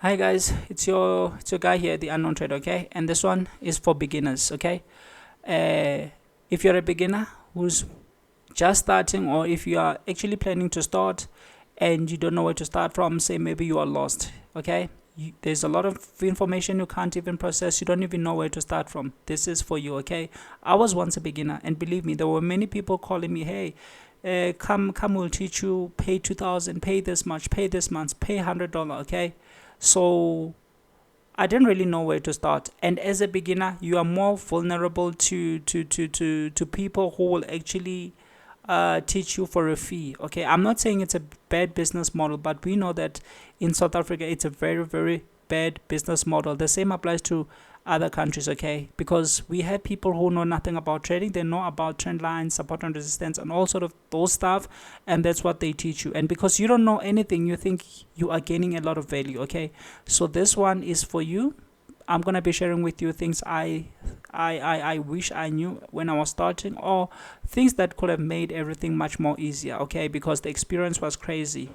Hi guys, it's your guy here, the unknown trader, okay? And this one is for beginners, okay? If you're a beginner who's just starting, or if you are actually planning to start and you don't know where to start from, say maybe you are lost, okay? There's a lot of information you can't even process, you don't even know where to start from. This is for you, okay? I was once a beginner, and believe me, there were many people calling me, hey, come, we'll teach you, pay 2,000, pay this much, pay this month, pay $100, okay? So I didn't really know where to start. And as a beginner, you are more vulnerable to people who will actually teach you for a fee. Okay, I'm not saying it's a bad business model, but we know that in South Africa, it's a very, very bad business model. The same applies to other countries, okay? Because we have people who know nothing about trading. They know about trend lines, support and resistance, and all sort of those stuff, and that's what they teach you. And because you don't know anything, you think you are gaining a lot of value, okay? So this one is for you. I'm gonna be sharing with you things I wish I knew when I was starting, or things that could have made everything much more easier, okay? Because the experience was crazy.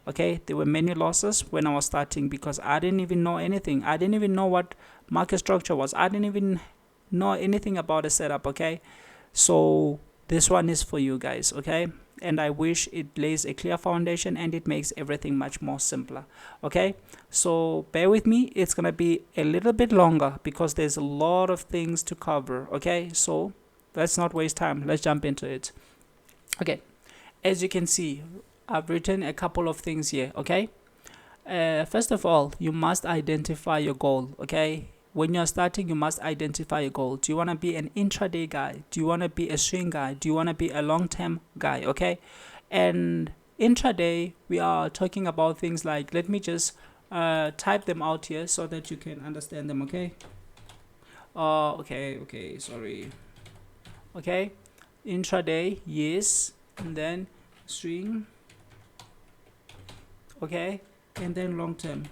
Okay, there were many losses when I was starting because I didn't even know anything. I didn't even know what market structure was. I didn't even know anything about the setup. Okay, so this one is for you guys. Okay, and I wish it lays a clear foundation and it makes everything much more simpler. Okay, so bear with me, it's gonna be a little bit longer because there's a lot of things to cover. Okay, so let's not waste time, let's jump into it. Okay, as you can see, I've written a couple of things here, okay? First of all, you must identify your goal, okay? When you're starting, you must identify your goal. Do you want to be an intraday guy? Do you want to be a swing guy? Do you want to be a long-term guy, okay? And intraday, we are talking about things like, let me just type them out here so that you can understand them, okay? Okay, sorry. Okay, intraday, yes, and then swing, okay, and then long term.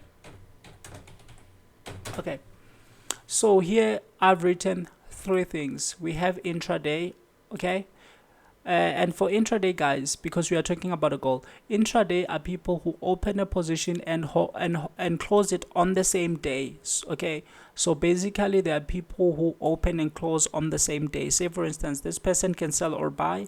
Okay, so here I've written three things. We have intraday, okay, and for intraday guys, because we are talking about a goal, intraday are people who open a position and close it on the same day. Okay, so basically there are people who open and close on the same day. Say for instance, this person can sell or buy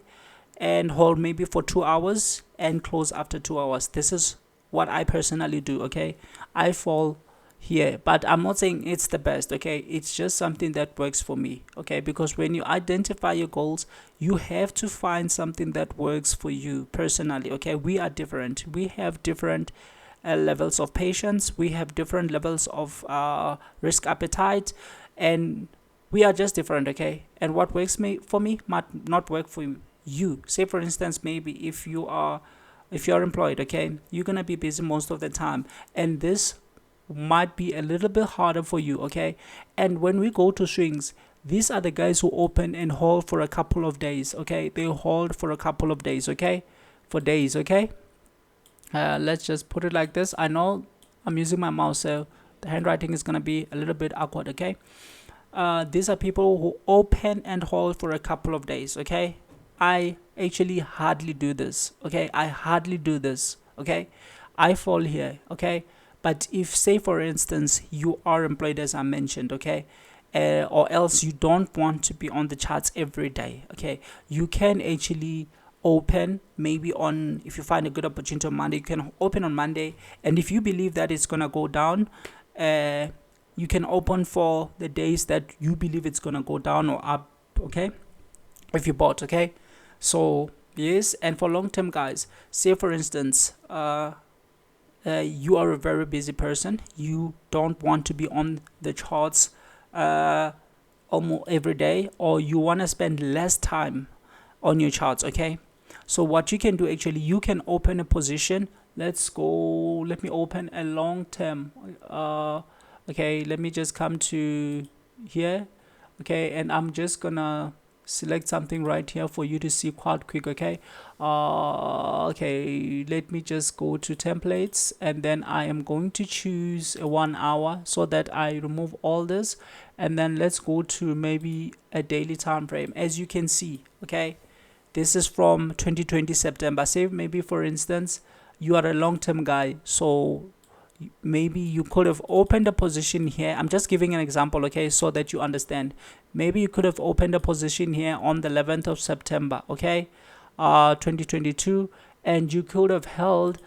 and hold maybe for 2 hours and close after 2 hours. This is what I personally do, okay? I fall here, but I'm not saying it's the best, okay? It's just something that works for me, okay? Because when you identify your goals, you have to find something that works for you personally, okay? We are different. We have different levels of patience. We have different levels of risk appetite, and we are just different, okay? And what works for me might not work for you. Say for instance, maybe if you're employed, okay, you're gonna be busy most of the time, and this might be a little bit harder for you, okay? And when we go to swings, these are the guys who open and hold for a couple of days, okay? They hold for a couple of days, okay? For days, okay? Let's just put it like this. I know I'm using my mouse, so the handwriting is gonna be a little bit awkward, okay? These are people who open and hold for a couple of days, okay? I actually hardly do this, okay? I hardly do this, okay? I fall here, okay? But if, say for instance, you are employed as I mentioned, okay, or else you don't want to be on the charts every day, okay, you can actually open maybe on, if you find a good opportunity on Monday, you can open on Monday, and if you believe that it's gonna go down, you can open for the days that you believe it's gonna go down or up, okay, if you bought, okay. So yes, and for long term guys, say for instance, you are a very busy person, you don't want to be on the charts almost every day, or you want to spend less time on your charts, okay. So what you can do, actually, you can open a position. Let's go, let me open a long term, okay, let me just come to here, okay, and I'm just gonna select something right here for you to see quite quick, okay. Okay, let me just go to templates, and then I am going to choose a 1 hour so that I remove all this, and then let's go to maybe a daily time frame. As you can see, okay, this is from 2020 September. Say maybe for instance you are a long-term guy, so maybe you could have opened a position here. I'm just giving an example, okay, so that you understand. Maybe you could have opened a position here on the 11th of September, okay, 2022, and you could have held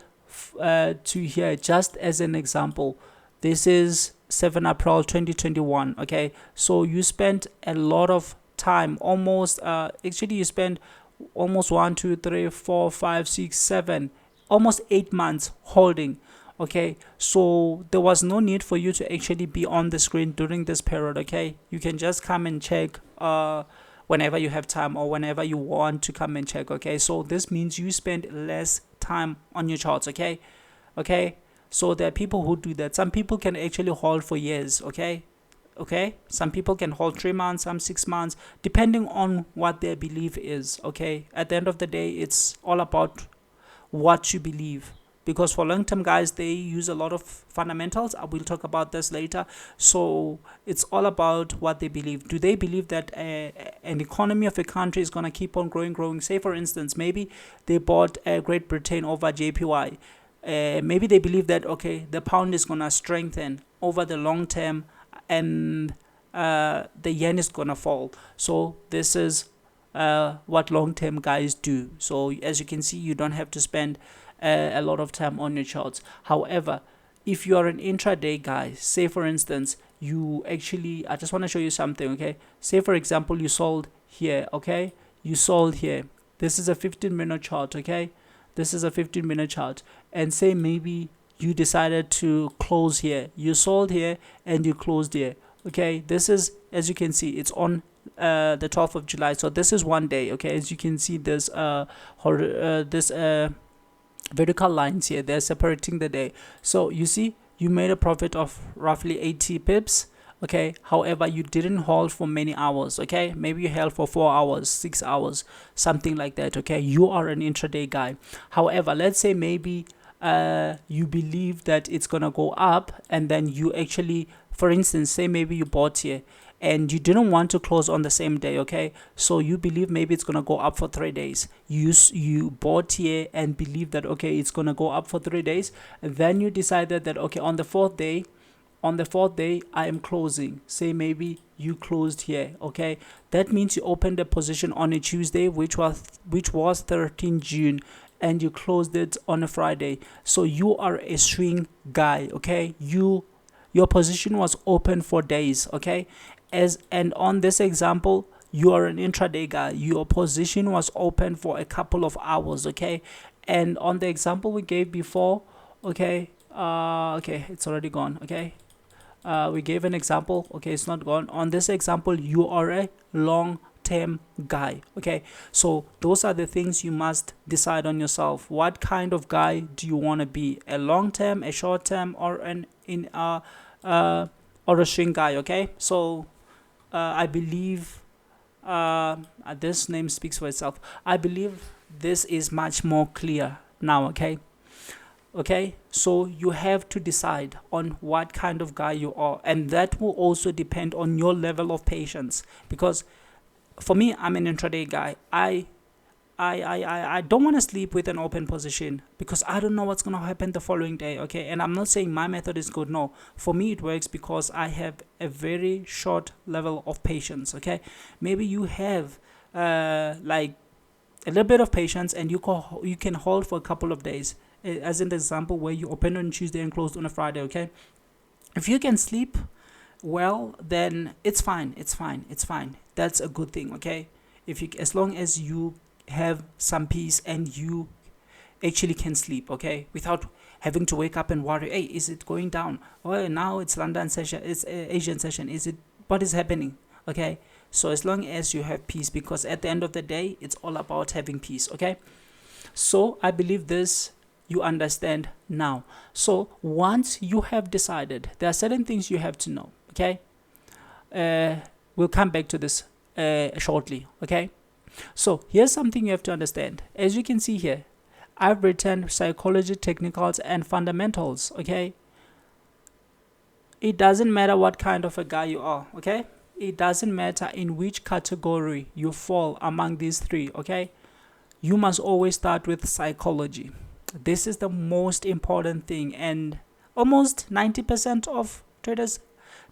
to here, just as an example. This is 7 April 2021, okay. So you spent a lot of time, almost actually you spent almost 1 2 3 4 5 6 7, almost 8 months holding, okay. So there was no need for you to actually be on the screen during this period, okay. You can just come and check whenever you have time, or whenever you want to come and check, okay. So this means you spend less time on your charts, okay. So there are people who do that. Some people can actually hold for years, okay. Some people can hold 3 months, some 6 months, depending on what their belief is, okay. At the end of the day, it's all about what you believe, because for long-term guys, they use a lot of fundamentals. I will talk about this later. So it's all about what they believe. Do they believe that an economy of a country is going to keep on growing? Say for instance, maybe they bought Great Britain over JPY. Maybe they believe that, okay, the pound is going to strengthen over the long term, and the yen is going to fall. So this is what long-term guys do. So as you can see, you don't have to spend a lot of time on your charts. However, if you are an intraday guy, say for instance, you actually, I just want to show you something, okay. Say for example, you sold here, okay. You sold here. This is a 15-minute chart, okay. This is a 15-minute chart, and say maybe you decided to close here. You sold here and you closed here, okay. This is, as you can see, it's on the 12th of July. So this is one day, okay. As you can see, there's vertical lines here, they're separating the day. So you see, you made a profit of roughly 80 pips, okay. However, you didn't hold for many hours, okay. Maybe you held for 4 hours, 6 hours, something like that, okay. You are an intraday guy. However, let's say maybe you believe that it's gonna go up, and then you actually, for instance, say maybe you bought here and you didn't want to close on the same day, okay. So you believe maybe it's gonna go up for 3 days. You bought here and believe that, okay, it's gonna go up for 3 days, and then you decided that, okay, on the fourth day I am closing. Say maybe you closed here, okay. That means you opened a position on a Tuesday, which was 13 June, and you closed it on a Friday. So you are a swing guy, okay. Your position was open for days, okay. And on this example, you are an intraday guy. Your position was open for a couple of hours, okay. And on the example we gave before, okay, okay, it's already gone, okay. We gave an example, okay, it's not gone. On this example, you are a long-term guy, okay. So those are the things you must decide on yourself. What kind of guy do you want to be? A long-term, a short-term, or or a swing guy, okay. So I believe this name speaks for itself. I believe this is much more clear now, okay. So you have to decide on what kind of guy you are, and that will also depend on your level of patience. Because for me, I'm an intraday guy. I don't want to sleep with an open position, because I don't know what's going to happen the following day, okay. And I'm not saying my method is good, no. For me, it works because I have a very short level of patience, okay. Maybe you have like a little bit of patience, and you can hold for a couple of days, as an example where you open on Tuesday and closed on a Friday, okay. If you can sleep well, then it's fine. That's a good thing, okay. As long as you have some peace and you actually can sleep, okay, without having to wake up and worry, hey, is it going down? Oh, now it's London session, it's Asian session, what is happening, okay. So as long as you have peace, because at the end of the day, it's all about having peace, okay. So I believe this you understand now. So once you have decided, there are certain things you have to know, okay. We'll come back to this shortly, okay. So here's something you have to understand. As you can see here, I've written psychology, technicals, and fundamentals, okay. It doesn't matter what kind of a guy you are, okay. It doesn't matter in which category you fall among these three, okay. You must always start with psychology. This is the most important thing, and Almost 90% of traders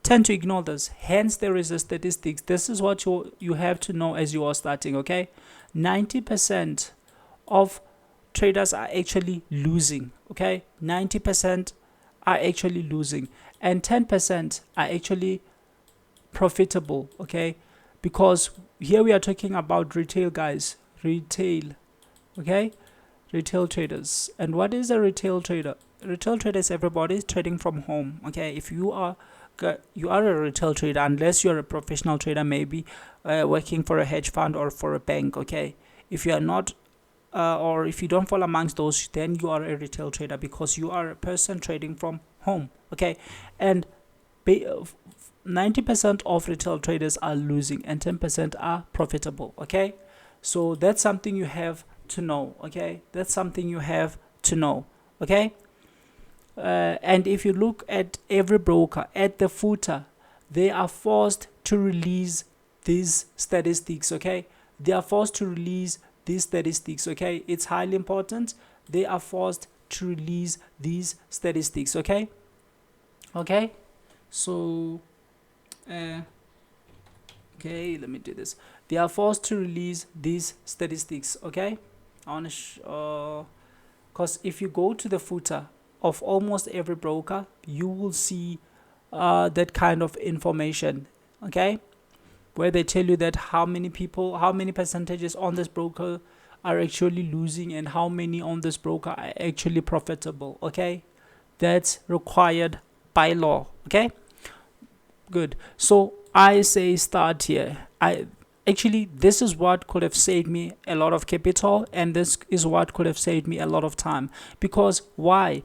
tend to ignore this. Hence, there is a statistics. This is what you have to know as you are starting, okay? 90% of traders are actually losing, okay? 90% are actually losing, and 10% are actually profitable, okay? Because here we are talking about retail, guys. Retail, okay? Retail traders. And what is a retail trader? Retail trader is everybody trading from home, okay? If you are a retail trader, unless you're a professional trader, maybe working for a hedge fund or for a bank, okay? If you are not or if you don't fall amongst those, then you are a retail trader, because you are a person trading from home, okay? And 90% of retail traders are losing and 10% are profitable, okay? So that's something you have to know, okay? That's something you have to know, okay? And if you look at every broker at the footer, they are forced to release these statistics, okay? They are forced to release these statistics, okay? It's highly important. They are forced to release these statistics, okay? Okay, so okay, let me do this. They are forced to release these statistics, okay? I want to because if you go to the footer of almost every broker, you will see that kind of information, okay? Where they tell you that how many percentages on this broker are actually losing and how many on this broker are actually profitable, okay? That's required by law, okay? Good. So I say start here. This is what could have saved me a lot of capital, and this is what could have saved me a lot of time. Because why?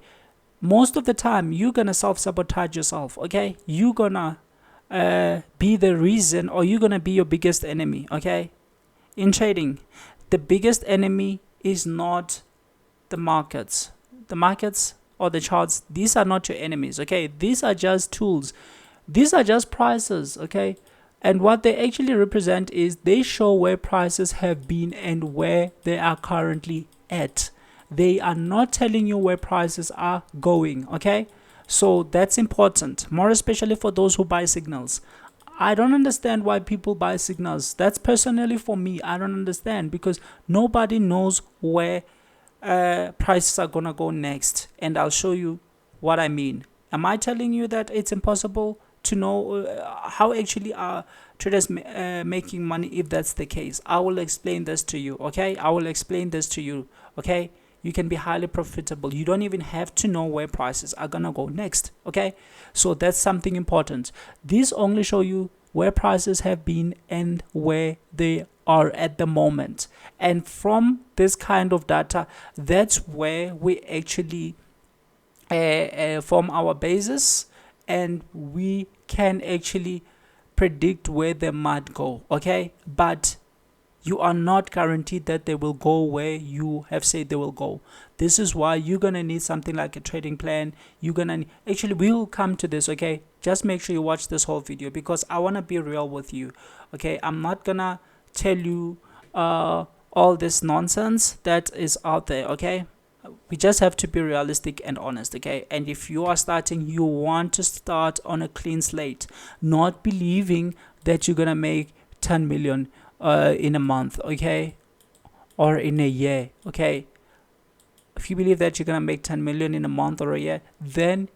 Most of the time you're gonna self-sabotage yourself, okay? You're gonna be the reason, or you're gonna be your biggest enemy, okay? In trading, the biggest enemy is not the markets. The markets or the charts, these are not your enemies, okay? These are just tools. These are just prices, okay? And what they actually represent is they show where prices have been and where they are currently at. They are not telling you where prices are going, okay? So that's important, more especially for those who buy signals. I don't understand why people buy signals. That's personally for me. I don't understand, because nobody knows where prices are gonna go next. And I'll show you what I mean. Am I telling you that it's impossible to know how actually are traders making money? If that's the case, I will explain this to you, okay? I will explain this to you, okay? You can be highly profitable. You don't even have to know where prices are gonna go next, okay? So that's something important. These only show you where prices have been and where they are at the moment. And from this kind of data, that's where we actually form our basis, and we can actually predict where they might go, okay? But you are not guaranteed that they will go where you have said they will go. This is why you're gonna need something like a trading plan. You're gonna actually, we will come to this, okay? Just make sure you watch this whole video, because I want to be real with you, okay? I'm not gonna tell you all this nonsense that is out there, okay? We just have to be realistic and honest, okay? And if you are starting, you want to start on a clean slate, not believing that you're gonna make 10 million in a month, okay, or in a year, okay? If you believe that you're gonna make 10 million in a month or a year, then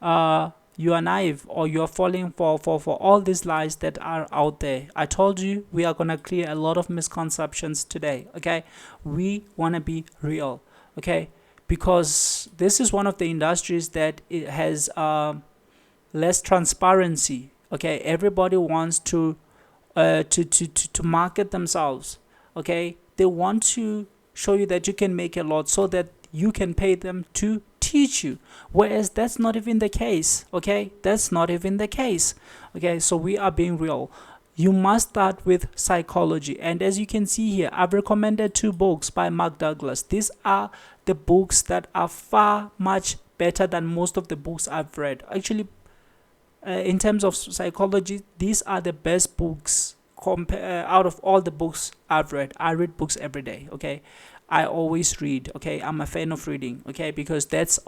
you are naive, or you are falling for all these lies that are out there. I told you we are gonna clear a lot of misconceptions today, okay? We want to be real, okay? Because this is one of the industries that it has less transparency, okay? Everybody wants to market themselves, okay? They want to show you that you can make a lot so that you can pay them to teach you, whereas that's not even the case, okay? That's not even the case, okay? So we are being real. You must start with psychology, and as you can see here, I've recommended 2 books by Mark Douglas. These are the books that are far much better than most of the books I've read. Actually, in terms of psychology, these are the best books out of all the books I've read. I read books every day, okay? I always read. Okay, I'm a fan of reading. Okay, because that's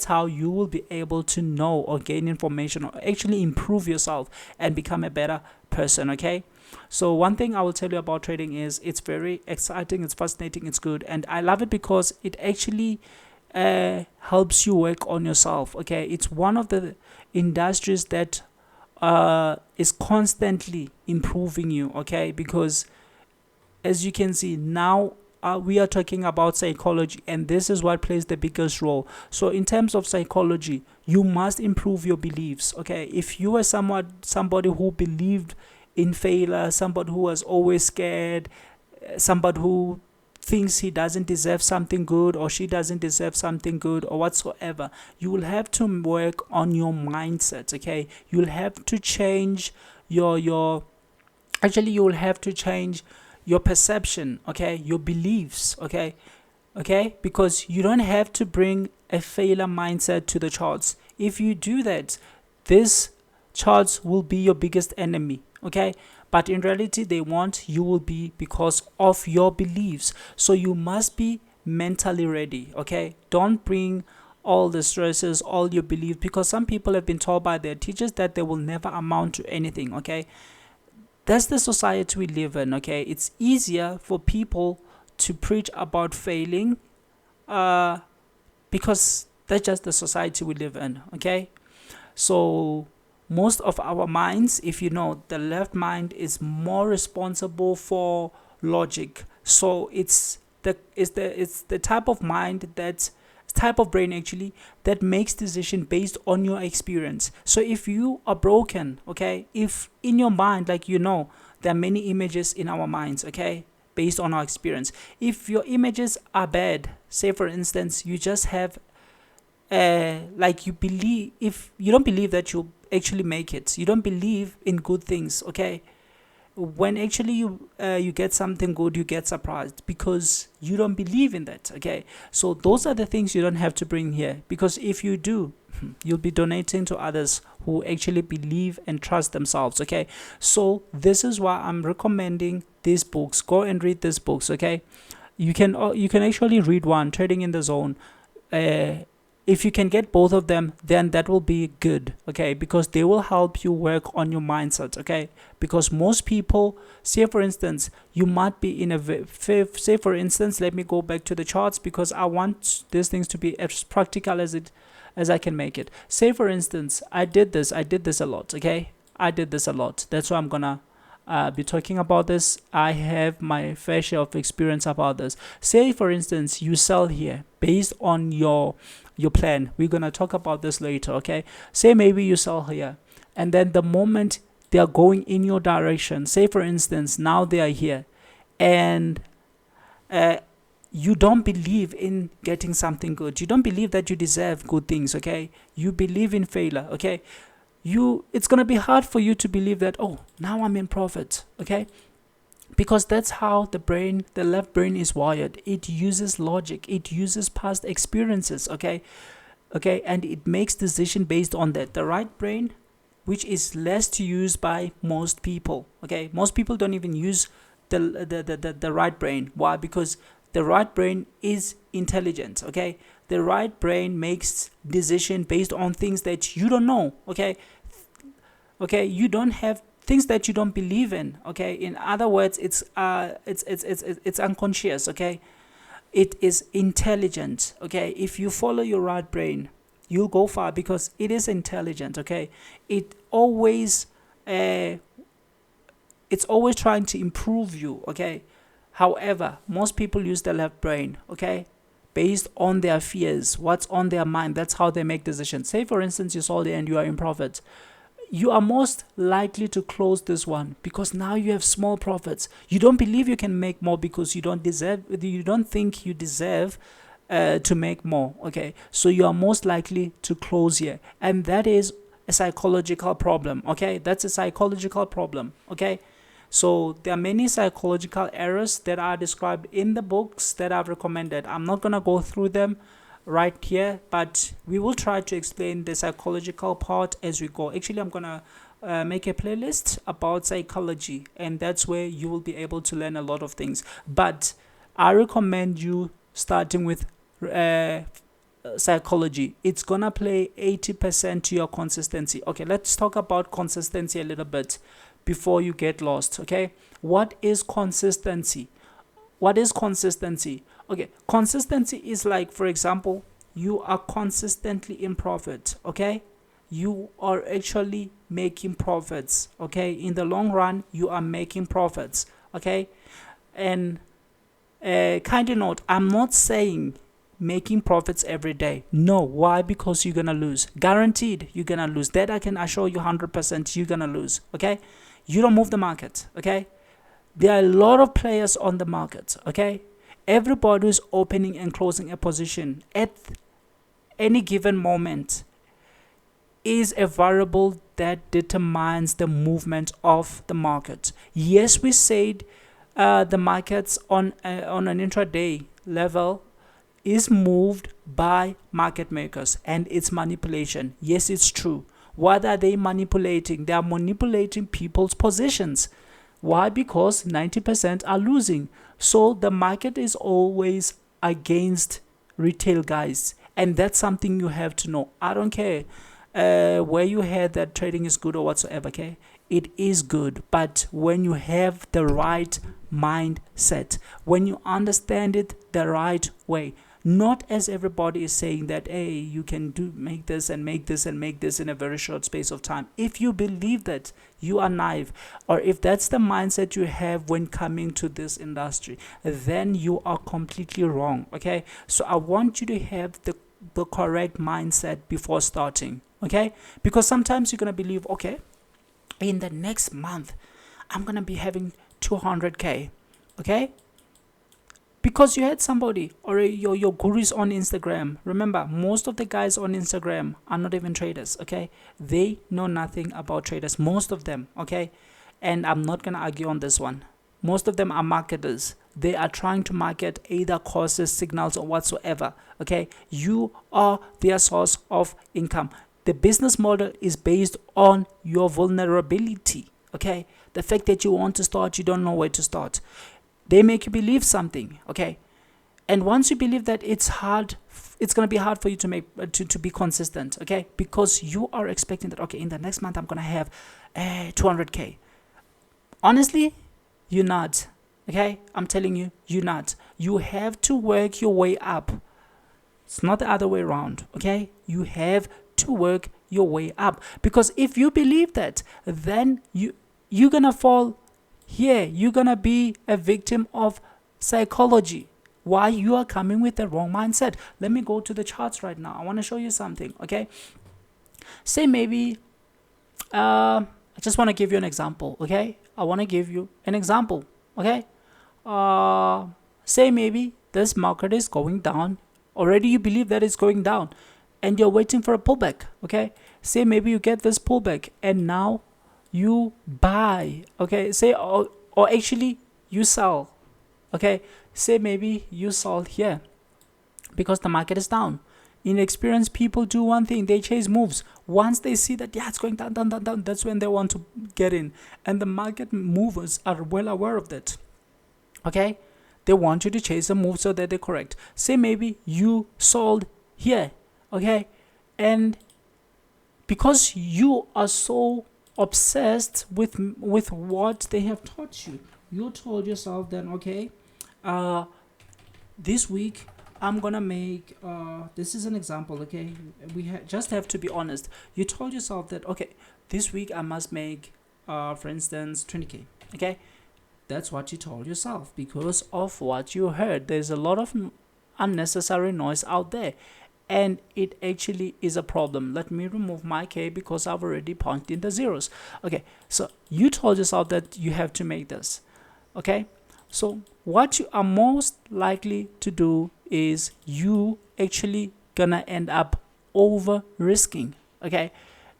how you will be able to know or gain information or actually improve yourself and become a better person. Okay, so one thing I will tell you about trading is it's very exciting, it's fascinating, it's good, and I love it because it actually helps you work on yourself. Okay, it's one of the industries that is constantly improving you. Okay, because as you can see now, we are talking about psychology, and this is what plays the biggest role. So in terms of psychology, you must improve your beliefs. Okay, if you are somebody who believed in failure, somebody who was always scared, somebody who thinks he doesn't deserve something good or she doesn't deserve something good or whatsoever, you will have to work on your mindset. Okay, you'll have to change your actually you will have to change your perception. Okay, your beliefs. Okay, because you don't have to bring a failure mindset to the charts. If you do that, this charts will be your biggest enemy. Okay, but in reality they want you will be because of your beliefs. So you must be mentally ready. Okay, don't bring all the stresses, all your beliefs, because some people have been told by their teachers that they will never amount to anything. Okay, that's the society we live in. Okay, it's easier for people to preach about failing uh because that's just the society we live in. Okay, so most of our minds, if you know, the left mind is more responsible for logic. So it's the type of mind that type of brain actually that makes decision based on your experience. So if you are broken, okay, if in your mind, like, you know, there are many images in our minds, okay, based on our experience. If your images are bad, say for instance you just have like, you believe, if you don't believe that you'll actually make it, you don't believe in good things. Okay, when actually you get something good, you get surprised because you don't believe in that. Okay, so those are the things you don't have to bring here, because if you do, you'll be donating to others who actually believe and trust themselves. Okay, so this is why I'm recommending these books. Go and read these books. Okay, you can actually read one, Trading in the Zone. uh, if you can get both of them, then that will be good. Okay, because they will help you work on your mindset. Okay, because most people, say for instance, you might be in a say for instance, let me go back to the charts because I want these things to be as practical as I can make it. Say for instance, I did this a lot. Okay, I did this a lot. That's why I'm gonna be talking about this. I have my fair share of experience about this. Say for instance you sell here based on your plan. We're gonna talk about this later. Okay, say maybe you sell here, and then the moment they are going in your direction, say for instance now they are here, and uh, you don't believe in getting something good, you don't believe that you deserve good things. Okay, you believe in failure. Okay, it's gonna be hard for you to believe that, oh, now I'm in profit. Okay, because that's how the left brain is wired. It uses logic, it uses past experiences. Okay, and it makes decision based on that. The right brain, which is less to use by most people. Okay, most people don't even use the right brain. Why? Because the right brain is intelligent. Okay, the right brain makes decision based on things that you don't know. Okay, you don't have things that you don't believe in. Okay, in other words, it's unconscious. Okay, it is intelligent. Okay, if you follow your right brain, you'll go far because it is intelligent. Okay, it always it's always trying to improve you. Okay, however, most people use the left brain. Okay, based on their fears, what's on their mind, that's how they make decisions. Say for instance you sold it and you are in profit, you are most likely to close this one because now you have small profits. You don't believe you can make more because you don't think you deserve to make more. Okay, so you are most likely to close here, and that is a psychological problem. Okay, that's a psychological problem. Okay, so there are many psychological errors that are described in the books that I've recommended. I'm not gonna go through them right here, but we will try to explain the psychological part as we go. Actually, I'm gonna make a playlist about psychology, and that's where you will be able to learn a lot of things. But I recommend you starting with psychology. It's gonna play 80% to your consistency. Okay, let's talk about consistency a little bit before you get lost. Okay, what is consistency? What is consistency? Okay, consistency is like, for example, you are consistently in profit. Okay, you are actually making profits. Okay, in the long run you are making profits. Okay, and kind of note, I'm not saying making profits every day. No. Why? Because you're gonna lose. Guaranteed you're gonna lose. That I can assure you 100% you're gonna lose. Okay, you don't move the market. Okay, there are a lot of players on the market. Okay, everybody is opening and closing a position at any given moment is a variable that determines the movement of the market. Yes, we said the markets on an intraday level is moved by market makers and its manipulation. Yes, it's true. What are they manipulating? They are manipulating people's positions. Why? Because 90% are losing. So the market is always against retail guys, and that's something you have to know. I don't care where you heard that trading is good or whatsoever. Okay, it is good, but when you have the right mindset, when you understand it the right way, not as everybody is saying that, hey, you can make this and make this and make this in a very short space of time. If you believe that, you are naive, or if that's the mindset you have when coming to this industry, then you are completely wrong. Okay, so I want you to have the correct mindset before starting. Okay, because sometimes you're gonna believe, okay, in the next month I'm gonna be having 200k. Okay, because you had somebody or your gurus on Instagram. Remember, most of the guys on Instagram are not even traders. Okay, they know nothing about traders, most of them. Okay, and I'm not gonna argue on this one. Most of them are marketers. They are trying to market either courses, signals, or whatsoever. Okay, you are their source of income. The business model is based on your vulnerability. Okay, the fact that you want to start, you don't know where to start. They make you believe something. Okay, and once you believe that, it's hard. It's gonna be hard for you to make to be consistent. Okay, because you are expecting that, okay, in the next month I'm gonna have 200k. Honestly, you're not. Okay, I'm telling you, you're not. You have to work your way up. It's not the other way around. Okay, you have to work your way up, because if you believe that, then you're gonna fall here. You're gonna be a victim of psychology. Why? You are coming with the wrong mindset. Let me go to the charts right now. I want to show you something. Okay, say maybe I just want to give you an example. Okay, I want to give you an example. Okay, say maybe this market is going down. Already you believe that it's going down and you're waiting for a pullback. Okay, say maybe you get this pullback and now you buy. Okay, say or actually you sell. Okay, say maybe you sold here because the market is down. Inexperienced people do one thing: they chase moves. Once they see that, yeah, it's going down, down, down, down, that's when they want to get in. And the market movers are well aware of that. Okay, they want you to chase a move so that they're correct. Say maybe you sold here. Okay, and because you are so obsessed with what they have taught you, you told yourself then, okay, this week I'm gonna make this is an example. Okay, we just have to be honest. You told yourself that, okay, this week I must make for instance 20k. Okay, that's what you told yourself because of what you heard. There's a lot of unnecessary noise out there, and it actually is a problem. Let me remove my k because I've already punched in the zeros. Okay, so you told yourself that you have to make this. Okay, so what you are most likely to do is you actually gonna end up over risking. Okay,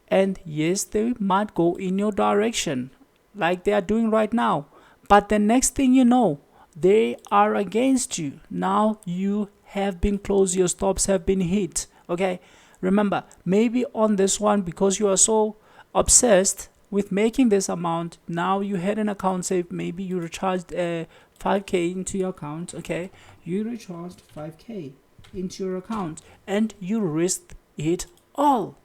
and yes, they might go in your direction like they are doing right now, but the next thing you know, they are against you. Now you have been closed, your stops have been hit. Okay, remember, maybe on this one, because you are so obsessed with making this amount, now you had an account save, maybe you recharged 5k into your account, okay, you recharged 5k into your account and you risked it all.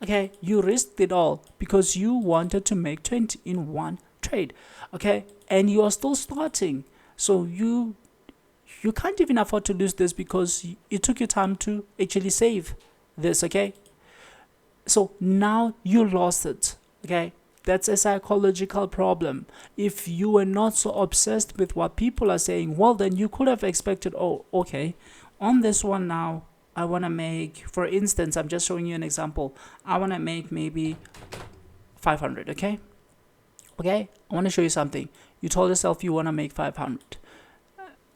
Okay, you risked it all because you wanted to make 20 in one trade. Okay, and you are still starting, so you can't even afford to lose this because it took you time to actually save this. Okay, so now you lost it. Okay, that's a psychological problem. If you were not so obsessed with what people are saying, well, then you could have expected, oh, okay, on this one now, I want to make, for instance, I'm just showing you an example. I want to make maybe 500, okay? Okay, I want to show you something. You told yourself you want to make 500,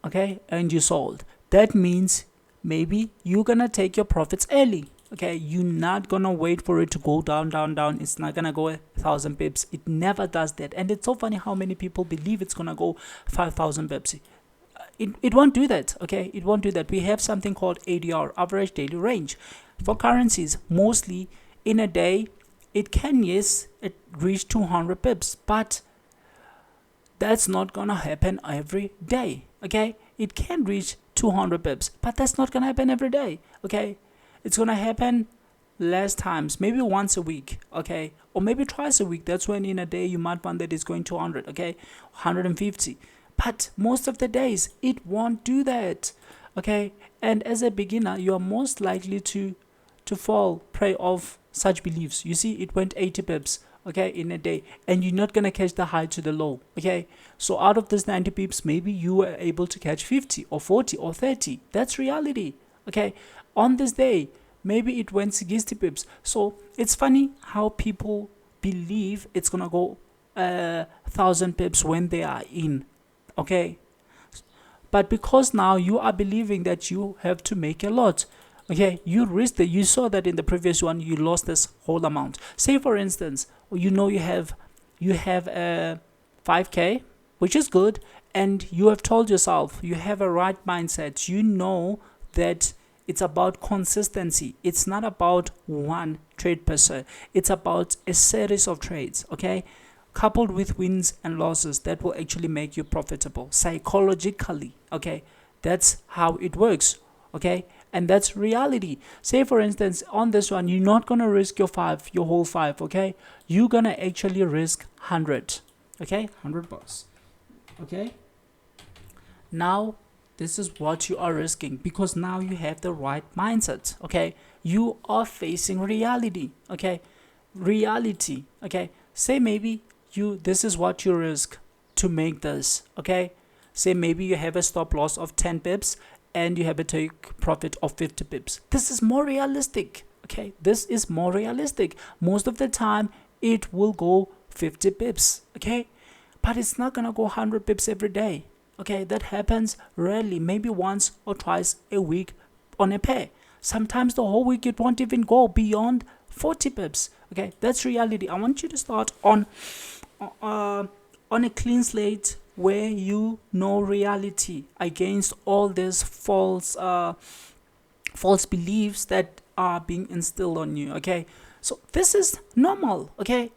okay? And you sold. That means maybe you're going to take your profits early. Okay, you're not gonna wait for it to go down, down, down. It's not gonna go 1,000 pips. It never does that. And it's so funny how many people believe it's gonna go 5,000 pips. It won't do that. Okay, it won't do that. We have something called ADR, average daily range, for currencies. Mostly in a day, it can, yes, it reach 200 pips, but that's not gonna happen every day. Okay, it can reach 200 pips, but that's not gonna happen every day. Okay, it's gonna happen less times, maybe once a week, okay, or maybe twice a week. That's when in a day you might find that it's going 200, okay, 150. But most of the days it won't do that. Okay, and as a beginner, you are most likely to fall prey of such beliefs. You see, it went 80 pips, okay, in a day, and you're not gonna catch the high to the low. Okay, so out of this 90 pips, maybe you were able to catch 50 or 40 or 30. That's reality. Okay, on this day maybe it went 60 pips. So it's funny how people believe it's gonna go 1,000 pips when they are in. Okay, but because now you are believing that you have to make a lot, okay, you risked it. You saw that in the previous one you lost this whole amount. Say for instance, you know, you have a 5k, which is good, and you have told yourself, you have a right mindset, you know that it's about consistency. It's not about one trade per se. It's about a series of trades, okay, coupled with wins and losses that will actually make you profitable psychologically. Okay, that's how it works. Okay, and that's reality. Say for instance, on this one, you're not gonna risk your whole five. Okay, you're gonna actually risk 100. Okay, $100. Okay, now this is what you are risking, because now you have the right mindset. Okay, you are facing reality. Okay, reality. Okay, say maybe this is what you risk to make this. Okay, say maybe you have a stop loss of 10 pips and you have a take profit of 50 pips. This is more realistic. Okay, this is more realistic. Most of the time it will go 50 pips. Okay, but it's not gonna go 100 pips every day. Okay, that happens rarely, maybe once or twice a week on a pair. Sometimes the whole week it won't even go beyond 40 pips. Okay, that's reality. I want you to start on a clean slate where you know reality against all these false beliefs that are being instilled on you. Okay, so this is normal. Okay,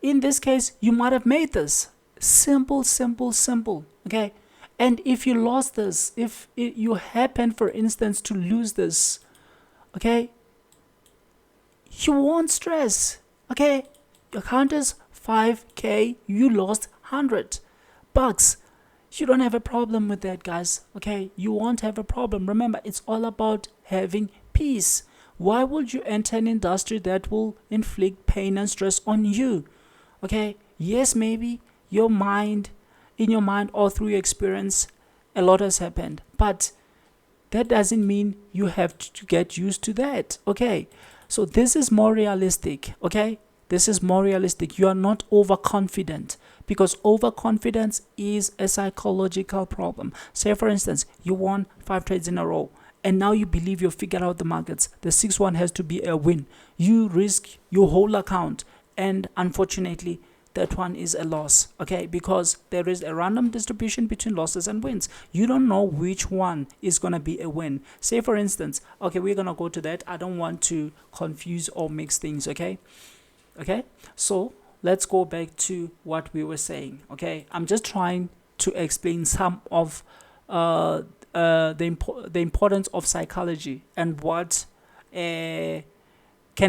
in this case you might have made this simple. Okay, and if you lost this, if you happen for instance to lose this, okay, you won't stress. Okay, your account is 5k, you lost $100. You don't have a problem with that, guys. Okay, you won't have a problem. Remember, it's all about having peace. Why would you enter an industry that will inflict pain and stress on you? Okay, yes, maybe in your mind or through your experience, a lot has happened, but that doesn't mean you have to get used to that. Okay, so this is more realistic. Okay, this is more realistic. You are not overconfident, because overconfidence is a psychological problem. Say for instance, you won 5 trades in a row and now you believe you figured out the markets. The 6th one has to be a win. You risk your whole account, and unfortunately that one is a loss. Okay, because there is a random distribution between losses and wins. You don't know which one is going to be a win. Say for instance, okay, we're going to go to that. I don't want to confuse or mix things. Okay, so let's go back to what we were saying. Okay, I'm just trying to explain some of the importance of psychology and what can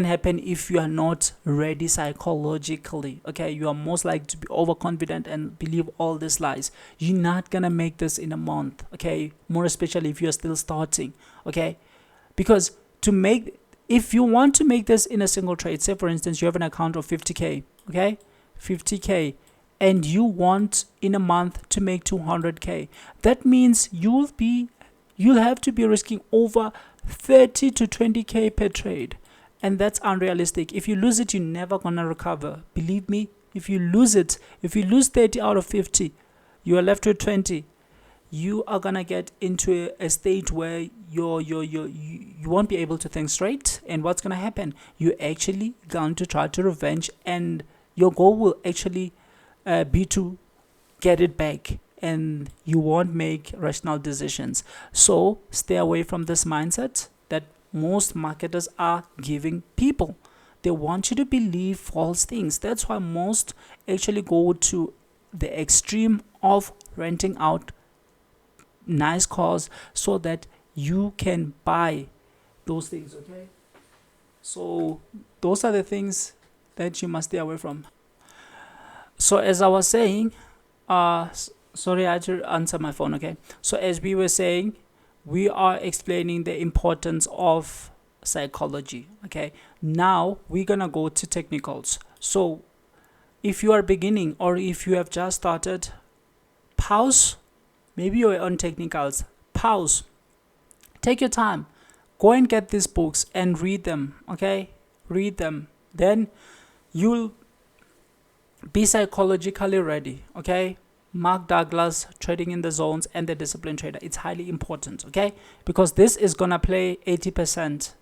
happen if you are not ready psychologically. Okay, you are most likely to be overconfident and believe all these lies. You're not gonna make this in a month. Okay, more especially if you're still starting. Okay, because if you want to make this in a single trade, say for instance you have an account of 50k, okay, 50k, and you want in a month to make 200k, that means you'll have to be risking over 30 to 20k per trade, and that's unrealistic. If you lose it, you're never gonna recover. Believe me, if you lose 30 out of 50, you are left with 20. You are gonna get into a state where you won't be able to think straight, and what's gonna happen? You're actually going to try to revenge, and your goal will actually be to get it back, and you won't make rational decisions. So stay away from this mindset that most marketers are giving people. They want you to believe false things. That's why most actually go to the extreme of renting out nice cars so that you can buy those things. Okay, so those are the things that you must stay away from. So as I was saying, sorry, I had to answer my phone. Okay, so as we were saying, we are explaining the importance of psychology. Okay, now we're gonna go to technicals. So if you are beginning or if you have just started, pause. Maybe you're on technicals, pause, take your time, go and get these books and read them. Okay, read them, then you'll be psychologically ready. Okay, Mark Douglas, Trading in the Zones, and The Disciplined Trader. It's highly important. Okay, because this is gonna play 80%,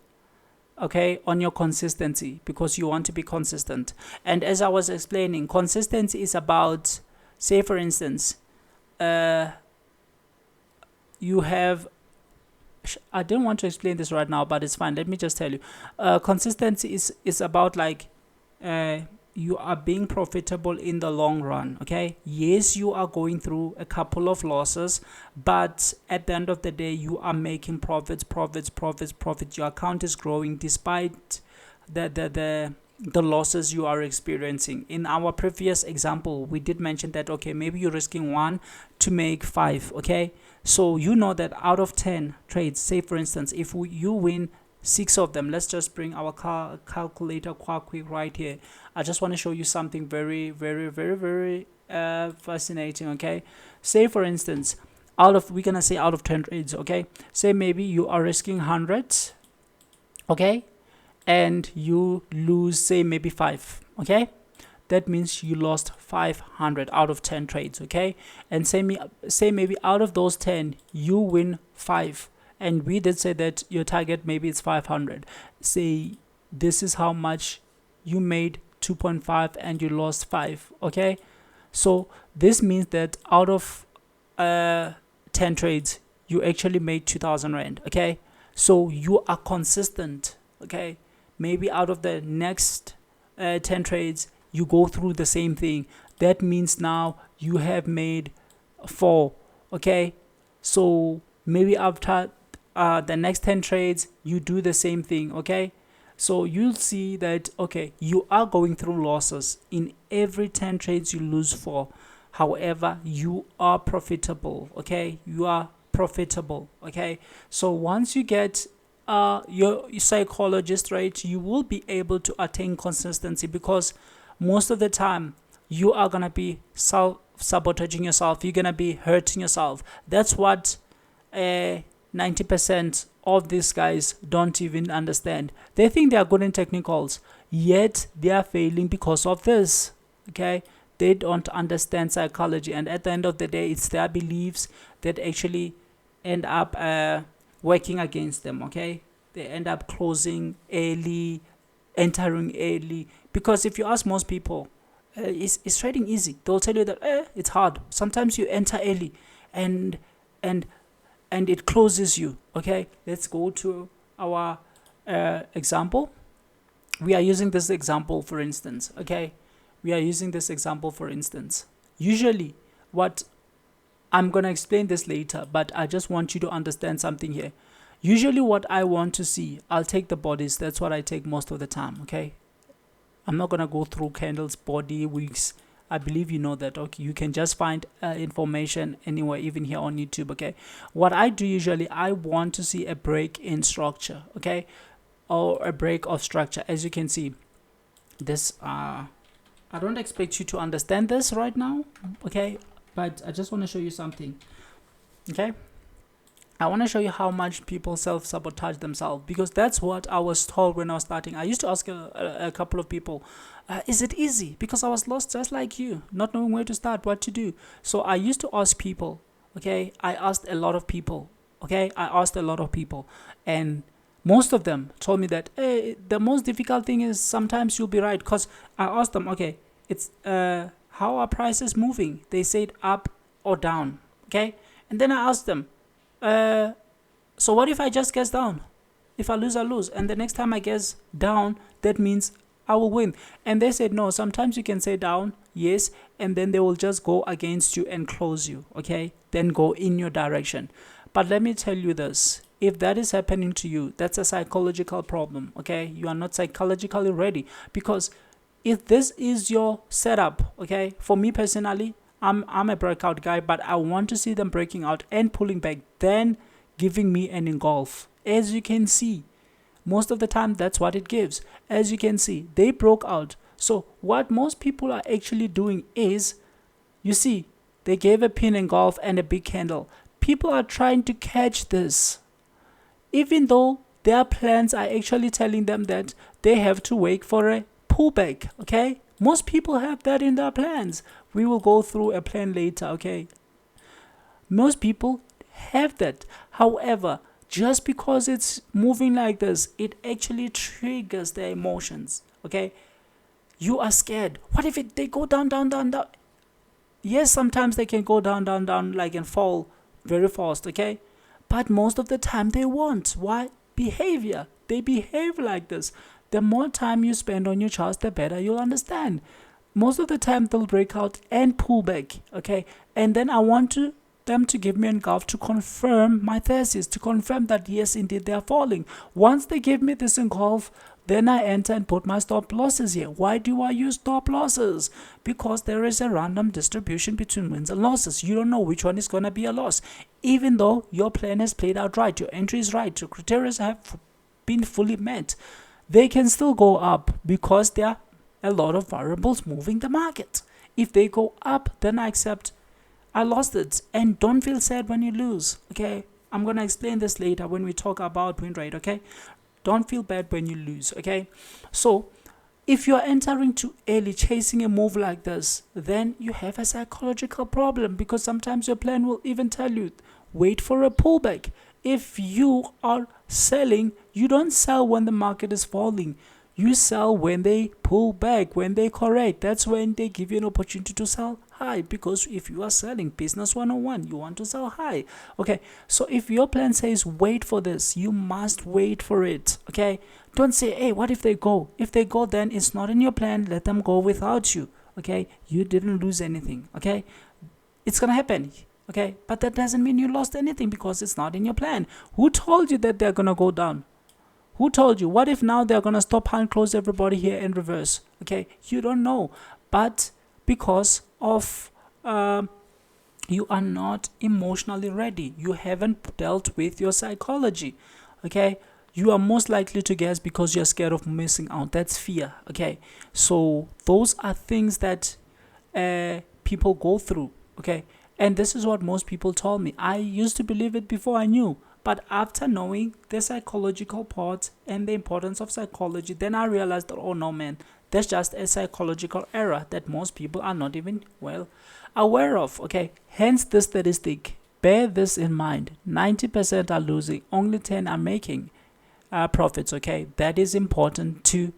okay, on your consistency, because you want to be consistent. And as I was explaining, consistency is about, say for instance, you have, I don't want to explain this right now, but it's fine, let me just tell you. Consistency is about like you are being profitable in the long run. Okay, yes, you are going through a couple of losses, but at the end of the day you are making profits. Your account is growing despite the losses you are experiencing. In our previous example, we did mention that, okay, maybe you're risking 1 to make 5. Okay, so you know that out of 10 trades, say for instance, if you win 6 of them, let's just bring our calculator quite quick right here. I just want to show you something very fascinating. Okay, say for instance, we're gonna say out of 10 trades, okay, say maybe you are risking 100, okay, and you lose, say maybe 5. Okay, that means you lost 500 out of 10 trades. Okay, and say maybe out of those 10 you win 5, and we did say that your target maybe it's 500. Say this is how much you made, 2.5, and you lost 5. Okay, so this means that out of 10 trades you actually made 2,000 rand. Okay, so you are consistent. Okay, maybe out of the next 10 trades you go through the same thing. That means now you have made 4. Okay, so maybe after the next 10 trades you do the same thing. Okay, so you'll see that, okay, you are going through losses. In every 10 trades you lose 4, however you are profitable. Okay, you are profitable. Okay, so once you get your psychologist right, you will be able to attain consistency, because most of the time you are gonna be self-sabotaging yourself, you're gonna be hurting yourself. That's what 90% of these guys don't even understand. They think they are good in technicals, yet they are failing because of this. Okay, they don't understand psychology, and at the end of the day it's their beliefs that actually end up working against them. Okay, they end up closing early, entering early, because if you ask most people, is trading easy? They'll tell you that it's hard. Sometimes you enter early and it closes you. Okay, let's go to our example. We are using this example for instance. Okay, we are using this example for instance. Usually what I'm gonna explain this later, but I just want you to understand something here. Usually what I want to see, I'll take the bodies. That's what I take most of the time, okay? I'm not gonna go through candles, body, weeks. I believe you know that. Okay, you can just find information anywhere, even here on YouTube. Okay, what I do usually, I want to see a break in structure. Okay, or a break of structure. As you can see, this I don't expect you to understand this right now. Okay, but I just want to show you something. Okay, I want to show you how much people self-sabotage themselves, because that's what I was told when I was starting. I used to ask a couple of people, is it easy? Because I was lost just like you, not knowing where to start, what to do. So I used to ask people, okay? I asked a lot of people, okay? I asked a lot of people, and most of them told me that, hey, the most difficult thing is sometimes you'll be right. Because I asked them, okay, it's how are prices moving? They said up or down, okay? And then I asked them, so what if I just guess down? If I lose, I lose. And the next time I guess down, that means I will win. And they said, no, sometimes you can say down, yes, and then they will just go against you and close you, okay? Then go in your direction. But let me tell you this. If that is happening to you, that's a psychological problem, okay? You are not psychologically ready. Because if this is your setup, okay, for me personally, I'm a breakout guy, but I want to see them breaking out and pulling back, then giving me an engulf. As you can see, most of the time that's what it gives. As you can see, they broke out. So what most people are actually doing is, you see, they gave a pin engulf and a big candle. People are trying to catch this, even though their plans are actually telling them that they have to wait for a pullback, okay? Most people have that in their plans. We will go through a plan later, okay? Most people have that. However, just because it's moving like this, it actually triggers their emotions, okay? You are scared. What if they go down, down, down, down? Yes, sometimes they can go down, down, down, like, and fall very fast, okay? But most of the time they won't. Why? Behavior. They behave like this. The more time you spend on your charts, the better you'll understand. Most of the time they'll break out and pull back, okay? And then I want them to give me an engulf to confirm my thesis, to confirm that yes, indeed, they are falling. Once they give me this engulf, then I enter and put my stop losses here. Why do I use stop losses? Because there is a random distribution between wins and losses. You don't know which one is going to be a loss. Even though your plan has played out right, your entry is right, your criteria have been fully met, they can still go up because there are a lot of variables moving the market. If they go up, then I accept I lost it. And don't feel sad when you lose, okay? I'm going to explain this later when we talk about win rate, okay? Don't feel bad when you lose, okay? So if you're entering too early, chasing a move like this, then you have a psychological problem, because sometimes your plan will even tell you, wait for a pullback. If you are selling, you don't sell when the market is falling. You sell when they pull back, when they correct. That's when they give you an opportunity to sell high. Because if you are selling business 101, you want to sell high. Okay, so if your plan says wait for this, you must wait for it. Okay, don't say, hey, what if they go? If they go, then it's not in your plan. Let them go without you. Okay, you didn't lose anything. Okay, it's gonna happen. Okay, but that doesn't mean you lost anything, because it's not in your plan. Who told you that they're gonna go down? Who told you? What if now they're going to stop and close everybody here and reverse? Okay, you don't know. But because of you are not emotionally ready, you haven't dealt with your psychology, okay? You are most likely to guess because you're scared of missing out. That's fear, okay? So those are things that people go through, okay? And this is what most people told me. I used to believe it before I knew. But after knowing the psychological part and the importance of psychology, then I realized that, oh no, man, that's just a psychological error that most people are not even well aware of. Okay, hence the statistic. Bear this in mind. 90% are losing, only 10 are making profits. Okay, that is important to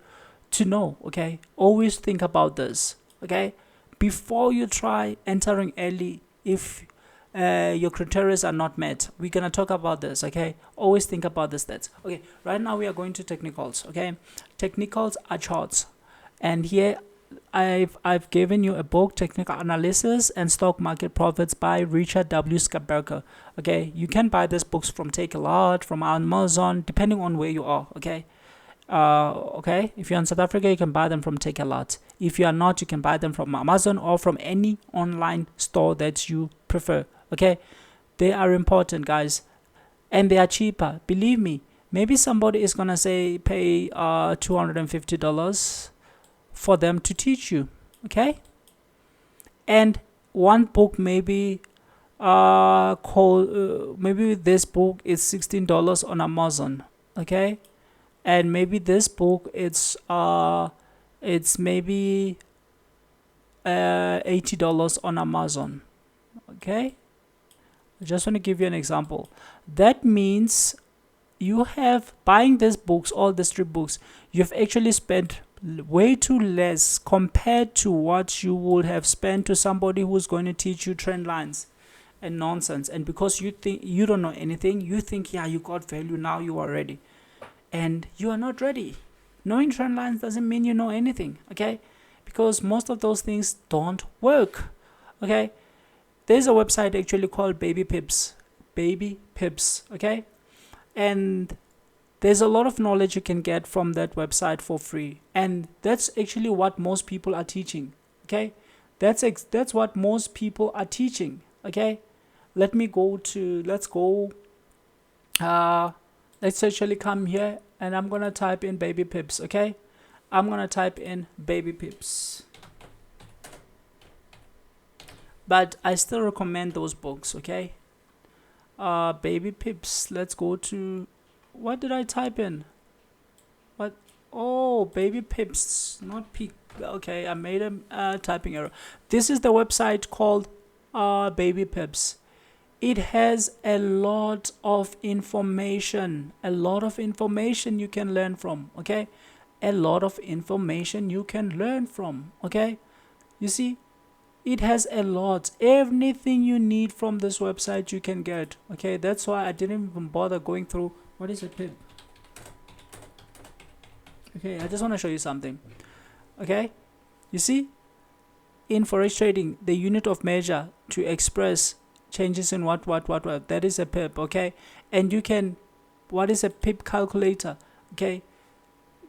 know. Okay, always think about this. Okay, before you try entering early, if your criteria are not met, we're gonna talk about this. Okay, always think about the stats. Okay, right now we are going to technicals. Okay, technicals are charts, and here I've given you a book, Technical Analysis and Stock Market Profits by Richard W. Scaberker. Okay, you can buy these books from Take a Lot, from Amazon, depending on where you are. Okay, okay, if you're in South Africa, you can buy them from Take a Lot. If you are not, you can buy them from Amazon or from any online store that you prefer. Okay, they are important, guys, and they are cheaper. Believe me. Maybe somebody is gonna say pay $250 for them to teach you. Okay, and one book maybe maybe this book is $16 on Amazon. Okay, and maybe this book it's maybe $80 on Amazon. Okay, I just want to give you an example. That means you have buying these books, all these 3 books, you've actually spent way too less compared to what you would have spent to somebody who's going to teach you trend lines and nonsense. And because you think you don't know anything, you think, yeah, you got value, now you are ready, and you are not ready. Knowing trend lines doesn't mean you know anything. Okay, because most of those things don't work. Okay, there's a website actually called Baby Pips. Okay, and there's a lot of knowledge you can get from that website for free, and that's actually what most people are teaching. Okay, that's what most people are teaching. Okay, let's actually come here, and I'm gonna type in Baby Pips. Okay, I'm gonna type in Baby Pips, but I still recommend those books. Okay, Baby Pips. Let's go to, what did I type in? What? Oh, Baby Pips, not P. Okay, I made a typing error. This is the website called Baby Pips. It has a lot of information. A lot of information you can learn from. Okay, a lot of information you can learn from. Okay, you see, it has a lot. Everything you need from this website you can get. Okay, that's why I didn't even bother going through. What is a pip? Okay, I just want to show you something. Okay, you see, in forex trading, the unit of measure to express changes in what, that is a pip. Okay, and you can, what is a pip calculator? Okay,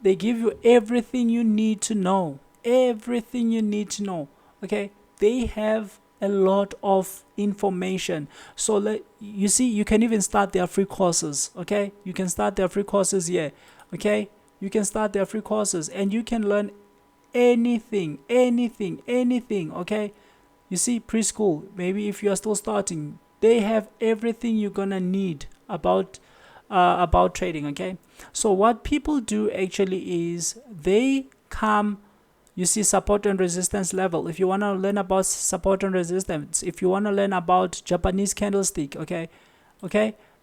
they give you everything you need to know. Everything you need to know. Okay, they have a lot of information. So you see, you can even start their free courses. Okay, you can start their free courses here. Okay, you can start their free courses, and you can learn anything. Okay, you see, preschool, maybe if you are still starting, they have everything you're gonna need about trading. Okay, so what people do actually is they come, you see, support and resistance level. If you want to learn about support and resistance, if you want to learn about Japanese candlestick, okay,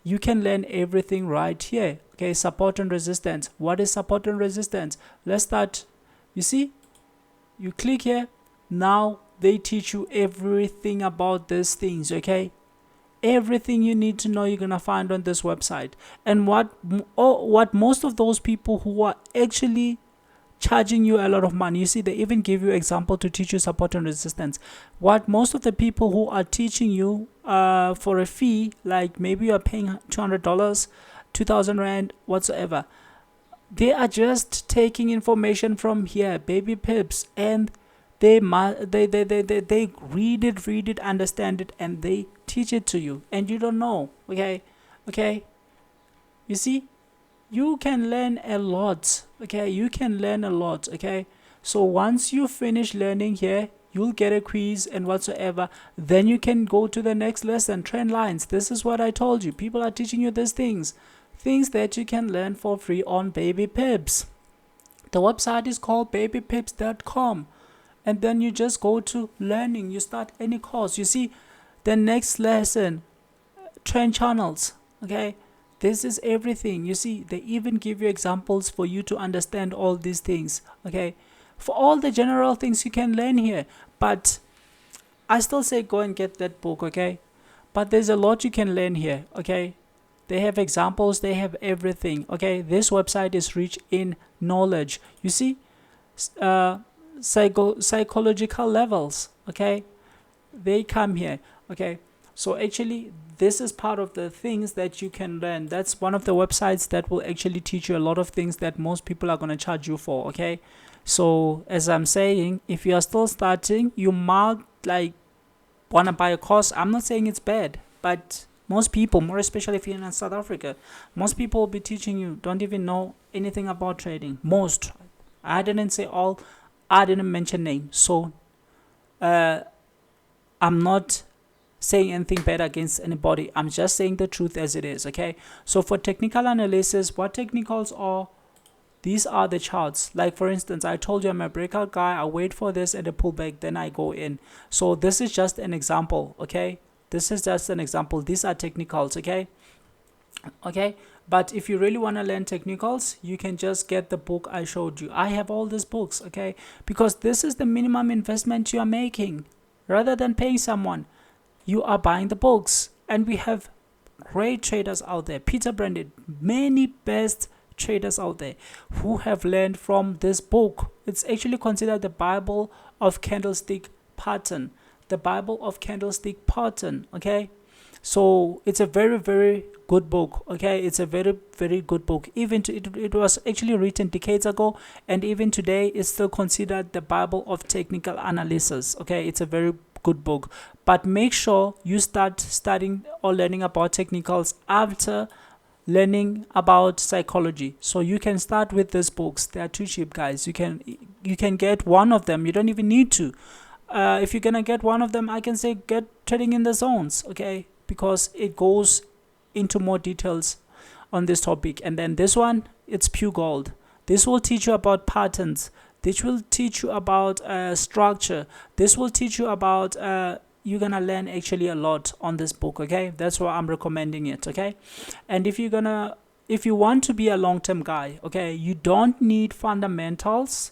you can learn everything right here. Okay, support and resistance. What is support and resistance? Let's start. You see, you click here. Now they teach you everything about these things. Okay, everything you need to know you're gonna find on this website. And what most of those people who are actually charging you a lot of money, you see, they even give you example to teach you support and resistance. What most of the people who are teaching you for a fee, like maybe you are paying $200, 2,000 rand, whatsoever, they are just taking information from here, Baby Pips, and they read it, understand it, and they teach it to you, and you don't know. Okay, you see, you can learn a lot. Okay, you can learn a lot. Okay, so once you finish learning here, you'll get a quiz and whatsoever. Then you can go to the next lesson, trend lines. This is what I told you. People are teaching you these things that you can learn for free on Baby Pips. The website is called babypips.com, and then you just go to learning. You start any course. You see, the next lesson, trend channels. Okay, this is everything. You see, they even give you examples for you to understand all these things. Okay, for all the general things you can learn here, but I still say go and get that book. Okay, but there's a lot you can learn here. Okay, they have examples, they have everything. Okay, this website is rich in knowledge. You see, psychological levels, okay? They come here, okay? So actually this is part of the things that you can learn. That's one of the websites that will actually teach you a lot of things that most people are going to charge you for, okay? So as I'm saying, if you are still starting, you might like want to buy a course. I'm not saying it's bad, but most people, more especially if you're in South Africa, most people will be teaching you don't even know anything about trading. Most, I didn't say all, I didn't mention names. So I'm not saying anything bad against anybody. I'm just saying the truth as it is, okay? So for technical analysis, what technicals are, these are the charts. Like for instance, I told you I'm a breakout guy. I wait for this and a pullback, then I go in. So this is just an example, okay? This is just an example. These are technicals, okay? Okay, but if you really want to learn technicals, you can just get the book I showed you. I have all these books, okay? Because this is the minimum investment you are making. Rather than paying someone, you are buying the books. And we have great traders out there, Peter Branded, many best traders out there who have learned from this book. It's actually considered the Bible of candlestick pattern. The Bible of candlestick pattern, okay? So it's a very, very good book, okay? It's a very, very good book. Even it was actually written decades ago, and even today it's still considered the Bible of technical analysis, okay? It's a very good book. But make sure you start studying or learning about technicals after learning about psychology. So you can start with these books. They are too cheap, guys. You can get one of them. You don't even need to. If you're gonna get one of them, I can say get Trading in the Zones, okay? Because it goes into more details on this topic. And then this one, it's pure gold. This will teach you about patterns. This will teach you about structure. This will teach you about you're gonna learn actually a lot on this book, okay? That's why I'm recommending it, okay? And if you want to be a long-term guy, okay, you don't need fundamentals.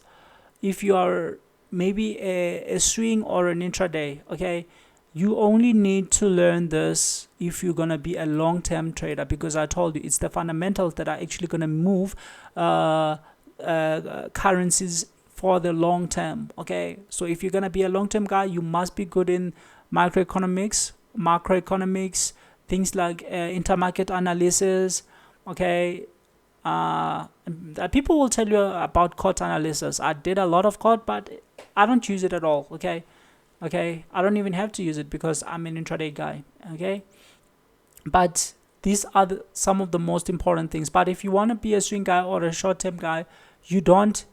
If you are maybe a swing or an intraday, okay, you only need to learn this if you're gonna be a long-term trader, because I told you it's the fundamentals that are actually gonna move currencies for the long term, okay? So if you're gonna be a long-term guy, you must be good in macroeconomics, things like intermarket analysis, okay? People will tell you about COT analysis. I did a lot of COT, but I don't use it at all, okay? I don't even have to use it because I'm an intraday guy, okay? But these are some of the most important things. But if you want to be a swing guy or a short-term guy, you don't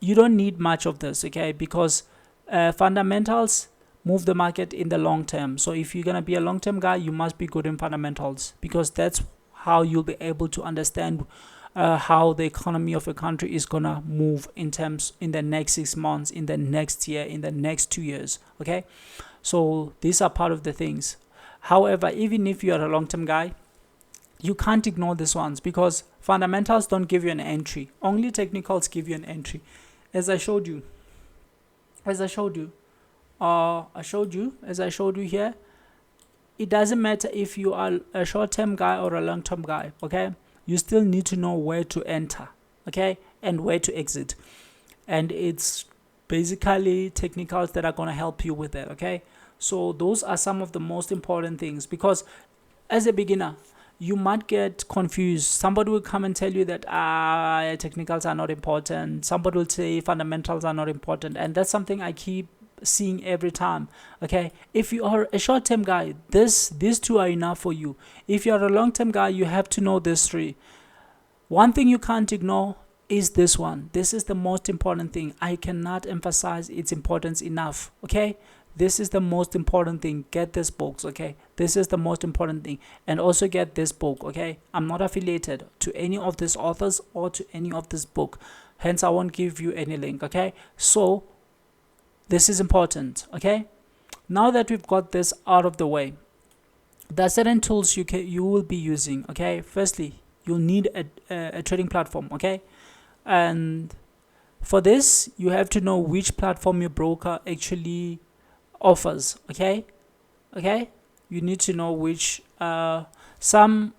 need much of this, okay? Because fundamentals move the market in the long term. So if you're gonna be a long-term guy, you must be good in fundamentals, because that's how you'll be able to understand how the economy of a country is gonna move in the next 6 months, in the next year, in the next 2 years, okay? So these are part of the things. However, even if you are a long-term guy, you can't ignore these ones, because fundamentals don't give you an entry. Only technicals give you an entry. As I showed you here, it doesn't matter if you are a short-term guy or a long-term guy, okay? You still need to know where to enter, okay, and where to exit. And it's basically technicals that are going to help you with that, okay? So those are some of the most important things, because as a beginner, you might get confused. Somebody will come and tell you that technicals are not important. Somebody will say fundamentals are not important. And that's something I keep seeing every time, okay? If you are a short-term guy, these two are enough for you. If you are a long-term guy, you have to know these three. One thing you can't ignore is this one. This is the most important thing. I cannot emphasize its importance enough, okay? This is the most important thing. Get this books, okay? This is the most important thing. And also get this book, okay? I'm not affiliated to any of these authors or to any of this book. Hence, I won't give you any link, okay? So this is important, okay? Now that we've got this out of the way, there are certain tools you will be using, okay? Firstly, you'll need a trading platform, okay? And for this, you have to know which platform your broker actually offers, okay? You need to know which. Some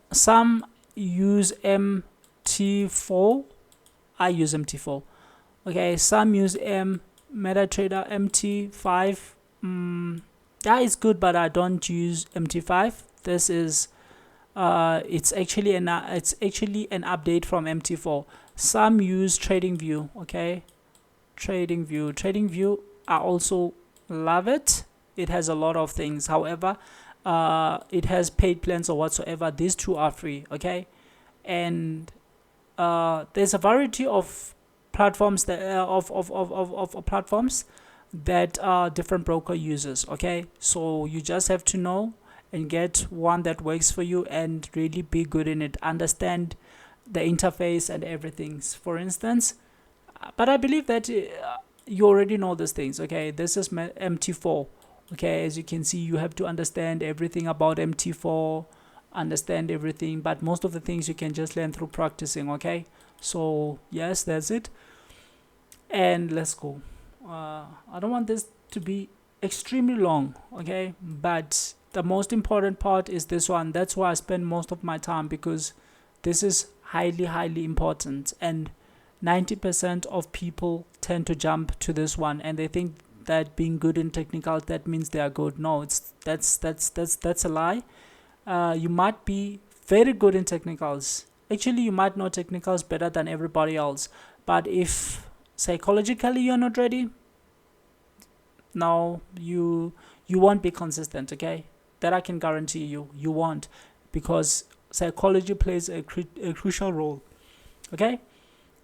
use MT4. I use MT4. Okay, some use MetaTrader MT5. That is good, but I don't use MT5. This is it's actually an update from MT4. Some use TradingView. Okay, TradingView, I also love it. It has a lot of things. However, it has paid plans or whatsoever. These two are free. Okay, and there's a variety of platforms that of platforms that different broker uses. Okay, so you just have to know and get one that works for you and really be good in it, understand the interface and everything. For instance, but I believe that you already know these things. Okay, this is MT4. Okay, as you can see, you have to understand everything about MT4, understand everything, but most of the things you can just learn through practicing. Okay, so yes, that's it, and let's go. I don't want this to be extremely long. Okay, but the most important part is this one. That's why I spend most of my time, because this is highly important, and 90% of people tend to jump to this one, and they think that being good in technicals, that means they are good. No, that's a lie. You might be very good in technicals. Actually, you might know technicals better than everybody else, but if psychologically you're not ready, no, you won't be consistent. Okay, that I can guarantee you. You won't, because psychology plays a crucial role. Okay,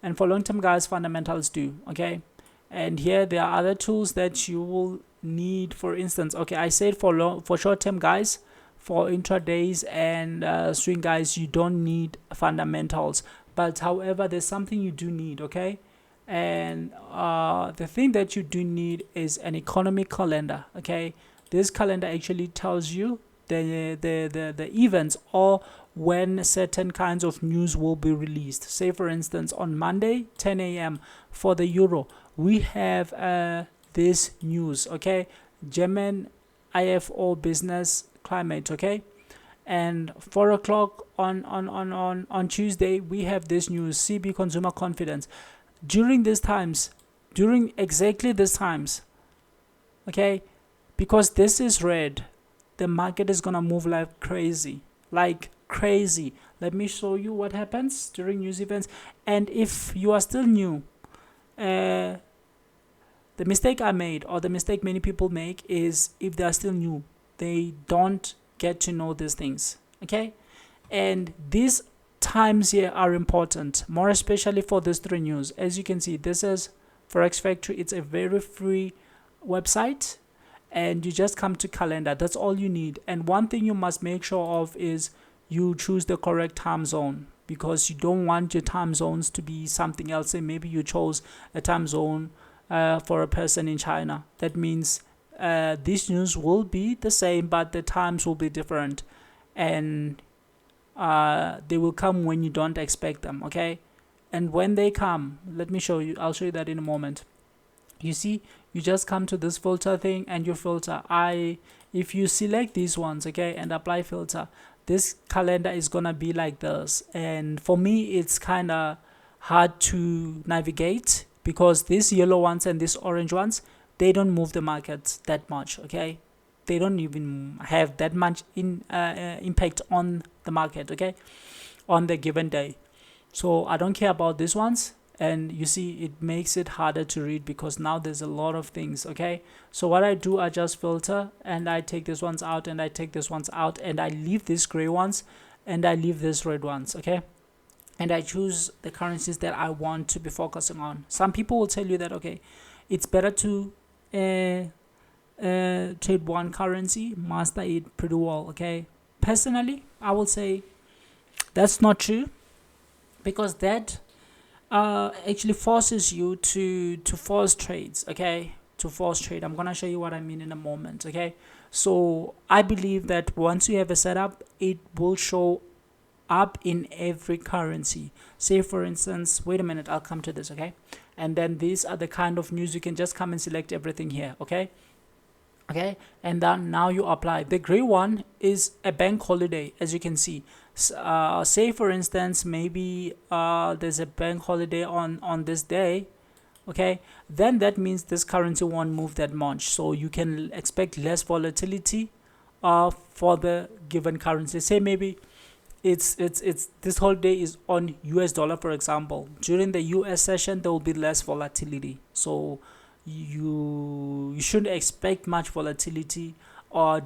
and for long-term guys, fundamentals do. Okay, and here there are other tools that you will need. For instance, okay, I said for short-term guys, for intradays and swing guys, you don't need fundamentals, but however, there's something you do need. Okay, and the thing that you do need is an economic calendar. Okay, this calendar actually tells you the events, or when certain kinds of news will be released. Say for instance, on Monday 10 a.m. for the euro, we have this news. Okay, German IFO business climate. Okay, and 4 o'clock on Tuesday, we have this news, CB consumer confidence. During these times, during exactly these times, okay, because this is red, the market is gonna move like crazy, like crazy. Let me show you what happens during news events. And if you are still new, the mistake I made, or the mistake many people make, is if they are still new, they don't get to know these things. Okay, and these times here are important, more especially for these three news. As you can see, this is Forex Factory. It's a very free website, and you just come to calendar. That's all you need. And one thing you must make sure of is you choose the correct time zone, because you don't want your time zones to be something else. Say maybe you chose a time zone for a person in China. That means this news will be the same, but the times will be different, and they will come when you don't expect them. Okay, and when they come, let me show you. I'll show you that in a moment. You see, you just come to this filter thing, and you filter. If you select these ones, okay, and apply filter, this calendar is gonna be like this. And for me, it's kind of hard to navigate, because these yellow ones and these orange ones, they don't move the market that much. Okay, they don't even have that much impact on the market. Okay, on the given day. So I don't care about these ones. And you see, it makes it harder to read, because now there's a lot of things. Okay, so what I do, I just filter, and I take these ones out, and I take these ones out, and I leave these gray ones, and I leave these red ones. Okay, and I choose the currencies that I want to be focusing on. Some people will tell you that, okay, it's better to trade one currency, master it pretty well. Okay, personally, I will say that's not true, because that actually forces you to force trades. Okay, to force trade. I'm gonna show you what I mean in a moment. Okay, so I believe that once you have a setup, it will show up in every currency. Say for instance, wait a minute, I'll come to this. Okay, and then these are the kind of news. You can just come and select everything here. Okay, and then now you apply. The gray one is a bank holiday, as you can see. Say for instance, maybe there's a bank holiday on this day. okay, then that means this currency won't move that much, so you can expect less volatility for the given currency. Say maybe it's this whole day is on US dollar, for example. During the US session there will be less volatility, so you shouldn't expect much volatility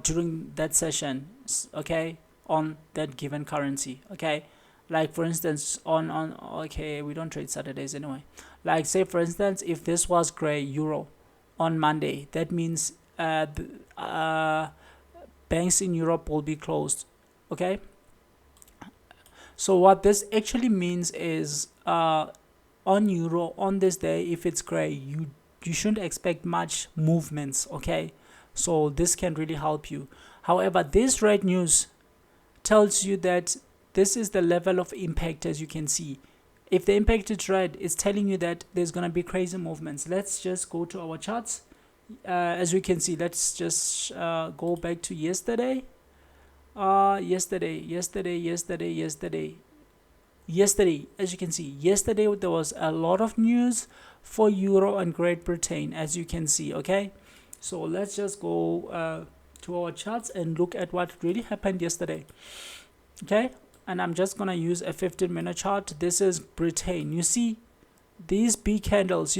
during that session, okay, on that given currency, okay. Like for instance, on okay, we don't trade Saturdays anyway. Like say for instance, if this was gray euro on Monday, that means banks in Europe will be closed, okay. So what this actually means is on euro on this day, if it's gray, you shouldn't expect much movements, okay. So this can really help you. However, this red news tells you that this is the level of impact. As you can see, if the impact is red, it's telling you that there's gonna be crazy movements. Let's just go to our charts. As we can see, let's just go back to yesterday. Yesterday, as you can see, yesterday there was a lot of news for Euro and Great Britain, as you can see, okay. So let's just go to our charts and look at what really happened yesterday, okay. And I'm just gonna use a 15-minute chart. This is Britain. You see these big candles,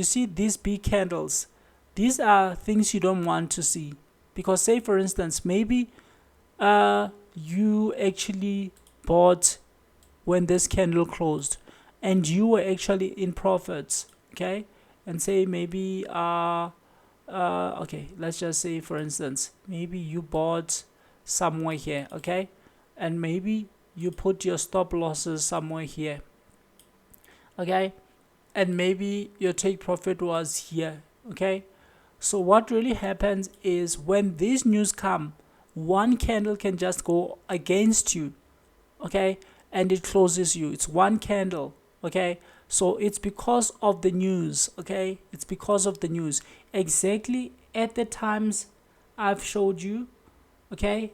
these are things you don't want to see, because say for instance, maybe you actually bought when this candle closed and you were actually in profits, okay. And say maybe okay, let's just say for instance, maybe you bought somewhere here, okay, and maybe you put your stop losses somewhere here, okay, and maybe your take profit was here, okay. So what really happens is when these news come, one candle can just go against you, okay, and it closes you. It's one candle, okay. So it's because of the news, okay. It's because of the news, exactly at the times I've showed you, okay.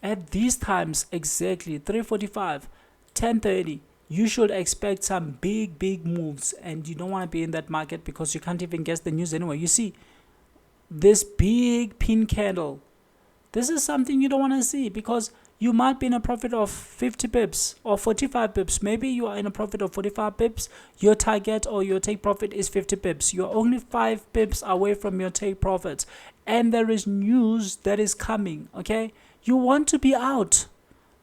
At these times exactly 3:45, 10:30, you should expect some big moves, and you don't want to be in that market because you can't even guess the news anyway. You see this big pin candle, this is something you don't want to see, because you might be in a profit of 50 pips or 45 pips. Maybe you are in a profit of 45 pips. Your target or your take profit is 50 pips. You're only 5 pips away from your take profit, and there is news that is coming, okay. You want to be out.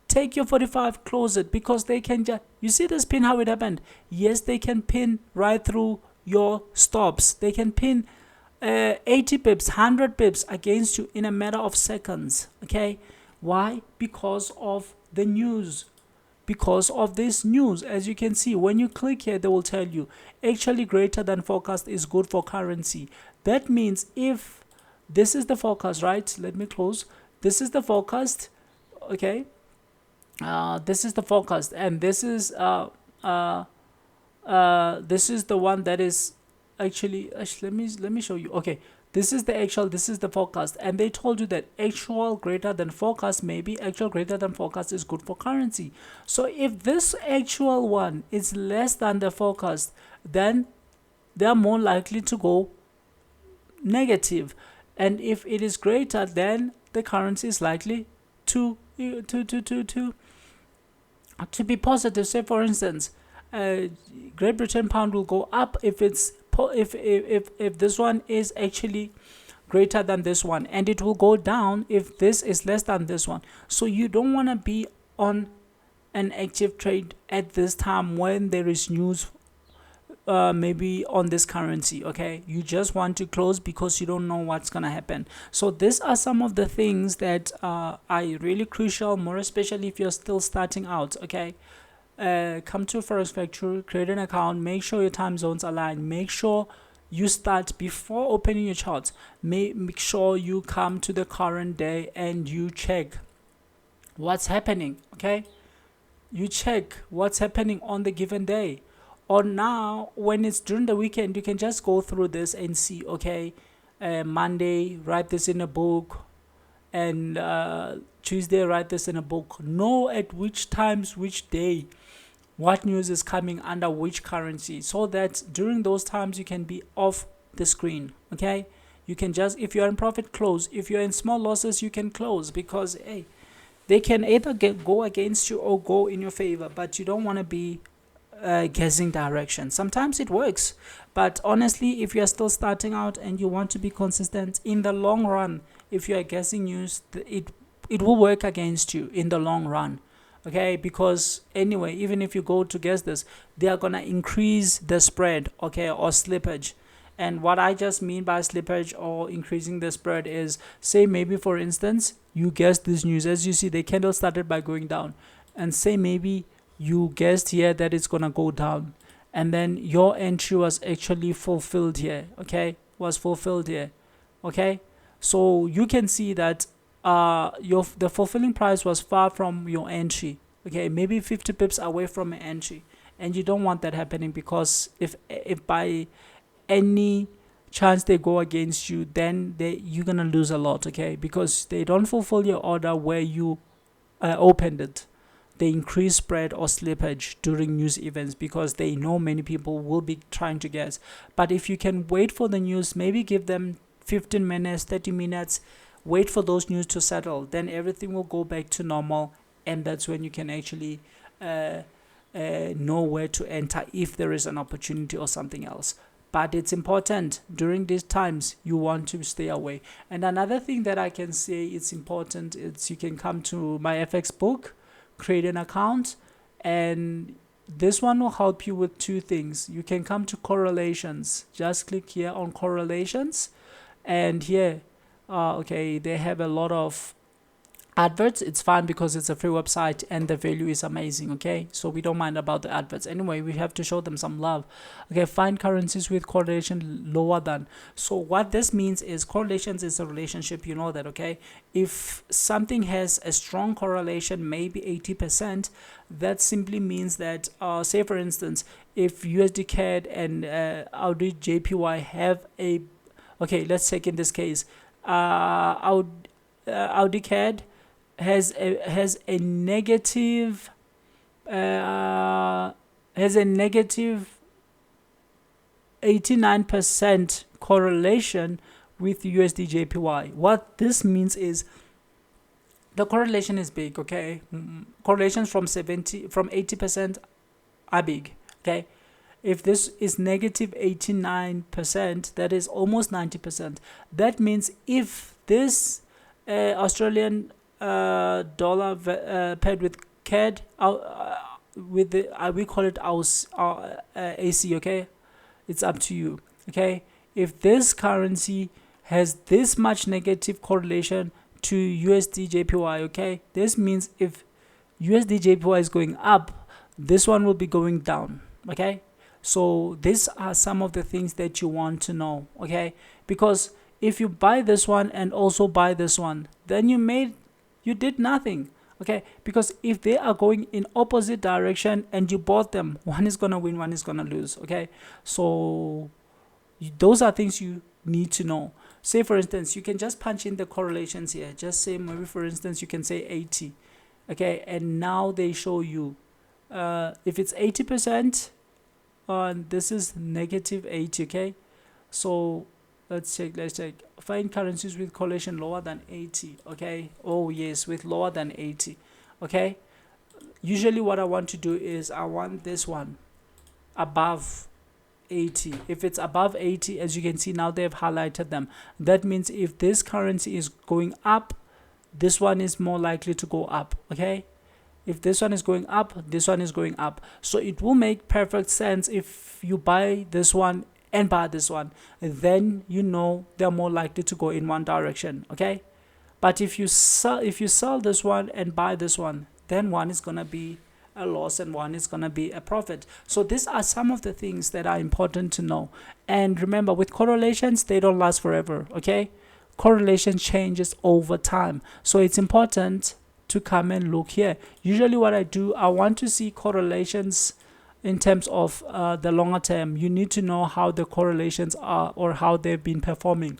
Take your 45, close it, because they can just, you see this pin, how it happened. Yes, they can pin right through your stops. They can pin 80 pips, 100 pips against you in a matter of seconds, okay. Why? Because of the news, because of this news. As you can see, when you click here, they will tell you actually greater than forecast is good for currency. That means if this is the forecast, right, let me close, this is the forecast, okay. This is the forecast, and this is the one that is actually let me show you, okay. This is the actual, this is the forecast, and they told you that actual greater than forecast, maybe actual greater than forecast is good for currency. So if this actual one is less than the forecast, then they are more likely to go negative, and if it is greater, then the currency is likely to be positive. Say for instance, Great Britain pound will go up if it's if this one is actually greater than this one, and it will go down if this is less than this one. So you don't want to be on an active trade at this time when there is news maybe on this currency, okay. You just want to close because you don't know what's gonna happen. So these are some of the things that are really crucial, more especially if you're still starting out, okay. Come to Forex Factory, create an account, make sure your time zones align, make sure you start before opening your charts. Make sure you come to the current day and you check what's happening, okay. You check what's happening on the given day. Or now when it's during the weekend, you can just go through this and see, okay, Monday, write this in a book, and Tuesday, write this in a book. Know at which times, which day what news is coming under which currency, so that during those times you can be off the screen. Okay, you can just, if you're in profit, close. If you're in small losses, you can close, because hey, they can either go against you or go in your favor, but you don't want to be guessing direction. Sometimes it works, but honestly, if you're still starting out and you want to be consistent in the long run, if you are guessing news, it will work against you in the long run. Okay, because anyway, even if you go to guess this, they are gonna increase the spread, okay, or slippage. And what I just mean by slippage or increasing the spread is, say maybe for instance you guessed this news, as you see the candle started by going down, and say maybe you guessed here that it's gonna go down, and then your entry was actually fulfilled here, okay, was fulfilled here, okay. So you can see that the fulfilling price was far from your entry, okay, maybe 50 pips away from your entry, and you don't want that happening, because if by any chance they go against you, then you're gonna lose a lot, okay, because they don't fulfill your order where you opened it. They increase spread or slippage during news events, because they know many people will be trying to guess. But if you can wait for the news, maybe give them 15 minutes, 30 minutes, wait for those news to settle, then everything will go back to normal, and that's when you can actually know where to enter if there is an opportunity or something else. But it's important during these times, you want to stay away. And another thing that I can say it's important is, you can come to my FX book, create an account, and this one will help you with two things. You can come to correlations, just click here on correlations, and here okay, they have a lot of adverts. It's fine because it's a free website and the value is amazing, okay, so we don't mind about the adverts. Anyway, we have to show them some love. Okay, find currencies with correlation lower than. So what this means is, correlations is a relationship, you know that, okay. If something has a strong correlation, maybe 80%, that simply means that say for instance, if USD CAD and Audi JPY have a, okay, let's take in this case, Audi CAD has a negative 89% correlation with USD JPY. What this means is, the correlation is big, okay. Correlations from 80% are big, okay. If this is negative 89%, that is almost 90%. That means if this Australian dollar paired with CAD, with the we call it AC, okay, it's up to you, okay. If this currency has this much negative correlation to USD JPY, okay, this means if USD JPY is going up, this one will be going down, okay. So these are some of the things that you want to know, okay, because if you buy this one and also buy this one, then you did nothing, okay, because if they are going in opposite direction and you bought them, one is gonna win, one is gonna lose, okay. So those are things you need to know. Say for instance, you can just punch in the correlations here, just say maybe for instance you can say 80, okay, and now they show you if it's 80%, and this is negative 80, okay. So let's check, find currencies with correlation lower than 80, okay. Oh yes, with lower than 80, okay. Usually what I want to do is, I want this one above 80. If it's above 80, as you can see now, they've highlighted them. That means if this currency is going up, this one is more likely to go up, okay. If this one is going up, this one is going up. So it will make perfect sense if you buy this one and buy this one, then you know they're more likely to go in one direction, okay. But if you sell this one and buy this one, then one is gonna be a loss and one is gonna be a profit. So these are some of the things that are important to know. And remember, with correlations, they don't last forever, okay. Correlation changes over time, so it's important to come and look here. Usually what I do, I want to see correlations in terms of the longer term. You need to know how the correlations are or how they've been performing,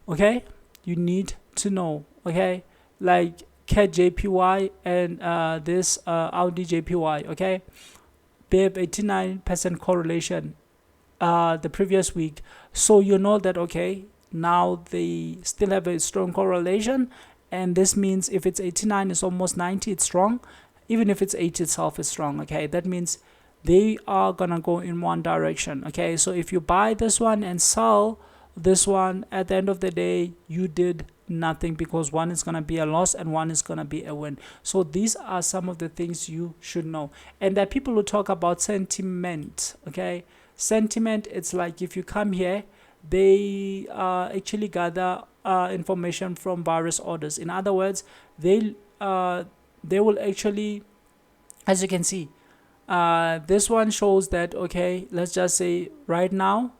okay. You need to know, okay. Like CAT JPY and this Audi JPY. Okay, they have 89% correlation the previous week, so you know that okay, now they still have a strong correlation, and this means if it's 89, it's almost 90, it's strong. Even if it's 80 itself, is strong. Okay, that means they are gonna go in one direction. Okay, so if you buy this one and sell this one, at the end of the day you did nothing, because one is gonna be a loss and one is gonna be a win. So these are some of the things you should know. And there are people who talk about sentiment. Okay, sentiment, it's like if you come here, they actually gather information from various orders. In other words, they will actually, as you can see, this one shows that okay, let's just say right now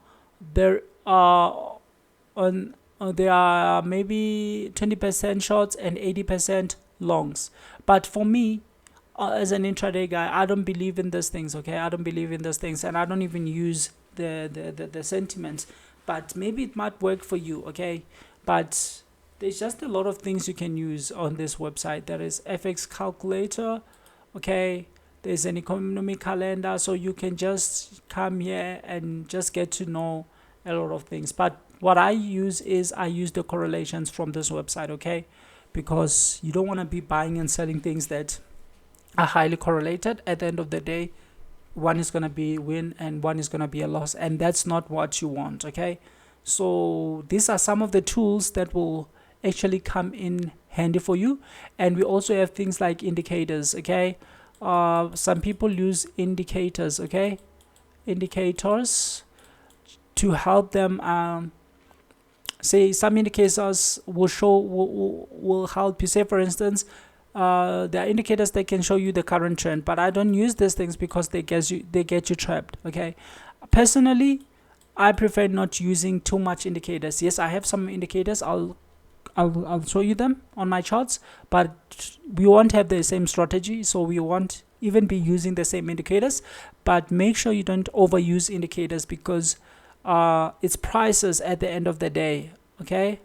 there are there are maybe 20% shorts and 80% longs. But for me, as an intraday guy, I don't believe in these things. Okay, I don't believe in those things, and I don't even use the sentiments. But maybe it might work for you. Okay, but there's just a lot of things you can use on this website. There is FX calculator. Okay, there's an economic calendar, so you can just come here and just get to know a lot of things. But what I use is I use the correlations from this website. Okay, because you don't want to be buying and selling things that are highly correlated. At the end of the day, one is going to be win and one is going to be a loss, and that's not what you want. Okay, so these are some of the tools that will actually come in handy for you. And we also have things like indicators. Okay, some people use indicators. Okay, indicators to help them say some indicators will help you. Say for instance, there are indicators that can show you the current trend, but I don't use these things because they get you trapped. Okay, personally, I prefer not using too much indicators. Yes, I have some indicators. I'll show you them on my charts, but we won't have the same strategy, so we won't even be using the same indicators. But make sure you don't overuse indicators, because it's prices at the end of the day. Okay,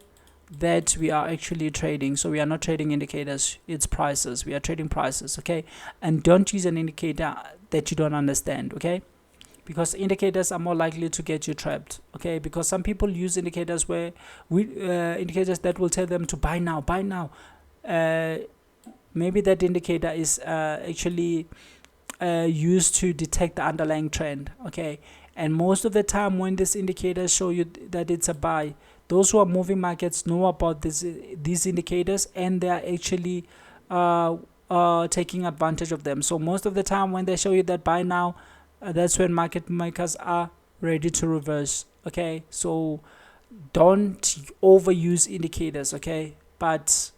that we are actually trading. So we are not trading indicators, it's prices. We are trading prices. Okay, and don't use an indicator that you don't understand. Okay, because indicators are more likely to get you trapped. Okay, because some people use indicators where indicators that will tell them to buy now, maybe that indicator is actually used to detect the underlying trend. Okay, and most of the time when these indicators show you that it's a buy, those who are moving markets know about these indicators, and they are actually taking advantage of them. So most of the time when they show you that buy now, that's when market makers are ready to reverse. Okay, so don't overuse indicators. Okay, but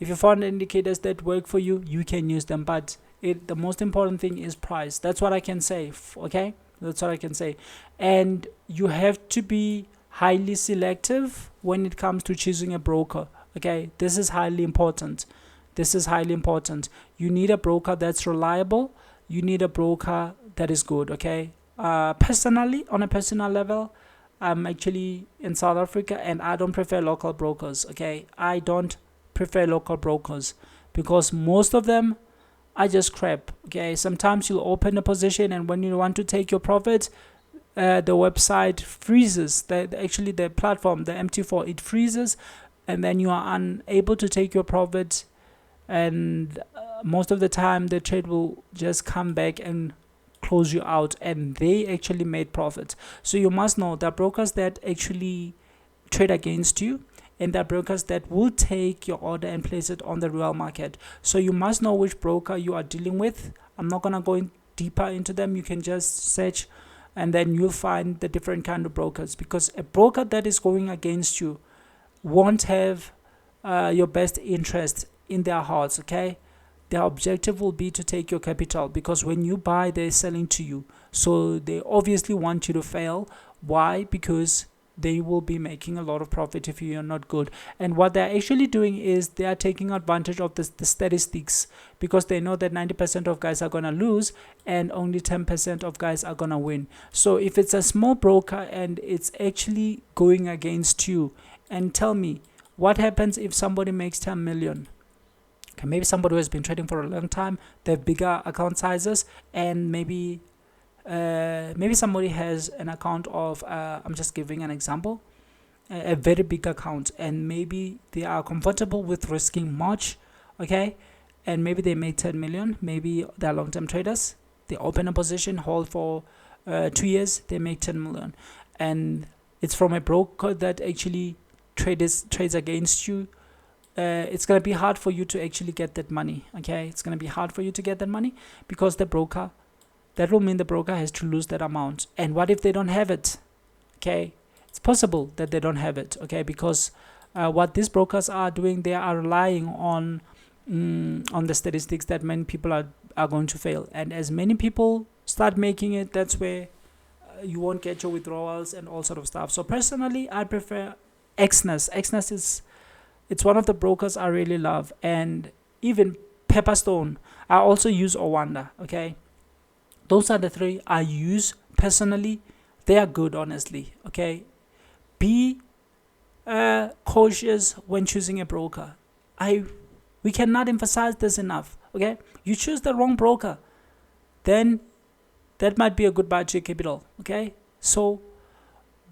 if you found indicators that work for you, you can use them. But the most important thing is price. That's what I can say. Okay, that's what I can say. And you have to be highly selective when it comes to choosing a broker. Okay, this is highly important. This is highly important. You need a broker that's reliable. You need a broker that is good. Okay, personally, on a personal level, I'm actually in South Africa and I don't prefer local brokers. Okay, I don't prefer local brokers because most of them are just crap. Okay, sometimes you'll open a position and when you want to take your profit, the website freezes. Actually the platform, the MT4, it freezes, and then you are unable to take your profit, and most of the time the trade will just come back and close you out, and they actually made profit. So you must know that brokers that actually trade against you, and there are brokers that will take your order and place it on the real market. So you must know which broker you are dealing with. I'm not gonna go in deeper into them. You can just search and then you'll find the different kind of brokers, because a broker that is going against you won't have your best interest in their hearts. Okay, their objective will be to take your capital, because when you buy, they're selling to you, so they obviously want you to fail. Why? Because they will be making a lot of profit if you're not good. And what they're actually doing is they are taking advantage of the statistics, because they know that 90% of guys are gonna lose and only 10% of guys are gonna win. So if it's a small broker and it's actually going against you, and tell me what happens if somebody makes 10 million. Okay, maybe somebody who has been trading for a long time, they have bigger account sizes, and maybe somebody has an account of I'm just giving an example, a very big account, and maybe they are comfortable with risking much, okay, and maybe they make 10 million. Maybe they're long-term traders, they open a position, hold for 2 years, they make 10 million, and it's from a broker that actually trades against you. It's going to be hard for you to actually get that money. Okay, it's going to be hard for you to get that money, because that will mean the broker has to lose that amount. And what if they don't have it? Okay, it's possible that they don't have it. Okay, because what these brokers are doing, they are relying on the statistics that many people are going to fail, and as many people start making it, that's where you won't get your withdrawals and all sort of stuff. So personally, I prefer Exness. It's one of the brokers I really love, and even Pepperstone. I also use Owanda. Okay, those are the three I use personally. They are good, honestly. Okay, be cautious when choosing a broker. We cannot emphasize this enough. Okay, you choose the wrong broker, then that might be a goodbye to your capital. Okay, so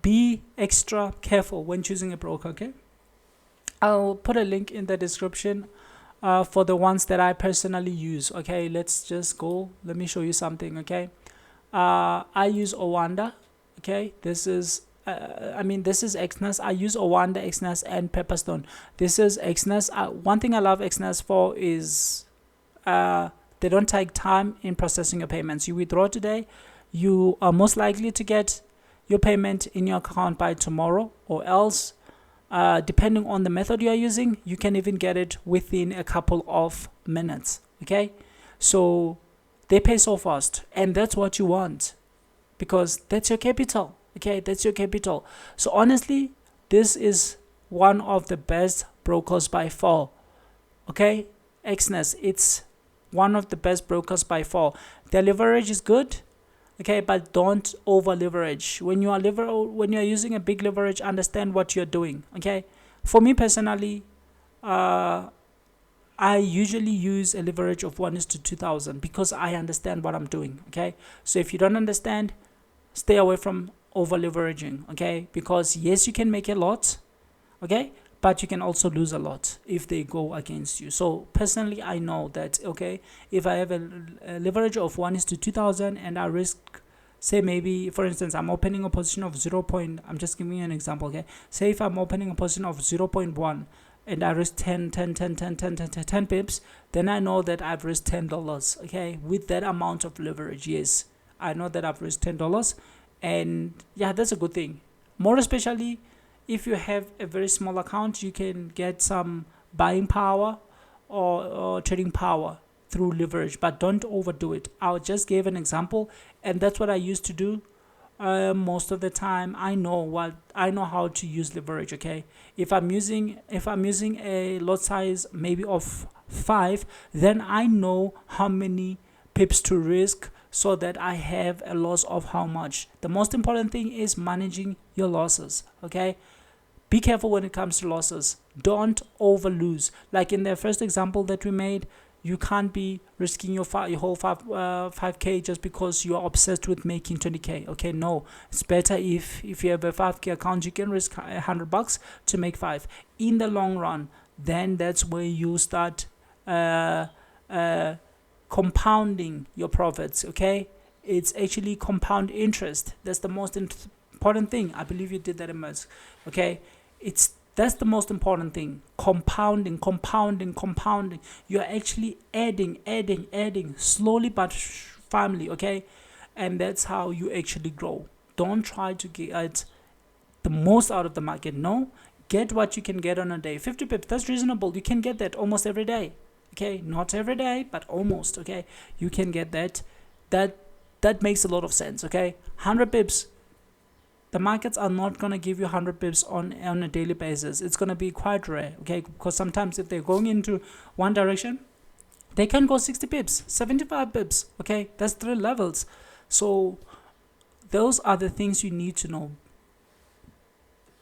be extra careful when choosing a broker. Okay, I'll put a link in the description for the ones that I personally use. Okay, let's just go. Let me show you something. Okay, I use Owanda. Okay, this is Exness. I use Owanda, Exness, and Pepperstone. This is Exness. One thing I love Exness for is they don't take time in processing your payments. You withdraw today, you are most likely to get your payment in your account by tomorrow, or else depending on the method you are using, you can even get it within a couple of minutes. Okay, so they pay so fast, and that's what you want, because that's your capital. Okay, that's your capital. So honestly, this is one of the best brokers by far. Okay, Exness, it's one of the best brokers by far. Their leverage is good. Okay, but don't over leverage. When you are using a big leverage, understand what you're doing. Okay, for me personally, I usually use a leverage of 1:2,000 because I understand what I'm doing. Okay, so if you don't understand, stay away from over leveraging. Okay, because yes, you can make a lot. Okay, but you can also lose a lot if they go against you. So personally, I know that, okay, if I have a leverage of 1:2,000 and I risk, say maybe, for instance, I'm opening a position of 0. I'm just giving you an example. Okay, say if I'm opening a position of 0.1 and I risk 10 pips, then I know that I've risked $10. Okay, with that amount of leverage, yes, I know that I've risked $10, and yeah, that's a good thing. More especially if you have a very small account, you can get some buying power or trading power through leverage, but don't overdo it. I just gave an example, and that's what I used to do most of the time. I know how to use leverage. Okay, if I'm using a lot size maybe of 5, then I know how many pips to risk, so that I have a loss of how much. The most important thing is managing your losses. Okay, be careful when it comes to losses. Don't over lose. Like in the first example that we made, you can't be risking your whole 5k just because you are obsessed with making 20k. Okay, no, it's better if you have a 5k account, you can risk $100 to make 5 in the long run. Then that's where you start compounding your profits. Okay, it's actually compound interest. That's the most important thing. I believe you did that in maths. Okay, that's the most important thing. Compounding. You're actually adding slowly but firmly. Okay, and that's how you actually grow. Don't try to get the most out of the market. No, get what you can get on a day. 50 pips, that's reasonable. You can get that almost every day. Okay, not every day, but almost. Okay, you can get that. That makes a lot of sense. Okay, 100 pips. The markets are not gonna give you 100 pips on a daily basis. It's gonna be quite rare. Okay, because sometimes if they're going into one direction, they can go 60 pips, 75 pips. Okay, that's 3 levels. So those are the things you need to know.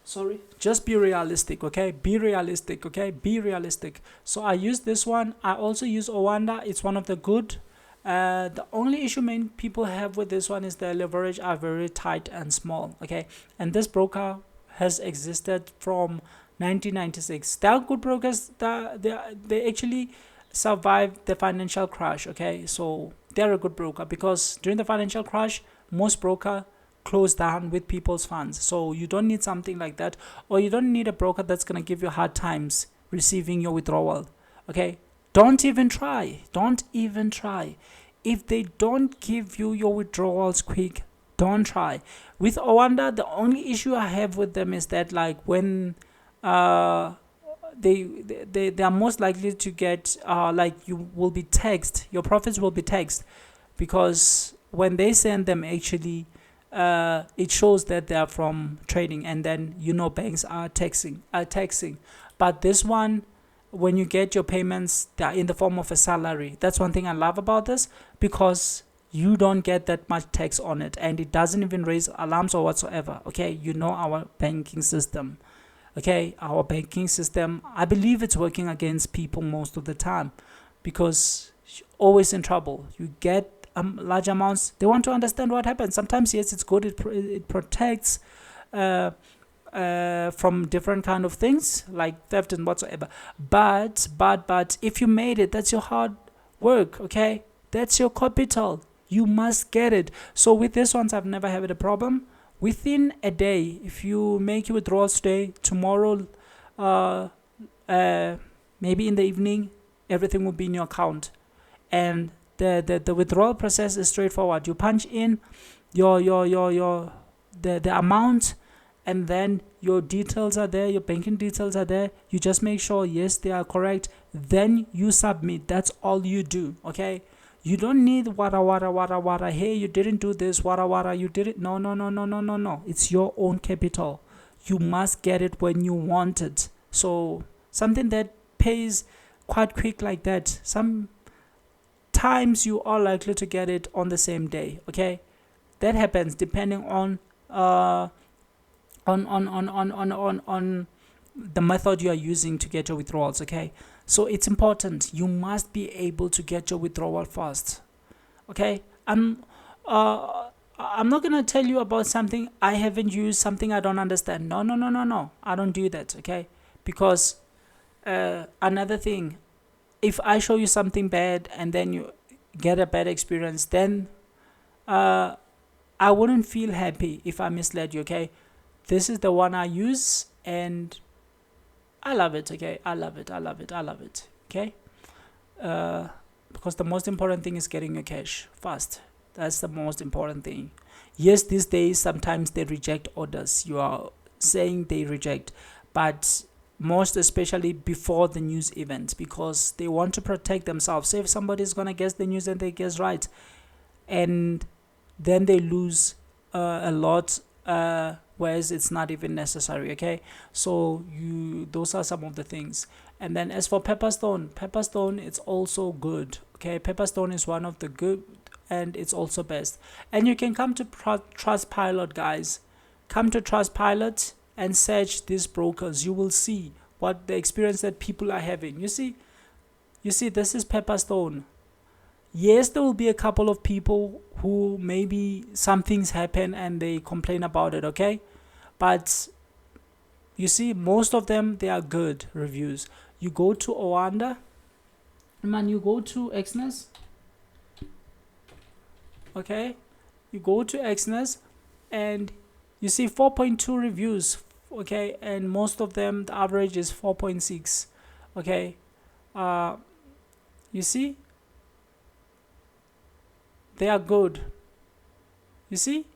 sorry, just be realistic, okay? Be realistic, okay? Be realistic. So I use this one. I also use Owanda. It's one of the good. The only issue main people have with this one is the leverage are very tight and small, okay? And this broker has existed from 1996. They are good brokers. They actually survived the financial crash, okay? So they're a good broker, because during the financial crash, most broker close down with people's funds. So you don't need something like that, or you don't need a broker that's going to give you hard times receiving your withdrawal. Okay, don't even try. Don't even try. If they don't give you your withdrawals quick, don't try. With Owanda, the only issue I have with them is that, like, when uh they are most likely to get like, you will be taxed, your profits will be taxed, because when they send them, actually it shows that they are from trading, and then banks are taxing. But this one, when you get your payments, they are in the form of a salary. That's one thing I love about this, because you don't get that much tax on it, and it doesn't even raise alarms or whatsoever. Okay, our banking system. Okay, our banking system, I believe it's working against people most of the time, because you're always in trouble. You get large amounts. They want to understand what happens. Sometimes, yes, it's good. It protects from different kind of things like theft and whatsoever. But if you made it, that's your hard work. Okay, that's your capital. You must get it. So with this ones, I've never had a problem. Within a day, if you make your withdrawals today, tomorrow, maybe in the evening, everything will be in your account. And the withdrawal process is straightforward. You punch in the amount, and then your details are there, your banking details are there. You just make sure, yes, they are correct. Then you submit. That's all you do, okay? You don't need wada. Hey, you didn't do this, wada. You didn't. No. It's your own capital. You must get it when you want it. So something that pays quite quick like that, sometimes you are likely to get it on the same day. Okay, that happens depending on the method you are using to get your withdrawals. Okay, so it's important. You must be able to get your withdrawal fast. Okay, I'm not gonna tell you about something I haven't used, something I don't understand. No. I don't do that. Okay, because another thing, if I show you something bad and then you get a bad experience, then I wouldn't feel happy if I misled you. Okay, this is the one I use, and I love it. Okay, I love it. Okay, because the most important thing is getting your cash fast. That's the most important thing. Yes, these days sometimes they reject orders. You are saying they reject, but most especially before the news event, because they want to protect themselves. So if somebody is gonna guess the news and they guess right, and then they lose a lot, whereas it's not even necessary. Okay, so those are some of the things. And then as for Pepperstone, it's also good. Okay, Pepperstone is one of the good, and it's also best. And you can come to Trustpilot, guys. Come to Trustpilot and search these brokers. You will see what the experience that people are having. You see, this is Pepperstone. Yes, there will be a couple of people who maybe some things happen and they complain about it. Okay, but you see, most of them, they are good reviews. You go to Owanda, man, you go to Exness. Okay, you go to Exness and you see 4.2 reviews. Okay, and most of them, the average is 4.6. Okay, you see, they are good. You see,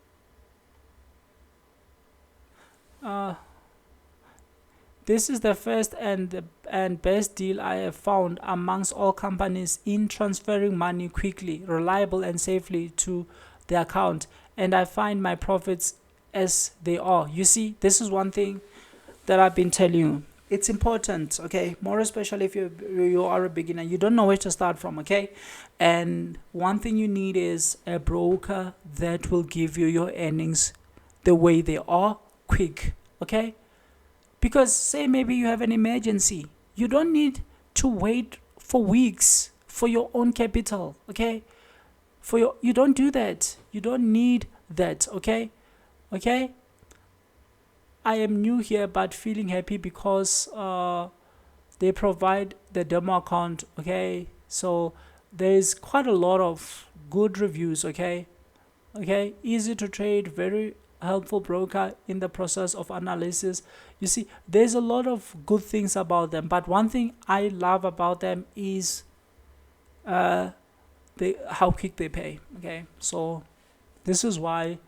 this is the first and best deal I have found amongst all companies in transferring money quickly, reliable and safely to the account, and I find my profits as they are. You see, this is one thing that I've been telling you. It's important, okay, more especially if you are a beginner, you don't know where to start from. Okay, and one thing you need is a broker that will give you your earnings the way they are, quick. Okay, Because say maybe you have an emergency, you don't need to wait for weeks for your own capital, okay? You don't do that. You don't need that, okay? Okay? I am new here but feeling happy because they provide the demo account, okay? So there's quite a lot of good reviews, okay? Okay, easy to trade, very helpful broker in the process of analysis. You see, there's a lot of good things about them, but one thing I love about them is how quick they pay, okay? So this is why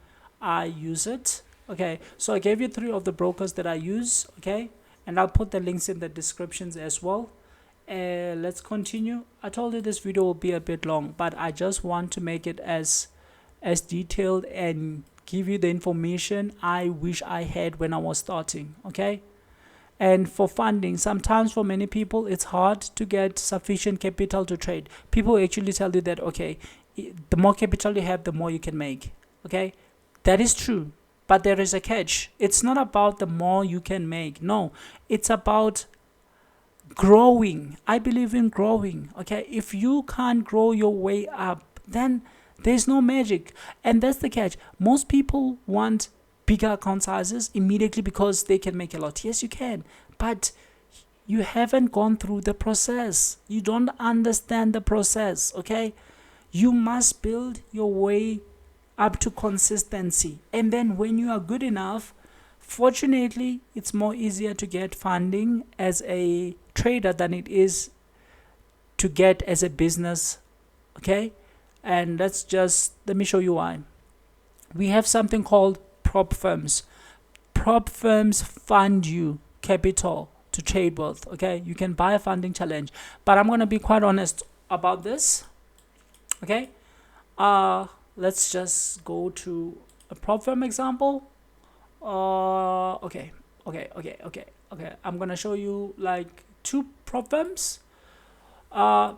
I use it. Okay, so I gave you 3 of the brokers that I use, okay, and I'll put the links in the descriptions as well. Let's continue. I told you this video will be a bit long, but I just want to make it as detailed and give you the information I wish I had when I was starting, okay? And for funding, sometimes for many people it's hard to get sufficient capital to trade. People actually tell you that, okay, the more capital you have, the more you can make, okay? That is true, but there is a catch. It's not about the more you can make. No, it's about growing. I believe in growing, okay? If you can't grow your way up, then there's no magic. And that's the catch. Most people want bigger account sizes immediately because they can make a lot. Yes, you can, but you haven't gone through the process. You don't understand the process, okay? You must build your way up to consistency, and then when you are good enough, fortunately it's more easier to get funding as a trader than it is to get as a business, okay? And let me show you why. We have something called prop firms. Prop firms fund you capital to trade with, okay? You can buy a funding challenge, but I'm going to be quite honest about this, okay? Let's just go to a prop firm example. Okay. I'm gonna show you like 2 prop firms, and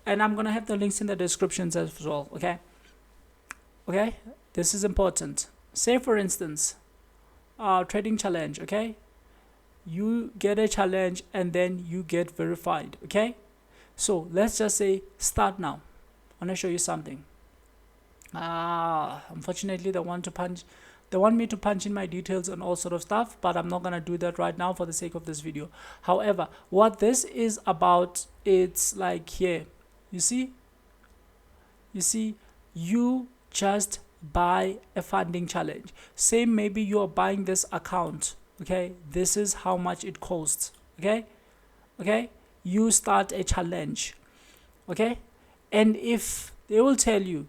I'm gonna have the links in the descriptions as well. Okay, this is important. Say for instance, trading challenge. Okay, you get a challenge and then you get verified. Okay, so let's just say start now. I wanna show you something. Unfortunately they want me to punch in my details and all sort of stuff, but I'm not gonna do that right now for the sake of this video. However, what this is about, it's like here, you see you just buy a funding challenge. Say maybe you're buying this account, okay? This is how much it costs, okay? You start a challenge, okay? And if they will tell you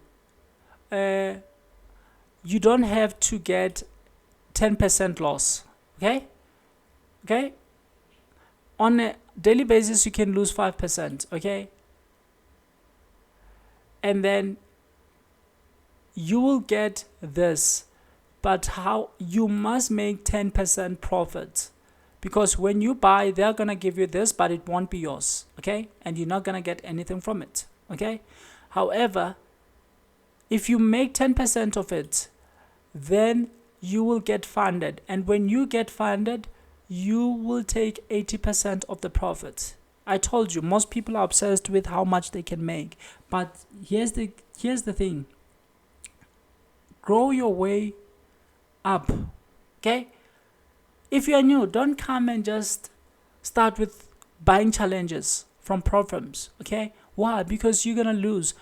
you don't have to get 10% loss, okay? On a daily basis you can lose 5%, okay? And then you will get this, but how you must make 10% profit, because when you buy they're gonna give you this, but it won't be yours, okay? And you're not gonna get anything from it, okay? However, if you make 10% of it, then you will get funded, and when you get funded you will take 80% of the profit. I told you most people are obsessed with how much they can make, but here's the thing. Grow your way up, okay? If you are new, don't come and just start with buying challenges from prop firms, okay? Why? Because you're gonna lose.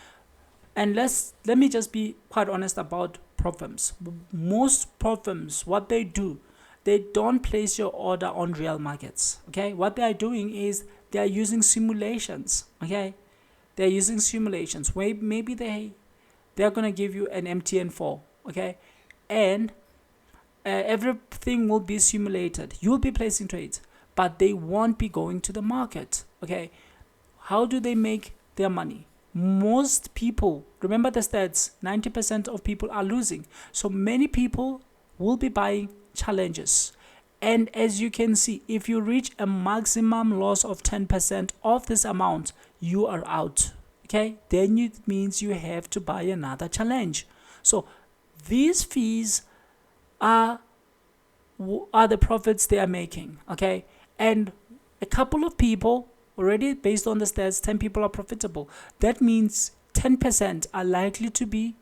And let me just be quite honest about prop firms. Most prop firms, what they do, they don't place your order on real markets, okay? What they are doing is they are using simulations, okay? They're using simulations. Maybe they're gonna give you an MTN4, okay? And everything will be simulated. You'll be placing trades, but they won't be going to the market, okay? How do they make their money? Most people, remember the stats, 90% of people are losing. So many people will be buying challenges. And as you can see, if you reach a maximum loss of 10% of this amount, you are out, okay? Then it means you have to buy another challenge. So these fees are are the profits they are making, okay? And a couple of people already, based on the stats, 10 people are profitable. That means 10% are likely to be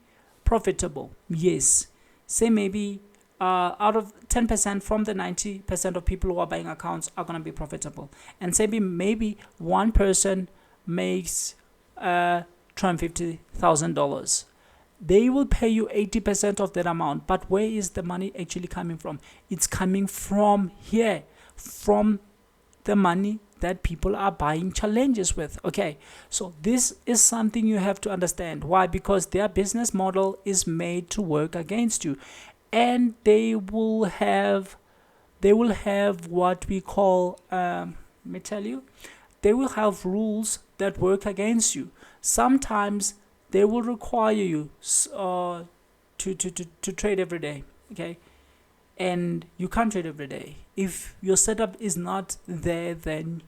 profitable. Yes, say maybe out of 10% from the 90% of people who are buying accounts are going to be profitable, and say maybe one person makes $250,000. They will pay you 80% of that amount. But where is the money actually coming from? It's coming from here, from the money that people are buying challenges with. Okay, so this is something you have to understand. Why? Because their business model is made to work against you, and they will have what we call let me tell you, they will have rules that work against you. Sometimes they will require you to trade every day, okay? And you can't trade every day. If your setup is not there, then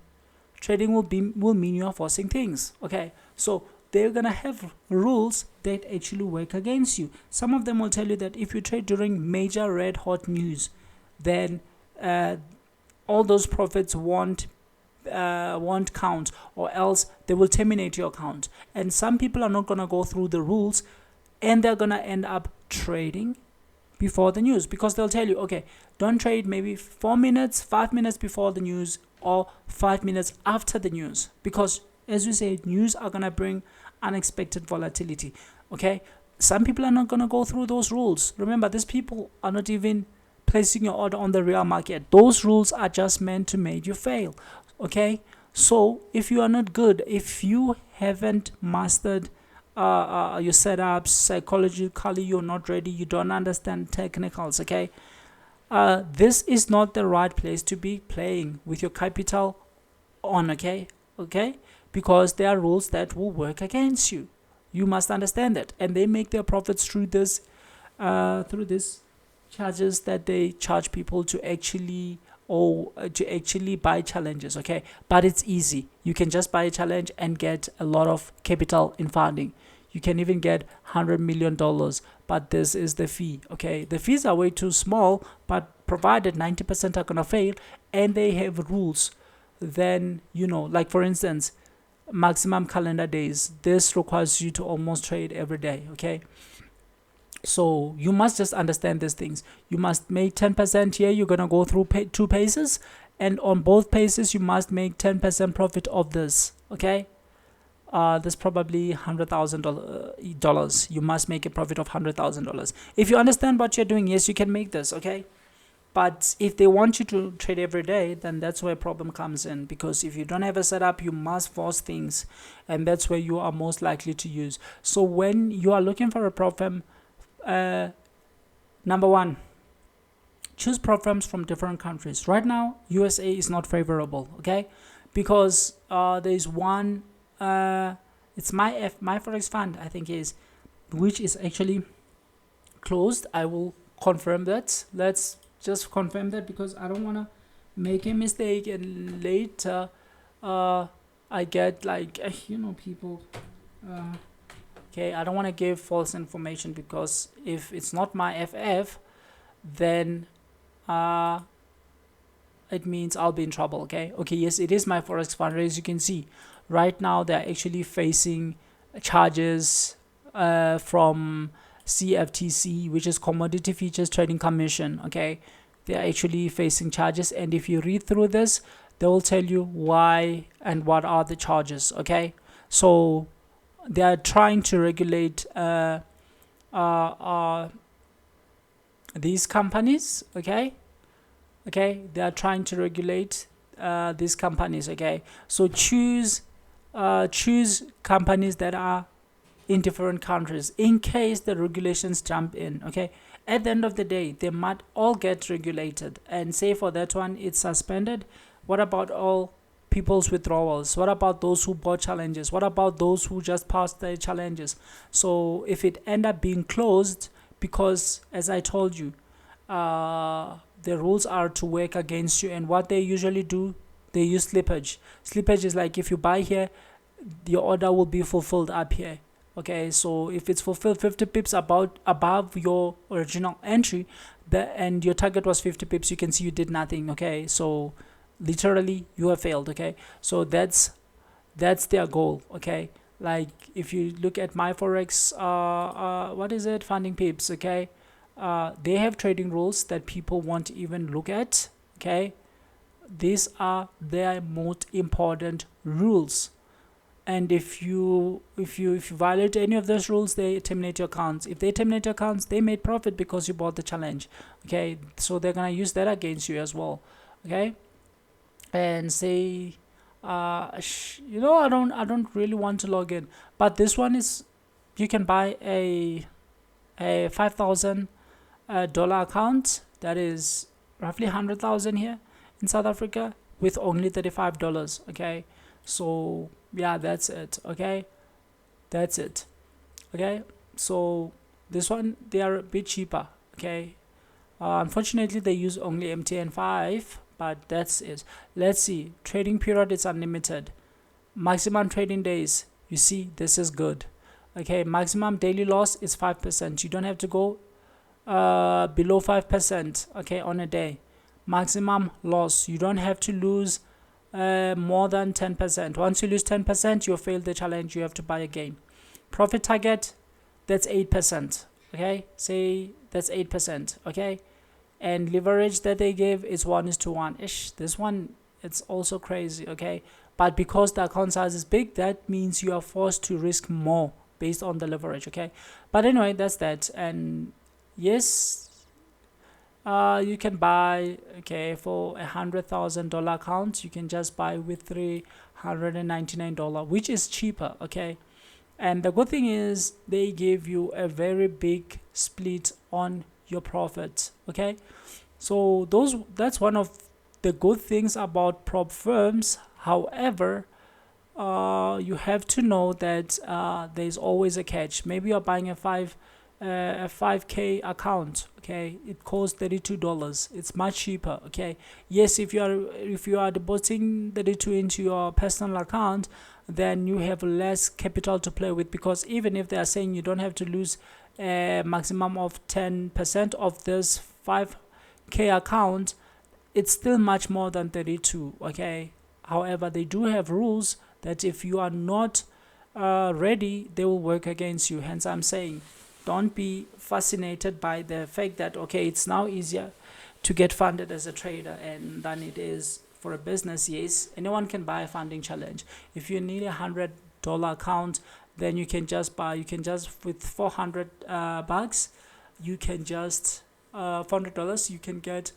trading will mean you are forcing things, okay? So they're gonna have rules that actually work against you. Some of them will tell you that if you trade during major red hot news, then all those profits won't count, or else they will terminate your account. And some people are not going to go through the rules, and they're going to end up trading before the news, because they'll tell you, okay, don't trade maybe 4 minutes, 5 minutes before the news, or 5 minutes after the news, because as we say, news are going to bring unexpected volatility. Okay, some people are not going to go through those rules. Remember, these people are not even placing your order on the real market. Those rules are just meant to make you fail. Okay, so if you are not good, if you haven't mastered your setups psychologically, you're not ready, you don't understand technicals, okay, this is not the right place to be playing with your capital on, okay, because there are rules that will work against you. You must understand that, and they make their profits through this charges that they charge people to actually buy challenges, okay? But it's easy. You can just buy a challenge and get a lot of capital in funding. You can even get $100 million, but this is the fee, okay? The fees are way too small, but provided 90% are gonna fail, and they have rules, then, you know, like for instance, maximum calendar days. This requires you to almost trade every day, okay? So you must just understand these things. You must make 10% here. You're gonna go through two paces, and on both paces you must make 10% profit of this, okay? This probably $100,000. You must make a profit of $100,000. If you understand what you're doing, yes, you can make this, okay? But if they want you to trade every day, then that's where a problem comes in, because if you don't have a setup, you must force things, and that's where you are most likely to use. So when you are looking for a problem, number one, choose programs from different countries. Right now, USA is not favorable, okay, because there's one, it's my Forex fund, I think is, which is actually closed. I will confirm that. Let's just confirm that, because I don't want to make a mistake and later I get like people. Okay, I don't want to give false information, because if it's not my FF, then it means I'll be in trouble. Okay, yes, it is my Forex fund. As you can see, right now they're actually facing charges from CFTC, which is Commodity Futures Trading Commission. Okay, they're actually facing charges, and if you read through this, they will tell you why and what are the charges. Okay, so they are trying to regulate these companies. Okay, they are trying to regulate these companies. Okay, so choose companies that are in different countries in case the regulations jump in. Okay, at the end of the day, they might all get regulated, and say for that one it's suspended. What about all people's withdrawals? What about those who bought challenges? What about those who just passed their challenges? So if it end up being closed, because as I told you, the rules are to work against you, and what they usually do, they use slippage. Slippage is like, if you buy here, your order will be fulfilled up here, Okay, so if it's fulfilled 50 pips above your original entry, and your target was 50 pips, you can see you did nothing. Okay, so literally you have failed. Okay, so that's their goal. Okay, like if you look at my Forex, what is it, funding pips. Okay, they have trading rules that people won't even look at. Okay, these are their most important rules, and if you violate any of those rules, they terminate your accounts. If they terminate your accounts, they made profit because you bought the challenge. Okay, so they're gonna use that against you as well. Okay, and say, I don't really want to log in, but this one is, you can buy a $5,000 account, that is roughly 100,000 here in South Africa, with only $35. Okay, so yeah, that's it. Okay, that's it. Okay, so this one, they are a bit cheaper. Okay, unfortunately they use only MTN5, but that's it. Let's see, trading period is unlimited, maximum trading days, you see, this is good. Okay, maximum daily loss is 5%. You don't have to go below 5%. Okay, on a day. Maximum loss, you don't have to lose more than 10%. Once you lose 10%, you failed the challenge, you have to buy again. Profit target, that's 8%. Okay, say that's 8%. Okay, and leverage that they give is 1:1 ish. This one, it's also crazy. Okay, but because the account size is big, that means you are forced to risk more based on the leverage. Okay, but anyway, that's that. And yes, you can buy, okay, for $100,000 account, you can just buy with $399, which is cheaper. Okay, and the good thing is they give you a very big split on your profit. Okay, so that's one of the good things about prop firms. However, you have to know that there's always a catch. Maybe you're buying a 5k account. Okay, it costs $32. It's much cheaper. Okay, yes, if you are depositing 32 into your personal account, then you have less capital to play with, because even if they are saying you don't have to lose a maximum of 10% of this 5k account, it's still much more than 32. Okay, however, they do have rules that if you are not ready, they will work against you. Hence, I'm saying, don't be fascinated by the fact that, okay, it's now easier to get funded as a trader and than it is for a business. Yes, anyone can buy a funding challenge. If you need $100 account, then you can just with 400 bucks, you can just $400, you can get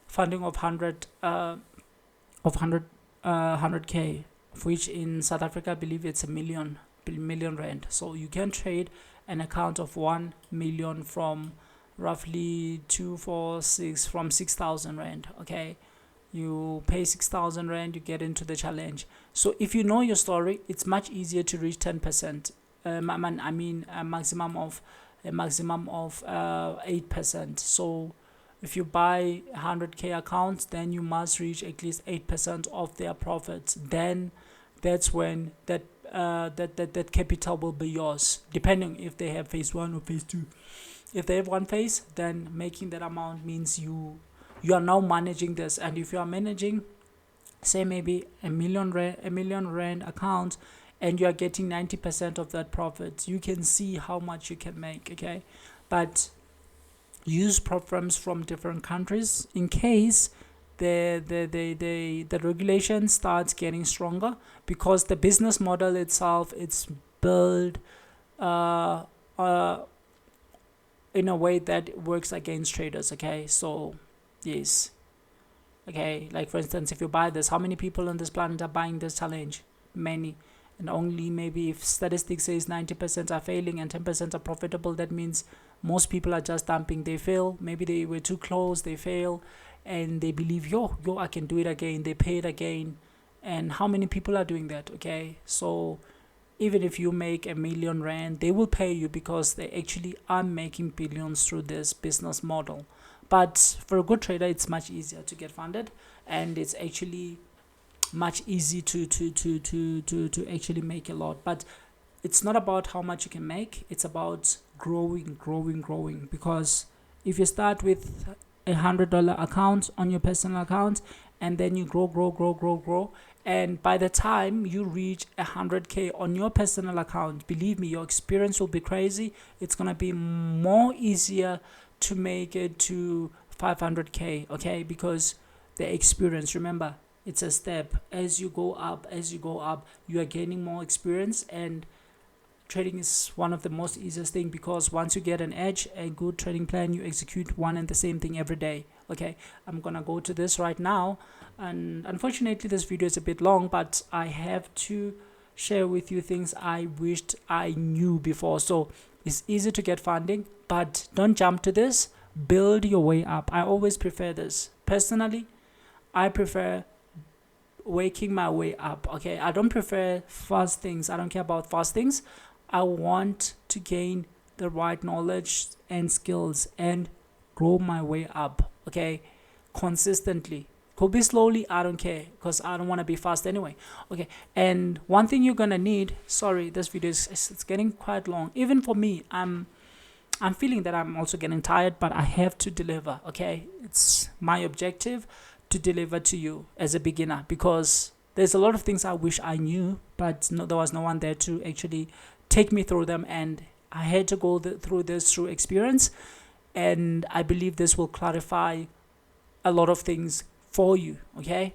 funding of 100k, which in South Africa, I believe it's a million rand. So you can trade an account of 1 million from roughly 6,000 rand. Okay, you pay 6,000 rand, you get into the challenge. So if you know your story, it's much easier to reach 10%. A maximum of 8%. So if you buy 100k accounts, then you must reach at least 8% of their profits. Then that's when that capital will be yours, depending if they have phase 1 or phase 2. If they have one phase, then making that amount means you are now managing this. And if you are managing, say, maybe a million rand account, and you are getting 90% of that profit, you can see how much you can make. Okay, but use prop firms from different countries in case the regulation starts getting stronger, because the business model itself, it's built in a way that works against traders. Okay, so yes. Okay, like for instance, if you buy this, how many people on this planet are buying this challenge? Many. And only, maybe if statistics says 90% are failing and 10% are profitable, that means most people are just dumping. They fail, maybe they were too close, they fail, and they believe, yo, I can do it again. They pay it again. And how many people are doing that? Okay, so even if you make $1 million rand, they will pay you, because they actually are making billions through this business model. But for a good trader, it's much easier to get funded, and it's actually much easy to actually make a lot. But it's not about how much you can make, it's about growing, because if you start with $100 account on your personal account, and then you grow, and by the time you reach 100K on your personal account, believe me, your experience will be crazy. It's gonna be more easier to make it to 500K, okay? Because the experience, remember, it's a step. As you go up, you are gaining more experience, and trading is one of the most easiest thing, because once you get an edge, a good trading plan, you execute one and the same thing every day. Okay, I'm gonna go to this right now, and unfortunately this video is a bit long, but I have to share with you things I wished I knew before. So it's easy to get funding, but don't jump to this. Build your way up. I always prefer this. Personally, I prefer waking my way up. Okay, I don't prefer fast things. I don't care about fast things. I want to gain the right knowledge and skills and grow my way up, okay, consistently. Could be slowly, I don't care, because I don't want to be fast anyway. Okay, and one thing you're gonna need, sorry, this video is it's getting quite long. Even for me, I'm feeling that I'm also getting tired, but I have to deliver, okay? It's my objective to deliver to you as a beginner, because there's a lot of things I wish I knew, but no, there was no one there to actually take me through them, and I had to go through this through experience, and I believe this will clarify a lot of things for you. Okay,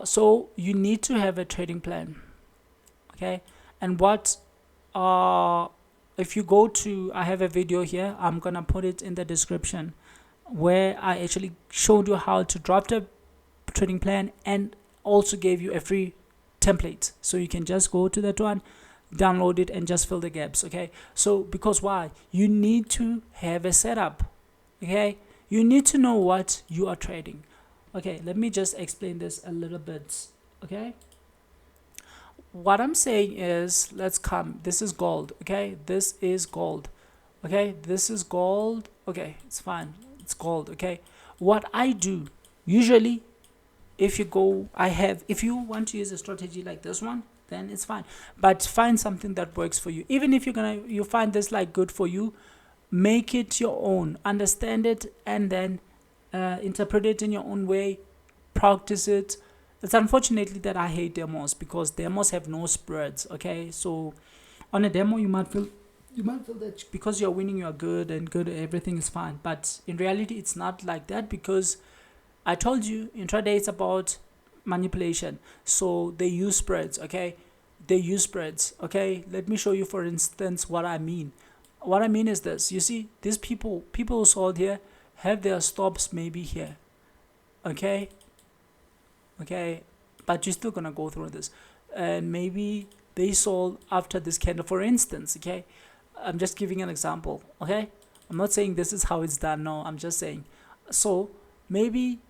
so you need to have a trading plan. Okay, and what if you go to, I have a video here, I'm gonna put it in the description, where I actually showed you how to draft a trading plan and also gave you a free template, so you can just go to that one, download it, and just fill the gaps. Okay, so because why? You need to have a setup. Okay, you need to know what you are trading. Okay, let me just explain this a little bit. Okay, what I'm saying is, let's come, this is gold. Okay, this is gold. Okay, this is gold. Okay, it's fine, it's gold. Okay, what I do usually, if you want to use a strategy like this one, then it's fine, but find something that works for you. Even if you find this like good for you, make it your own, understand it, and then interpret it in your own way, practice it. It's unfortunately that I hate demos, because demos have no spreads. Okay, so on a demo you might feel that because you're winning, you're good, everything is fine, but in reality it's not like that, because I told you intraday it's about manipulation. So they use spreads. Okay, they use spreads. Okay, let me show you, for instance, what I mean. What I mean is this. You see, these people who sold here have their stops maybe here. Okay, but you're still gonna go through this, and maybe they sold after this candle, for instance. Okay, I'm just giving an example. Okay, I'm not saying this is how it's done. No, I'm just saying. So maybe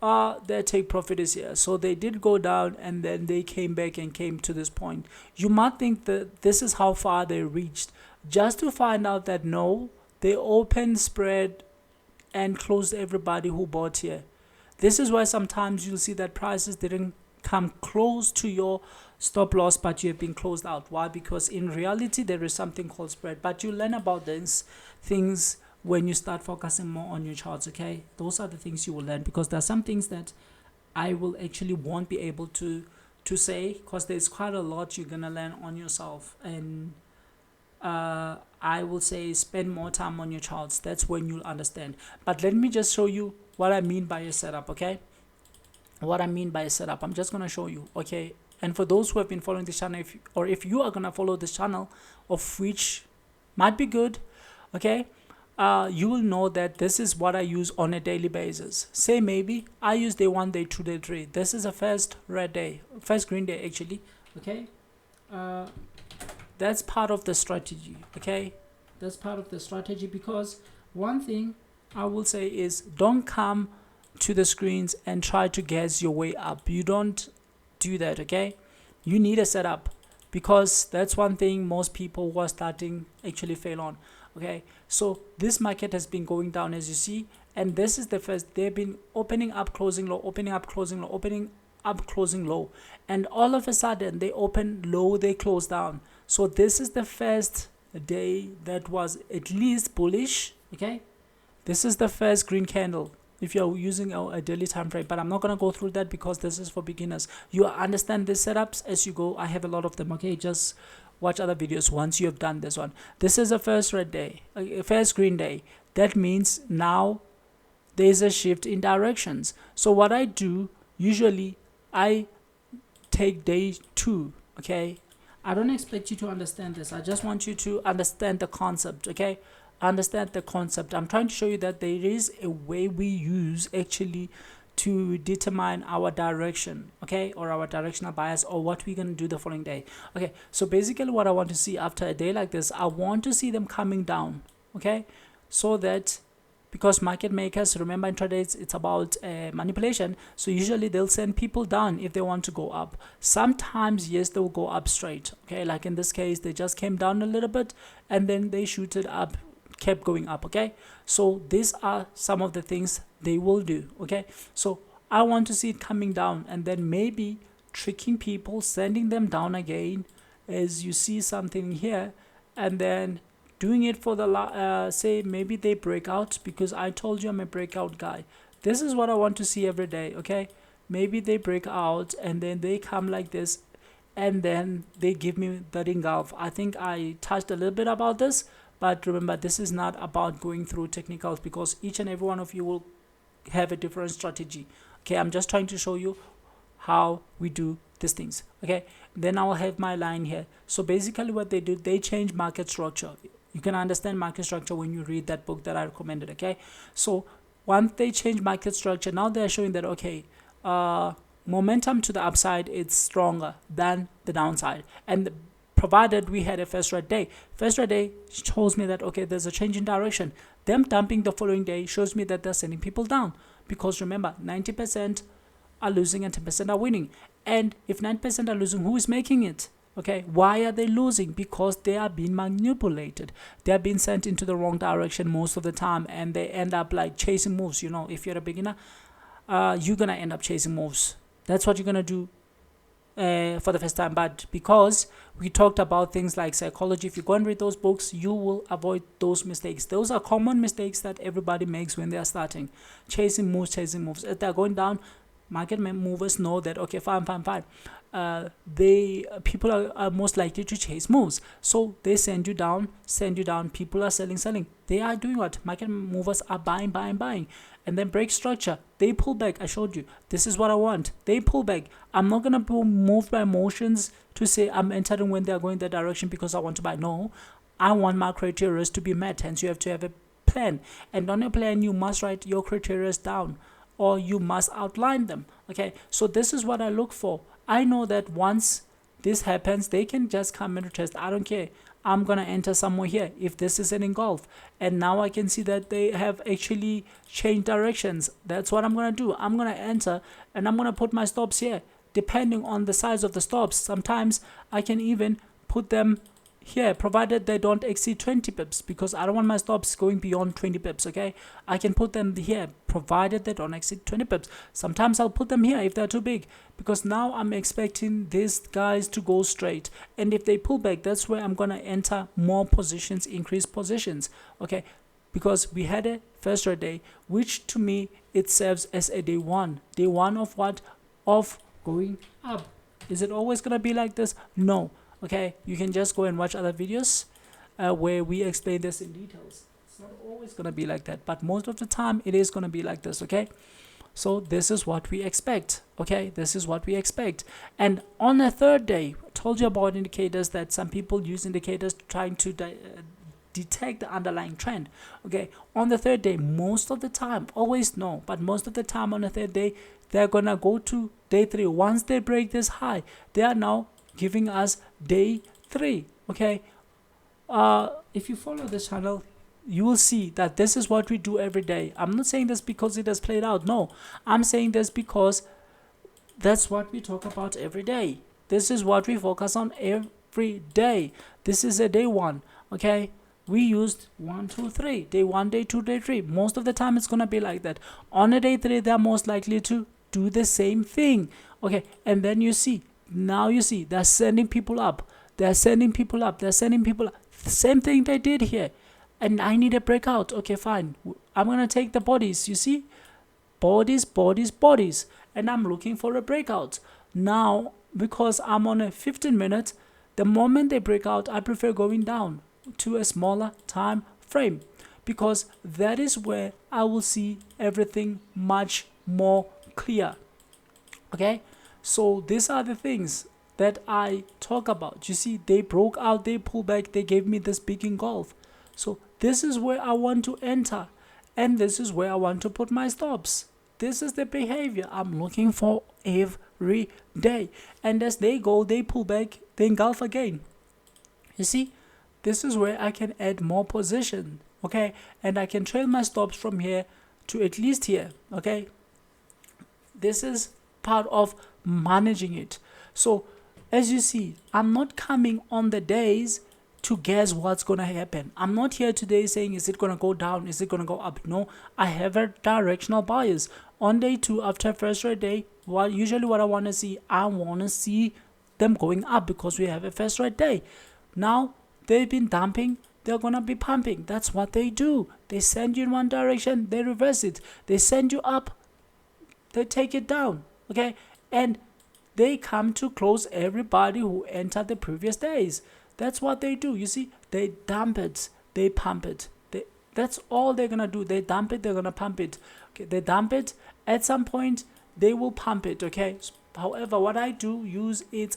their take profit is here, so they did go down, and then they came back and came to this point. You might think that this is how far they reached, just to find out that no, they opened spread and closed everybody who bought here. This is why sometimes you'll see that prices didn't come close to your stop loss, but you have been closed out. Why? Because in reality there is something called spread, but you learn about these things when you start focusing more on your charts. Okay, those are the things you will learn, because there are some things that I will actually won't be able to say, because there's quite a lot you're gonna learn on yourself, and I will say spend more time on your charts. That's when you'll understand. But let me just show you what I mean by a setup. Okay, what I mean by a setup, I'm just gonna show you. Okay, and for those who have been following this channel, if you are gonna follow this channel, of which might be good, okay, you will know that this is what I use on a daily basis. Say maybe I use day 1, day 2, day 3. This is a first green day actually. Okay, that's part of the strategy. Okay, that's part of the strategy, because one thing I will say is, don't come to the screens and try to guess your way up. You don't do that. Okay, you need a setup, because that's one thing most people who are starting actually fail on. Okay, so this market has been going down, as you see, and this is the first. They've been opening up, closing low, opening up, closing low, opening up closing low, and all of a sudden they open low, they close down. So this is the first day that was at least bullish. Okay, this is the first green candle if you're using a daily time frame, but I'm not going to go through that because this is for beginners. You understand these setups as you go. I have a lot of them. Okay, just watch other videos once you have done this one. This is the first red day, first green day. That means now there's a shift in directions. So what I do usually, I take day 2. Okay, I don't expect you to understand this. I just want you to understand the concept. Okay, understand the concept. I'm trying to show you that there is a way we use actually to determine our direction, okay, or our directional bias, or what we're going to do the following day. Okay, so basically what I want to see after a day like this, I want to see them coming down. Okay, so that, because market makers, remember intraday, it's about manipulation, so usually they'll send people down if they want to go up. Sometimes, yes, they'll go up straight. Okay, like in this case, they just came down a little bit and then they shoot it up, kept going up. Okay, so these are some of the things they will do. Okay, so I want to see it coming down and then maybe tricking people, sending them down again as you see something here, and then doing it for the say maybe they break out, because I told you I'm a breakout guy. This is what I want to see every day. Okay, maybe they break out and then they come like this and then they give me the engulf. I think I touched a little bit about this, but remember, this is not about going through technicals, because each and every one of you will have a different strategy. Okay, I'm just trying to show you how we do these things. Okay, then I'll have my line here. So basically what they do, they change market structure. You can understand market structure when you read that book that I recommended. Okay, so once they change market structure, now they're showing that, okay, momentum to the upside is stronger than the downside, and provided we had a first red day. First red day shows me that, okay, there's a change in direction. Them dumping the following day shows me that they're sending people down, because remember, 90% are losing and 10% are winning. And if 9% are losing, who is making it? Okay, why are they losing? Because they are being manipulated. They are being sent into the wrong direction most of the time, and they end up like chasing moves. You know, if you're a beginner, you're gonna end up chasing moves. That's what you're gonna do for the first time. But because we talked about things like psychology, if you go and read those books, you will avoid those mistakes. Those are common mistakes that everybody makes when they are starting, chasing moves. If they're going down, market movers know that, okay, fine, people are most likely to chase moves, so they send you down. People are selling. They are doing what? Market movers are buying, and then break structure, they pull back. I showed you, this is what I want. They pull back. I'm not gonna be moved by emotions to say I'm entering when they're going that direction because I want to buy. No, I want my criteria to be met. Hence, you have to have a plan, and on your plan you must write your criteria down, or you must outline them. Okay, so this is what I look for. I know that once this happens, they can just come and retest. I don't care. I'm gonna enter somewhere here if this is an engulf, and now I can see that they have actually changed directions. That's what I'm gonna do. I'm gonna enter and I'm gonna put my stops here depending on the size of the stops. Sometimes I can even put them here, provided they don't exceed 20 pips, because I don't want my stops going beyond 20 pips. Okay, I can put them here provided they don't exceed 20 pips. Sometimes I'll put them here if they're too big, because now I'm expecting these guys to go straight, and if they pull back, that's where I'm gonna enter more positions, increase positions. Okay, because we had a first red day, which to me it serves as a day one of what? Of going up. Is it always gonna be like this? No. Okay, you can just go and watch other videos where we explain this in details. It's not always going to be like that, but most of the time it is going to be like this. Okay, so this is what we expect. Okay, this is what we expect. And on the third day, I told you about indicators, that some people use indicators trying to detect the underlying trend. Okay, on the third day, most of the time, always no, but most of the time on the third day, they're gonna go to day 3. Once they break this high, they are now giving us day 3. Okay, if you follow this channel, you will see that this is what we do every day. I'm not saying this because it has played out. No, I'm saying this because that's what we talk about every day. This is what we focus on every day. This is a day 1. Okay, we used 1, 2, 3. Day 1, day 2, day 3. Most of the time it's gonna be like that. On a day 3, they're most likely to do the same thing. Okay, and then you see, now you see they're sending people up, they're sending people up, they're sending people up. Same thing they did here. And I need a breakout. Okay, fine, I'm gonna take the bodies. You see, bodies, bodies, bodies, and I'm looking for a breakout. Now, because I'm on a 15 minute, the moment they break out, I prefer going down to a smaller time frame, because that is where I will see everything much more clear. Okay, so these are the things that I talk about. You see, they broke out, they pulled back, they gave me this big engulf. So this is where I want to enter, and this is where I want to put my stops. This is the behavior I'm looking for every day. And as they go, they pull back, they engulf again. You see, this is where I can add more position. Okay, and I can trail my stops from here to at least here. Okay, this is part of managing it. So as you see, I'm not coming on the days to guess what's going to happen. I'm not here today saying, is it going to go down, is it going to go up? No, I have a directional bias. On day 2 after first trade day, usually what I want to see, I want to see them going up, because we have a first trade day. Now they've been dumping, they're going to be pumping. That's what they do. They send you in one direction, they reverse it. They send you up, they take it down. Okay, and they come to close everybody who entered the previous days. That's what they do. You see, they dump it, they pump it. That's all they're gonna do. They dump it, they're gonna pump it. Okay, they dump it. At some point, they will pump it. Okay. However, what I do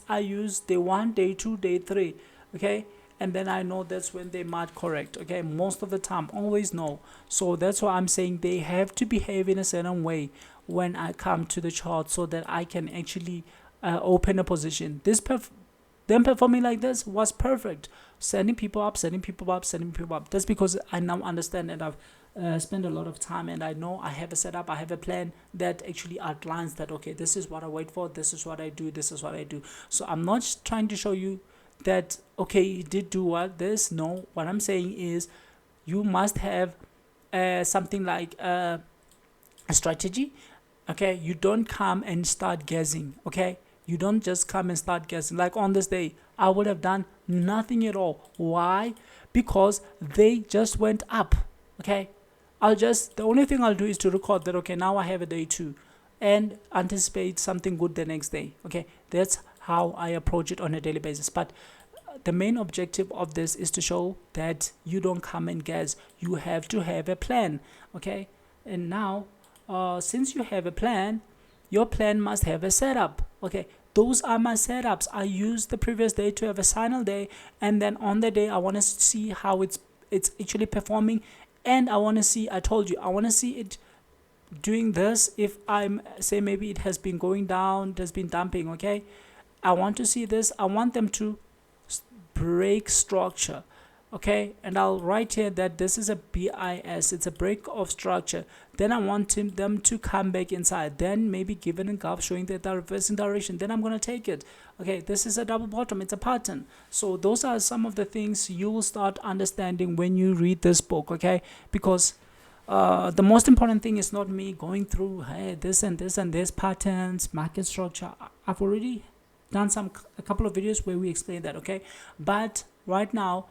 I use day 1, day 2, day 3. Okay, and then I know that's when they might correct. Okay, most of the time, always know. So that's why I'm saying they have to behave in a certain way when I come to the chart, so that I can actually open a position. Them performing like this was perfect. Sending people up, sending people up, sending people up. That's because I now understand, and I've spent a lot of time, and I know I have a setup, I have a plan that actually outlines that, okay, this is what I wait for, this is what I do, this is what I do. So I'm not trying to show you that, okay, you did do what this. No, what I'm saying is you must have something like a strategy. Okay, you don't come and start guessing. Okay, you don't just come and start guessing. Like on this day, I would have done nothing at all. Why? Because they just went up. Okay, the only thing I'll do is to record that, okay, now I have a day 2 and anticipate something good the next day. Okay, that's how I approach it on a daily basis. But the main objective of this is to show that you don't come and guess. You have to have a plan. Okay, and now since you have a plan, your plan must have a setup. Okay, those are my setups. I use the previous day to have a signal day, and then on the day I want to see how it's actually performing, and I want to see, I told you, I want to see it doing this. If I'm say maybe it has been going down, it has been dumping. Okay, I want to see this. I want them to break structure. Okay, and I'll write here that this is a BIS, it's a break of structure. Then I want them to come back inside, then maybe give it a gap showing that they're reversing direction, then I'm going to take it. Okay, this is a double bottom, it's a pattern. So those are some of the things you will start understanding when you read this book. Okay, because the most important thing is not me going through, hey, this and this and this patterns, market structure. I've already done a couple of videos where we explain that. Okay, but right now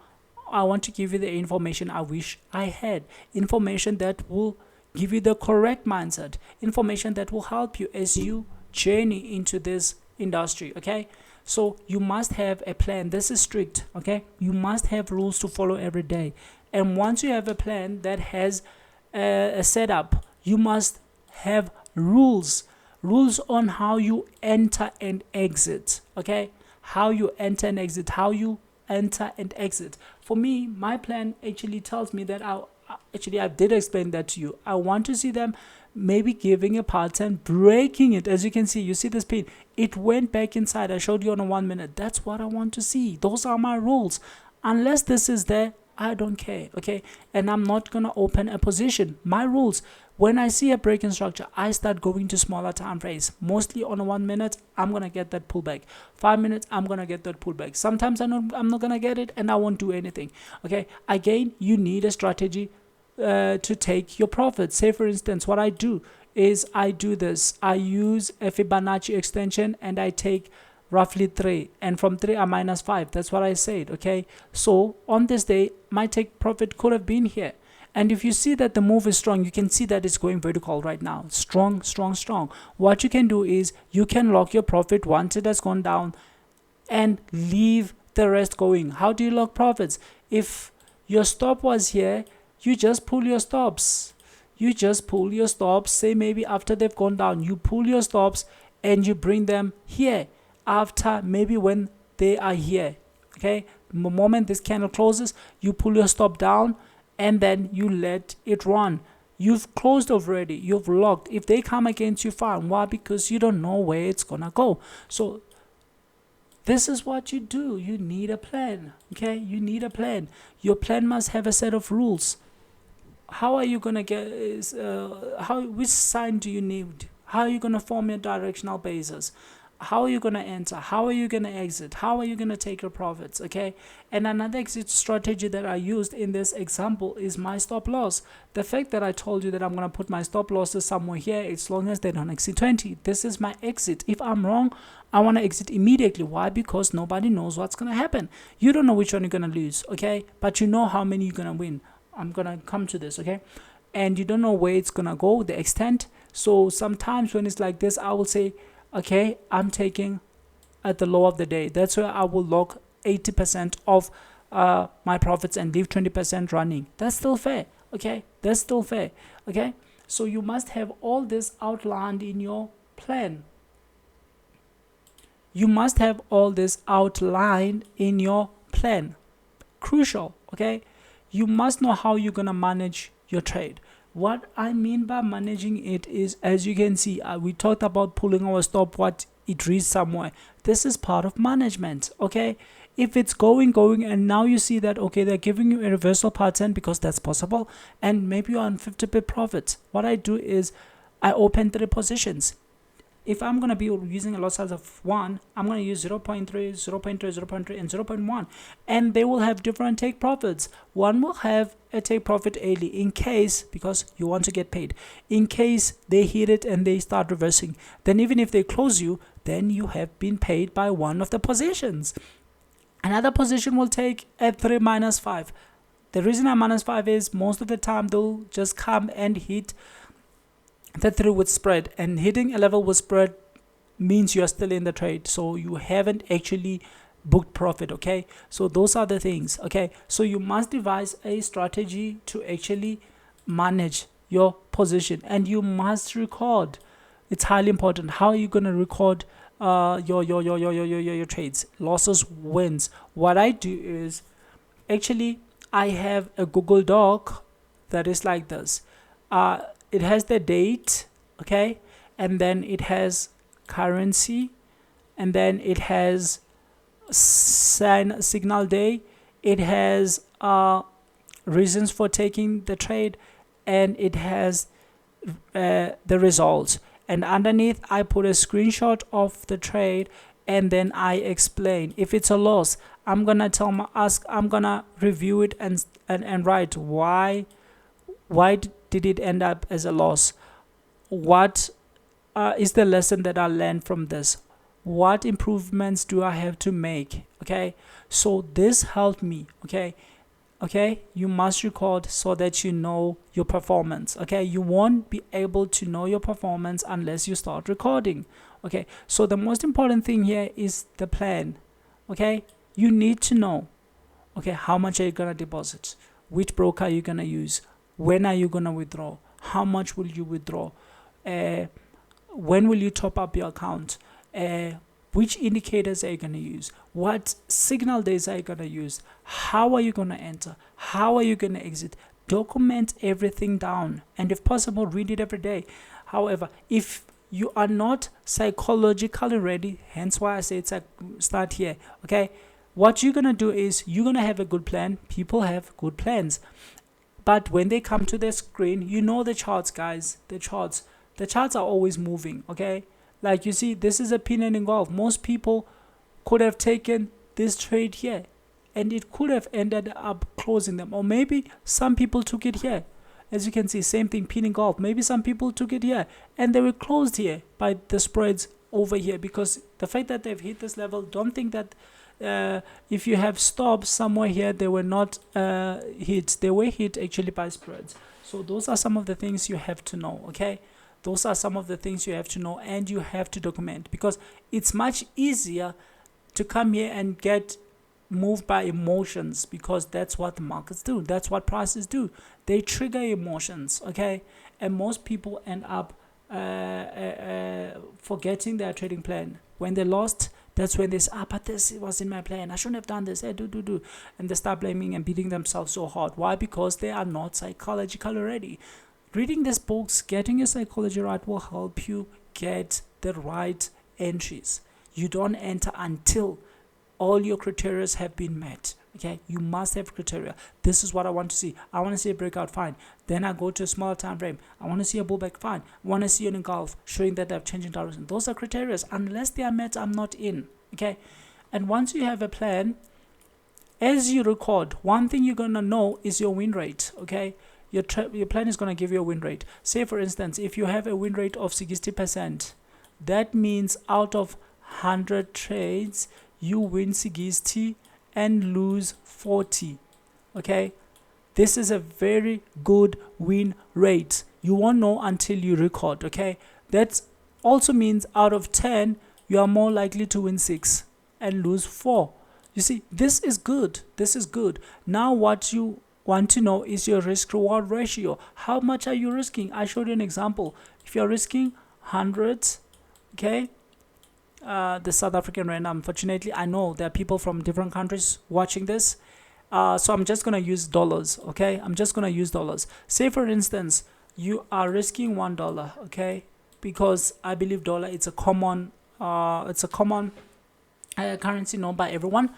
I want to give you the information I wish I had. Information that will give you the correct mindset. Information that will help you as you journey into this industry. Okay, so you must have a plan. This is strict. Okay, you must have rules to follow every day. And once you have a plan that has a setup, you must have rules on how you enter and exit. Okay, how you enter and exit, how you enter and exit. For me, my plan actually tells me that I did explain that to you. I want to see them maybe giving a pattern, breaking it. As you can see, you see this pin, it went back inside. I showed you on a 1 minute. That's what I want to see. Those are my rules. Unless this is there, I don't care. Okay, and I'm not gonna open a position. My rules: when I see a break in structure, I start going to smaller time frames. Mostly on a 1 minute, I'm gonna get that pullback. 5 minutes, I'm gonna get that pullback. Sometimes I'm not gonna get it, and I won't do anything. Okay, again, you need a strategy to take your profits. Say for instance, what I do is I do this. I use a Fibonacci extension and I take roughly 3, and from 3 I minus 5. That's what I said. Okay, so on this day my take profit could have been here. And if you see that the move is strong, you can see that it's going vertical right now. Strong, strong, strong. What you can do is you can lock your profit once it has gone down and leave the rest going. How do you lock profits? If your stop was here, you just pull your stops. You just pull your stops. Say maybe after they've gone down, you pull your stops and you bring them here after maybe when they are here. Okay, the moment this candle closes, you pull your stop down and then you let it run. You've closed already, you've locked. If they come against you, fine. Why? Because you don't know where it's gonna go. So this is what you do. You need a plan. Okay, you need a plan. Your plan must have a set of rules. How are you gonna get which sign do you need? How are you gonna form your directional basis? How are you going to enter? How are you going to exit? How are you going to take your profits? Okay, and another exit strategy that I used in this example is my stop loss. The fact that I told you that I'm going to put my stop losses somewhere here, as long as they don't exceed 20, this is my exit. If I'm wrong, I want to exit immediately. Why? Because nobody knows what's going to happen. You don't know which one you're going to lose, okay, but you know how many you're going to win. I'm going to come to this, okay, and you don't know where it's going to go, the extent. So sometimes when it's like this, I will say, okay, I'm taking at the low of the day. That's where I will lock 80% of my profits and leave 20% running. That's still fair. Okay, that's still fair. Okay, so you must have all this outlined in your plan. You must have all this outlined in your plan. Crucial. Okay, you must know how you're gonna manage your trade. What I mean by managing it is, as you can see, we talked about pulling our stop, what it reached somewhere. This is part of management. Okay, if it's going and now you see that, okay, they're giving you a reversal pattern, because that's possible, and maybe you're on 50 pip profits. What I do is I open 3 positions. If I'm going to be using a lot size of 1, I'm going to use 0.3, 0.3, 0.3, and 0.1. And they will have different take profits. One will have a take profit early in case, because you want to get paid, in case they hit it and they start reversing. Then even if they close you, then you have been paid by one of the positions. Another position will take at 3 minus 5. The reason I minus 5 is most of the time they'll just come and hit the 3 with spread, and hitting a level with spread means you are still in the trade, so you haven't actually booked profit. Okay, so those are the things. Okay, so you must devise a strategy to actually manage your position, and you must record. It's highly important. How are you going to record your trades, losses, wins? What I do is actually I have a Google Doc that is like this. It has the date, okay, and then it has currency, and then it has signal day, it has reasons for taking the trade, and it has the results. And underneath I put a screenshot of the trade, and then I explain. If it's a loss, I'm gonna I'm gonna review it and write why did it end up as a loss. What is the lesson that I learned from this? What improvements do I have to make? Okay, so this helped me. Okay, you must record so that you know your performance. Okay, you won't be able to know your performance unless you start recording. Okay, so the most important thing here is the plan. Okay, you need to know, okay, how much are you gonna deposit, which broker are you gonna use, when are you gonna withdraw, how much will you withdraw, when will you top up your account, which indicators are you going to use, what signal days are you going to use, how are you going to enter, how are you going to exit. Document everything down, and if possible read it every day. However, if you are not psychologically ready, hence why I say it's start here. Okay, what you're going to do is you're going to have a good plan. People have good plans, but when they come to the screen, you know the charts, guys. The charts are always moving. Okay, like you see, this is a pin and engulf. Most people could have taken this trade here and it could have ended up closing them, or maybe some people took it here As you can see, same thing, pinning golf. Maybe some people took it here and they were closed here by the spreads over here, because the fact that they've hit this level, don't think that if you have stops somewhere here, they were not hit. They were hit actually by spreads. So those are some of the things you have to know, okay? Those are some of the things you have to know, and you have to document, because it's much easier to come here and get moved by emotions, because that's what the markets do. That's what prices do. They trigger emotions, okay? And most people end up forgetting their trading plan. When they lost, that's when they say, but this was in my plan, I shouldn't have done this, do. And they start blaming and beating themselves so hard. Why? Because they are not psychologically ready. Reading these books, getting your psychology right, will help you get the right entries. You don't enter until all your criteria have been met. Okay, you must have criteria. This is what I want to see. I want to see a breakout, fine. Then I go to a smaller time frame. I want to see a pullback, fine. I want to see an engulf, showing that they're changing direction. Those are criteria. Unless they are met, I'm not in. Okay, and once you have a plan, as you record, one thing you're gonna know is your win rate. Okay, your plan is gonna give you a win rate. Say for instance, if you have a win rate of 60%, that means out of 100 trades, you win 60 and lose 40. Okay, this is a very good win rate. You won't know until you record. Okay, that also means out of 10, you are more likely to win 6 and lose 4. You see, this is good. This is good. Now what you want to know is your risk reward ratio. How much are you risking? I showed you an example. If you're risking 100, okay, the South African rand, unfortunately, I know there are people from different countries watching this. So I'm just going to use dollars, okay? I'm just going to use dollars. Say, for instance, you are risking $1, okay? Because I believe dollar, it's a common currency known by everyone.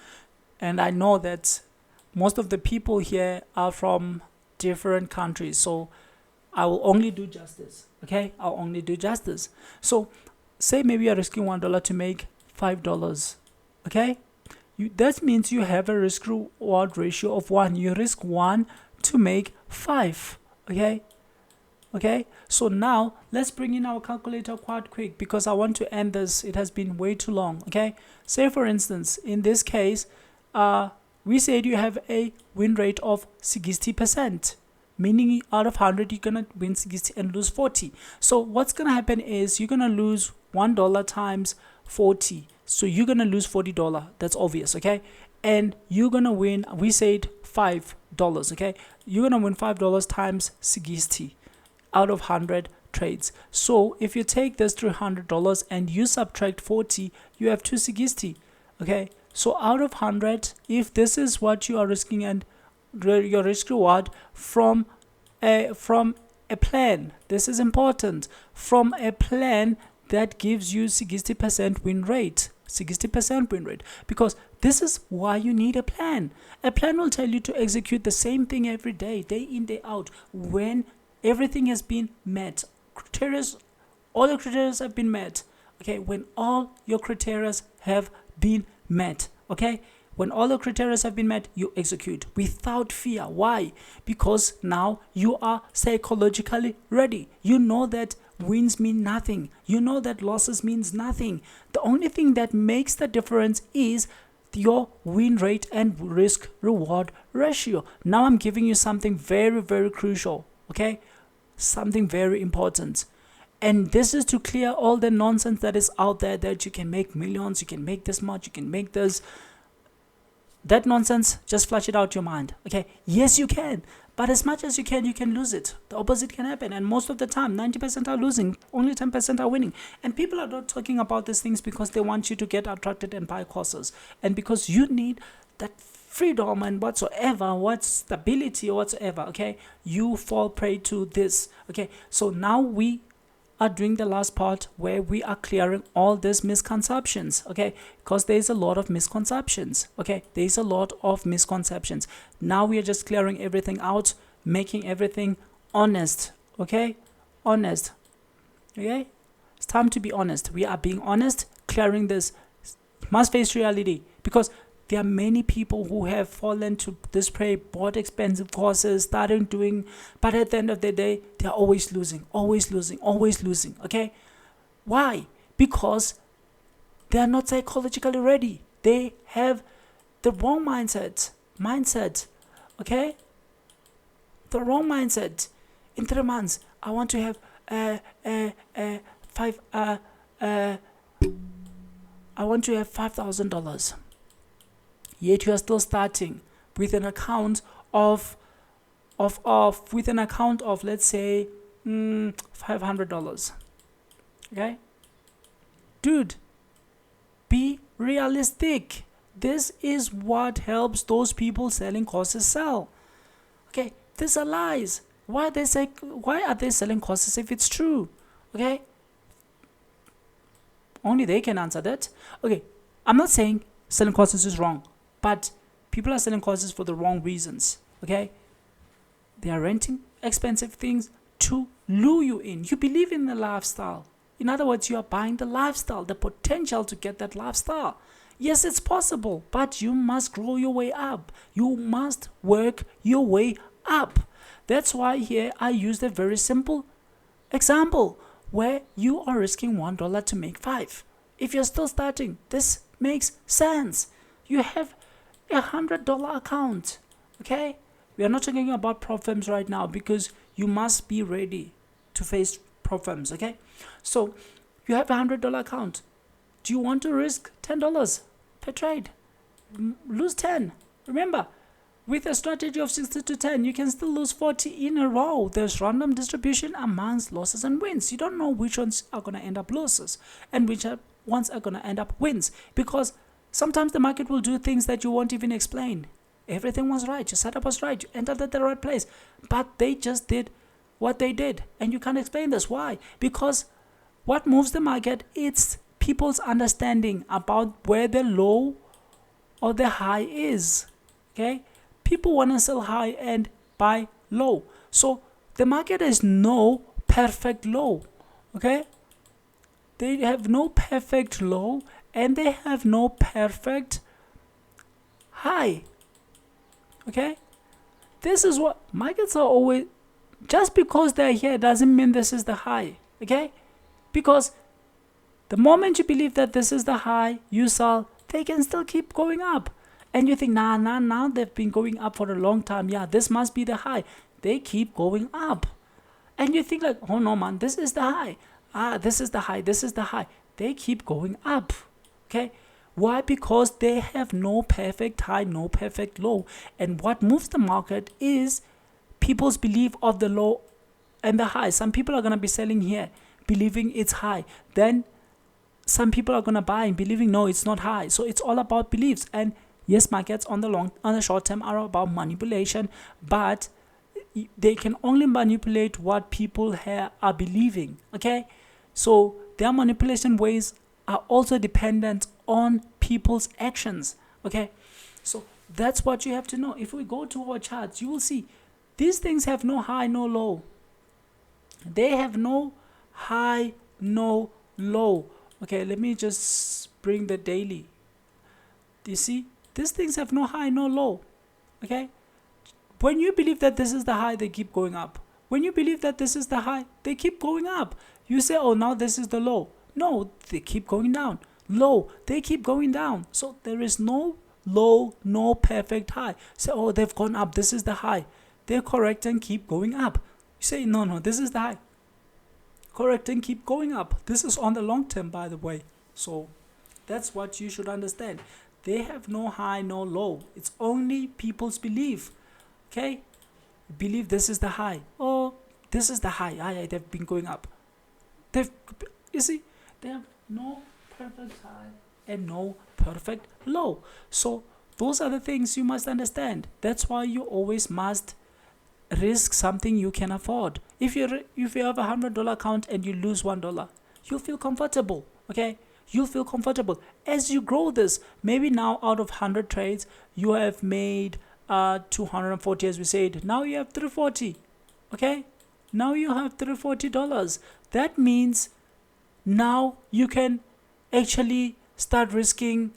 And I know that most of the people here are from different countries. So I will only do justice, okay? I'll only do justice. So say maybe you're risking $1 to make $5, okay? That means you have a risk reward ratio of 1. You risk 1 to make 5, okay? Okay, so now let's bring in our calculator quite quick, because I want to end this. It has been way too long, okay? Say for instance, in this case, we said you have a win rate of 60%. Meaning out of 100, you're going to win 60 and lose 40. So what's going to happen is you're going to lose $1 times 40. So you're going to lose $40. That's obvious, okay? And you're going to win, we said $5, okay? You're going to win $5 times 60 out of 100 trades. So if you take this $300 and you subtract 40, you have 260, okay? So out of 100, if this is what you are risking and your risk reward from a plan, this is important, from a plan that gives you 60% win rate, 60% win rate, because this is why you need a plan. A plan will tell you to execute the same thing every day, day in, day out, when everything has been met. All your criteria have been met, okay? When all your criteria have been met, okay? When all the criteria have been met, you execute without fear. Why? Because now you are psychologically ready. You know that wins mean nothing. You know that losses means nothing. The only thing that makes the difference is your win rate and risk reward ratio. Now I'm giving you something very, very crucial, okay? Something very important. And this is to clear all the nonsense that is out there, that you can make millions, you can make this much, you can make this. That nonsense, just flush it out your mind, okay? Yes, you can, but as much as you can lose it. The opposite can happen, and most of the time, 90% are losing, only 10% are winning. And people are not talking about these things because they want you to get attracted and buy courses, and because you need that freedom and whatsoever, what stability or whatsoever, okay? You fall prey to this, okay? So now we are doing the last part where we are clearing all these misconceptions, okay? Because there's a lot of misconceptions, okay? There's a lot of misconceptions. Now we are just clearing everything out, making everything honest, okay? Honest, okay? It's time to be honest. We are being honest, clearing this. Must face reality, because There are many people who have fallen to this prey, bought expensive courses, started doing, but at the end of the day, they're always losing, always losing, always losing. Okay? Why? Because they are not psychologically ready. They have the wrong mindset. Okay? The wrong mindset. In 3 months, I want to have $5,000. Yet you are still starting with an account of let's say $500. Okay, dude, be realistic. This is what helps those people selling courses sell. Okay, these are lies. Why are they selling courses if it's true? Okay, only they can answer that. Okay, I'm not saying selling courses is wrong, but people are selling courses for the wrong reasons. Okay, they are renting expensive things to lure you in. You believe in the lifestyle. In other words, you are buying the lifestyle, the potential to get that lifestyle. Yes, it's possible, but you must grow your way up. You must work your way up. That's why here I used a very simple example where you are risking $1 to make 5. If you're still starting, this makes sense. You have $100 account. Okay, we are not talking about prop firms right now because you must be ready to face prop firms. Okay, so you have $100 account. Do you want to risk $10 per trade? Lose 10. Remember, with a strategy of 60 to 10, you can still lose 40 in a row. There's random distribution amongst losses and wins. You don't know which ones are going to end up losses and which ones are going to end up wins, because sometimes the market will do things that you won't even explain. Everything was right. Your setup was right. You entered at the right place, but they just did what they did, and you can't explain this. Why? Because what moves the market, it's people's understanding about where the low or the high is. Okay, people want to sell high and buy low, so the market has no perfect low. Okay, they have no perfect low and they have no perfect high. Okay, this is what markets are always. Just because they're here doesn't mean this is the high. Okay, because the moment you believe that this is the high, you sell, they can still keep going up. And you think, now they've been going up for a long time. Yeah, this must be the high. They keep going up. And you think like, oh no, man, this is the high. This is the high. This is the high. They keep going up. Okay. Why? Because they have no perfect high, no perfect low. And what moves the market is people's belief of the low and the high. Some people are going to be selling here, believing it's high. Then some people are going to buy and believing, no, it's not high. So it's all about beliefs. And yes, markets on the short term are about manipulation, but they can only manipulate what people here are believing. Okay, so their manipulation ways are also dependent on people's actions. Okay, so that's what you have to know. If we go to our charts, you will see these things have no high, no low. They have no high, no low. Okay, let me just bring the daily. Do you see? These things have no high, no low. Okay? When you believe that this is the high, they keep going up. When you believe that this is the high, they keep going up. You say, oh, now this is the low. No, they keep going down. Low, they keep going down. So there is no low, no perfect high. Say, oh, they've gone up. This is the high. They correct and keep going up. You say, no, this is the high. Correct and keep going up. This is on the long term, by the way. So that's what you should understand. They have no high, no low. It's only people's belief. Okay? Believe this is the high. Oh, this is the high. They've been going up. You see, they have no perfect high and no perfect low. So those are the things you must understand. That's why you always must risk something you can afford. If you have $100 account and you lose $1, you'll feel comfortable. Okay, you'll feel comfortable as you grow this. Maybe now out of 100 trades you have made 240, as we said. Now you have $340. Okay, now you have $340. That means now you can actually start risking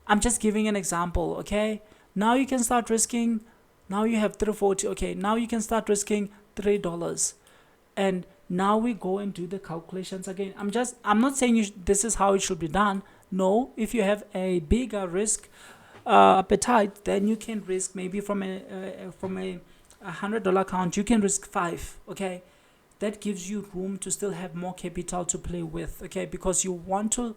I'm just giving an example, okay? Now you can start risking. Now you have 340. Okay, now you can start risking $3. And now we go and do the calculations again. I'm not saying this is how it should be done. No, if you have a bigger risk appetite, then you can risk maybe from a $100 account, you can risk 5. Okay, that gives you room to still have more capital to play with. Okay, because you want to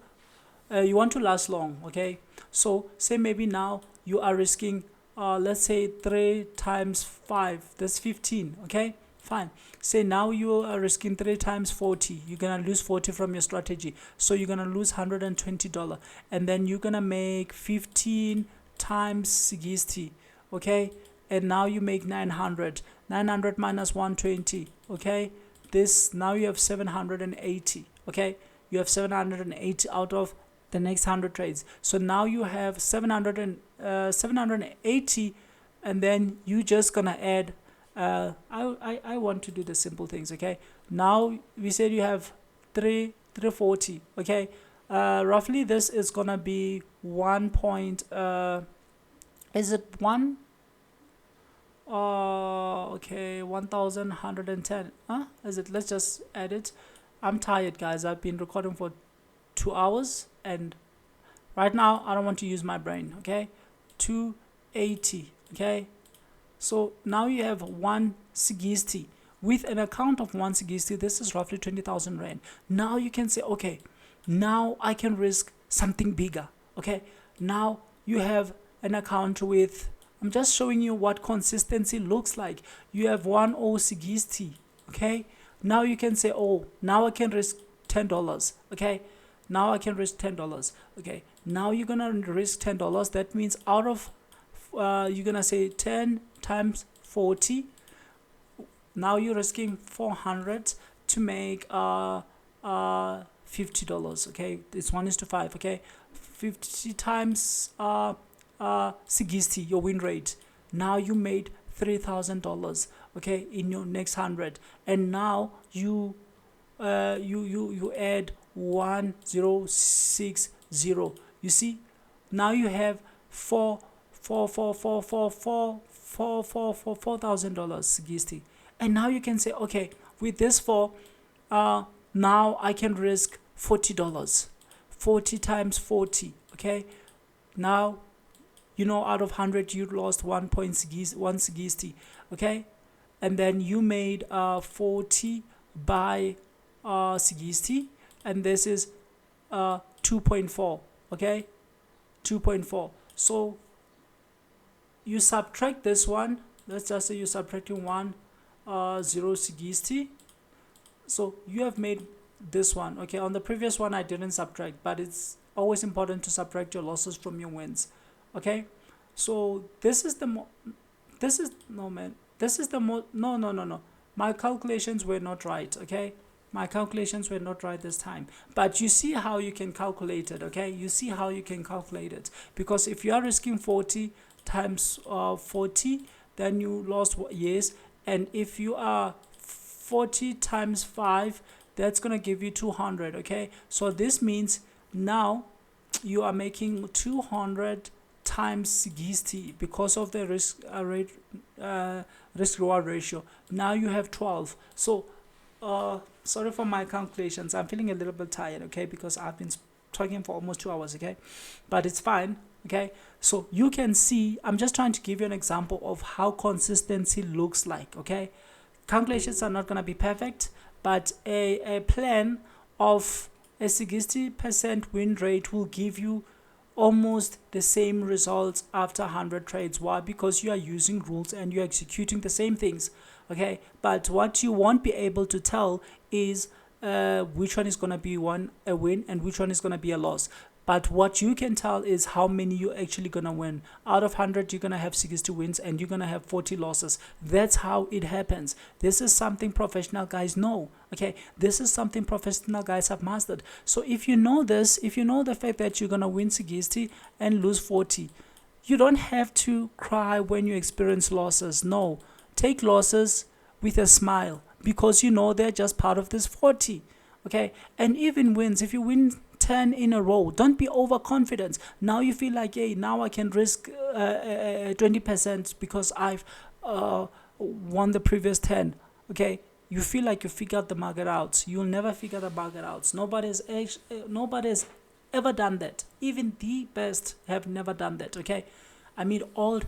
last long. Okay, so say maybe now you are risking let's say 3 times 5, that's 15. Okay, fine. Say now you are risking 3 times 40, you're gonna lose 40 from your strategy, so you're gonna lose $120, and then you're gonna make 15 times 60. Okay, and now you make 900 minus 120. Okay, this now you have 780. Okay, you have 780 out of the next 100 trades. So now you have 780, and then you just gonna add I want to do the simple things. Okay, now we said you have 340. Okay, roughly this is gonna be 1 point is it 1 okay, 1110. Is it? Let's just add it. I'm tired, guys. I've been recording for 2 hours, and right now I don't want to use my brain. Okay, 280. Okay, so now you have 160. With an account of 160, this is roughly 20,000 rand. Now you can say, okay, now I can risk something bigger. Okay, now you have an account with, I'm just showing you what consistency looks like. You have 1060. Okay, now you can say, oh, now I can risk $10. Okay, now I can risk $10. Okay, now you're gonna risk $10. That means out of you're gonna say 10 times 40. Now you're risking 400 to make $50. Okay, it's 1:5. Okay, 50 times 60, your win rate. Now you made $3,000. Okay, in your next 100, and now you add 1060. You see, now you have $4,000 60, and now you can say, okay, with this now I can risk $40. 40 times 40. Okay, now you know out of 100 you lost 160. Okay, and then you made 40 by 60, and this is 2.4. Okay, 2.4. So you subtract this one. Let's just say you're subtracting 060. So you have made this one. Okay, on the previous one I didn't subtract, but it's always important to subtract your losses from your wins. Okay, so this is the no, my calculations were not right. Okay, my calculations were not right this time, but you see how you can calculate it. Okay, you see how you can calculate it, because if you are risking 40 times 40, then you lost, yes, and if you are 40 times 5, that's gonna give you 200. Okay, so this means now you are making 200 times 60 because of the risk reward ratio. Now you have 12. So sorry for my calculations, I'm feeling a little bit tired. Okay, because I've been talking for almost 2 hours. Okay, but it's fine. Okay, so you can see I'm just trying to give you an example of how consistency looks like. Okay, calculations are not going to be perfect, but a plan of a 60% win rate will give you almost the same results after 100 trades. Why? Because you are using rules and you're executing the same things. Okay, but what you won't be able to tell is which one is going to be a win and which one is going to be a loss. But what you can tell is how many you're actually going to win. Out of 100, you're going to have 60 wins and you're going to have 40 losses. That's how it happens. This is something professional guys know. Okay, this is something professional guys have mastered. So if you know this, if you know the fact that you're going to win 60 and lose 40, you don't have to cry when you experience losses. No, take losses with a smile, because you know they're just part of this 40. Okay, and even wins, if you win 10 in a row. Don't be overconfident. Now you feel like, hey, now I can risk 20% because I've won the previous 10. Okay, you feel like you figured the market out. You'll never figure the market out. Nobody's ever done that. Even the best have never done that. Okay, I mean old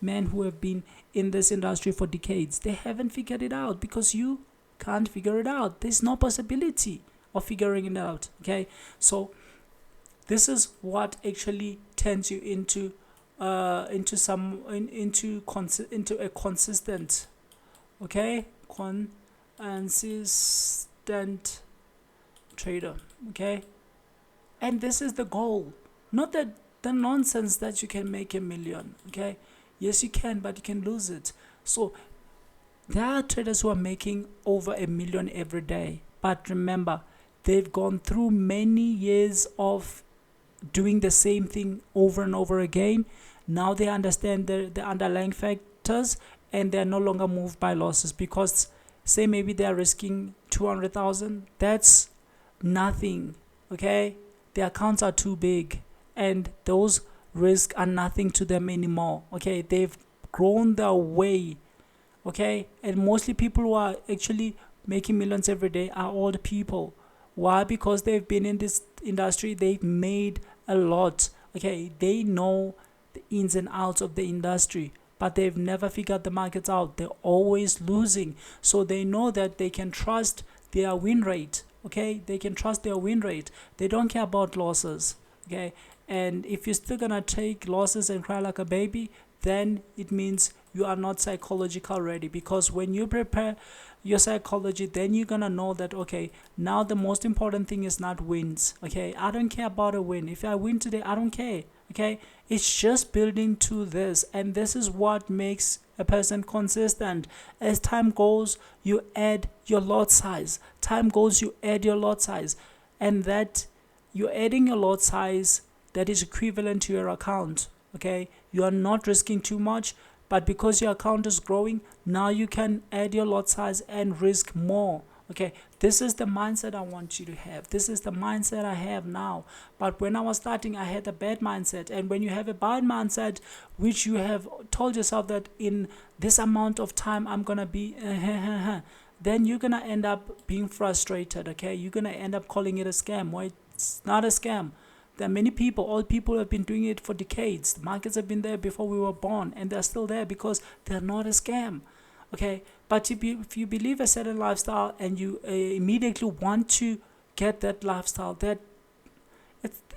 men who have been in this industry for decades. They haven't figured it out because you can't figure it out. There's no possibility of figuring it out. Okay, so this is what actually turns you into a consistent, okay, consistent trader. Okay, and this is the goal, not that the nonsense that you can make 1 million. Okay, yes you can, but you can lose it. So there are traders who are making over 1 million every day, but remember, they've gone through many years of doing the same thing over and over again. Now they understand the underlying factors, and they're no longer moved by losses, because say maybe they're risking 200,000. That's nothing. Okay, their accounts are too big, and those risks are nothing to them anymore. Okay, they've grown their way. Okay, and mostly people who are actually making millions every day are old people. Why? Because they've been in this industry, they've made a lot. Okay, they know the ins and outs of the industry, but they've never figured the markets out. They're always losing, so they know that they can trust their win rate. Okay, they can trust their win rate. They don't care about losses. Okay, and if you're still gonna take losses and cry like a baby, then it means you are not psychological ready. Because when you prepare your psychology, then you're gonna know that, okay, now the most important thing is not wins. Okay, I don't care about a win. If I win today, I don't care. Okay, it's just building to this, and this is what makes a person consistent. As time goes, you add your lot size. Time goes, you add your lot size, and that you're adding your lot size that is equivalent to your account. Okay, you are not risking too much, but because your account is growing, now you can add your lot size and risk more. Okay, this is the mindset I want you to have. This is the mindset I have now. But when I was starting, I had a bad mindset. And when you have a bad mindset, which you have told yourself that in this amount of time I'm gonna be then you're gonna end up being frustrated. Okay, you're gonna end up calling it a scam. Well, it's not a scam. There are many people, old people who have been doing it for decades. The markets have been there before we were born, and they're still there because they're not a scam. Okay, but if you believe a certain lifestyle and you immediately want to get that lifestyle, that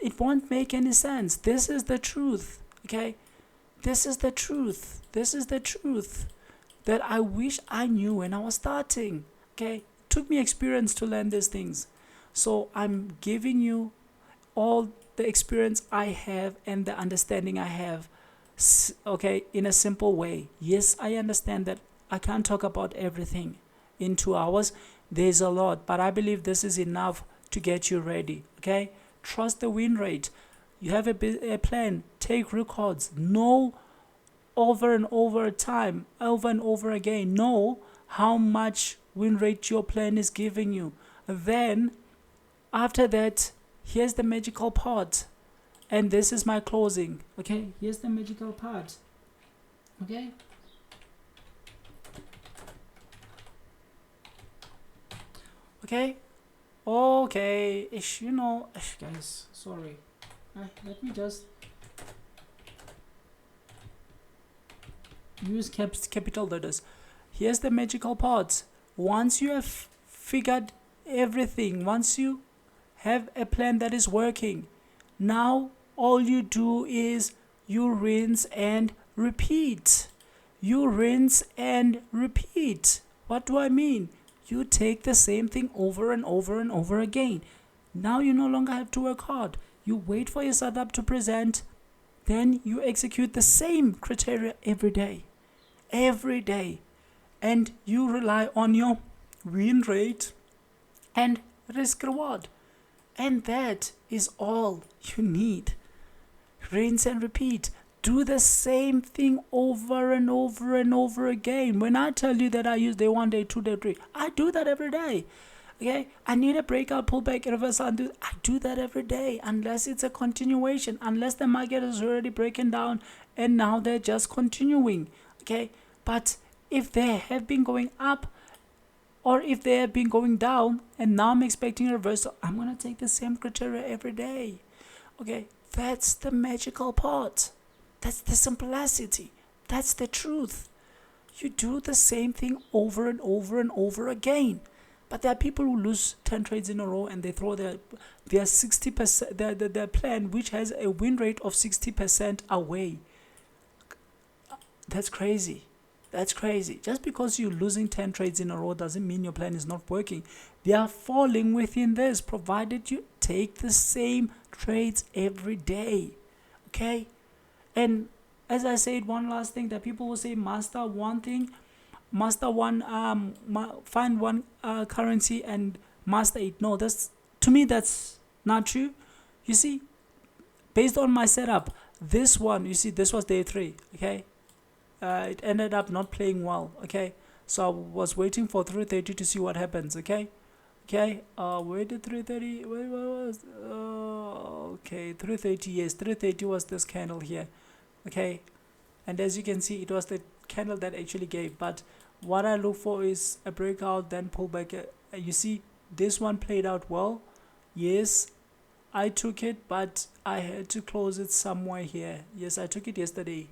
it won't make any sense. This is the truth. Okay, this is the truth. This is the truth that I wish I knew when I was starting. Okay, it took me experience to learn these things. So I'm giving you all the experience I have and the understanding I have, okay, in a simple way. Yes, I understand that I can't talk about everything in 2 hours. There's a lot, but I believe this is enough to get you ready. Okay, trust the win rate. You have a plan. Take records. Know over and over again. Know how much win rate your plan is giving you. Then after that, here's the magical part, and this is my closing. Okay, here's the magical part. Okay, ish, guys, sorry, let me just use capital letters. Here's the magical part. Once you have figured everything, once you have a plan that is working, now all you do is you rinse and repeat. You rinse and repeat. What do I mean? You take the same thing over and over and over again. Now you no longer have to work hard. You wait for your setup to present, then you execute the same criteria every day, and you rely on your win rate and risk reward. And that is all you need. Rinse and repeat. Do the same thing over and over and over again. When I tell you that I use day 1, day 2, day 3, I do that every day. Okay, I need a breakout, pullback, reversal. I do that every day, unless it's a continuation, unless the market is already breaking down and now they're just continuing. Okay, but if they have been going up or if they have been going down and now I'm expecting a reversal, I'm gonna take the same criteria every day. Okay, that's the magical part. That's the simplicity. That's the truth. You do the same thing over and over and over again. But there are people who lose 10 trades in a row and they throw their 60%, their plan, which has a win rate of 60% away. That's crazy. That's crazy. Just because you're losing 10 trades in a row doesn't mean your plan is not working. They are falling within this, provided you take the same trades every day. Okay? And as I said, one last thing that people will say, master one thing, master one, find one currency and master it. No, to me that's not true. You see, based on my setup, this one, you see, this was day 3. Okay, it ended up not playing well. Okay, so I was waiting for 330 to see what happens. Okay, where did 330? Where was? Okay, 330. Yes, 330 was this candle here. Okay, and as you can see, it was the candle that actually gave. But what I look for is a breakout, then pullback. You see, this one played out well. Yes, I took it, but I had to close it somewhere here. Yes, I took it yesterday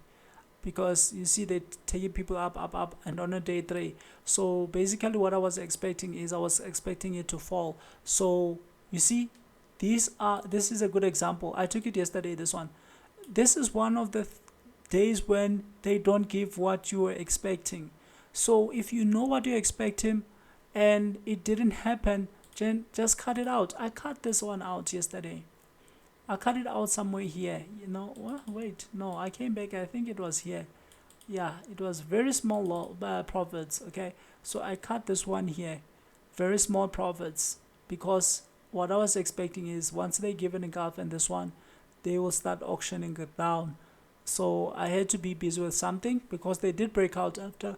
because you see they taking people up and on a day 3. So basically what I was expecting is I was expecting it to fall. So you see, this is a good example. I took it yesterday, this one. This is one of the days when they don't give what you were expecting. So if you know what you're expecting and it didn't happen, then just cut it out. I cut this one out yesterday. I cut it out somewhere here. You know, well, wait, no, I came back. I think it was here. Yeah, it was very small profits. Okay, so I cut this one here, very small profits, because what I was expecting is once they give an engulf and this one, they will start auctioning it down. So I had to be busy with something because they did break out after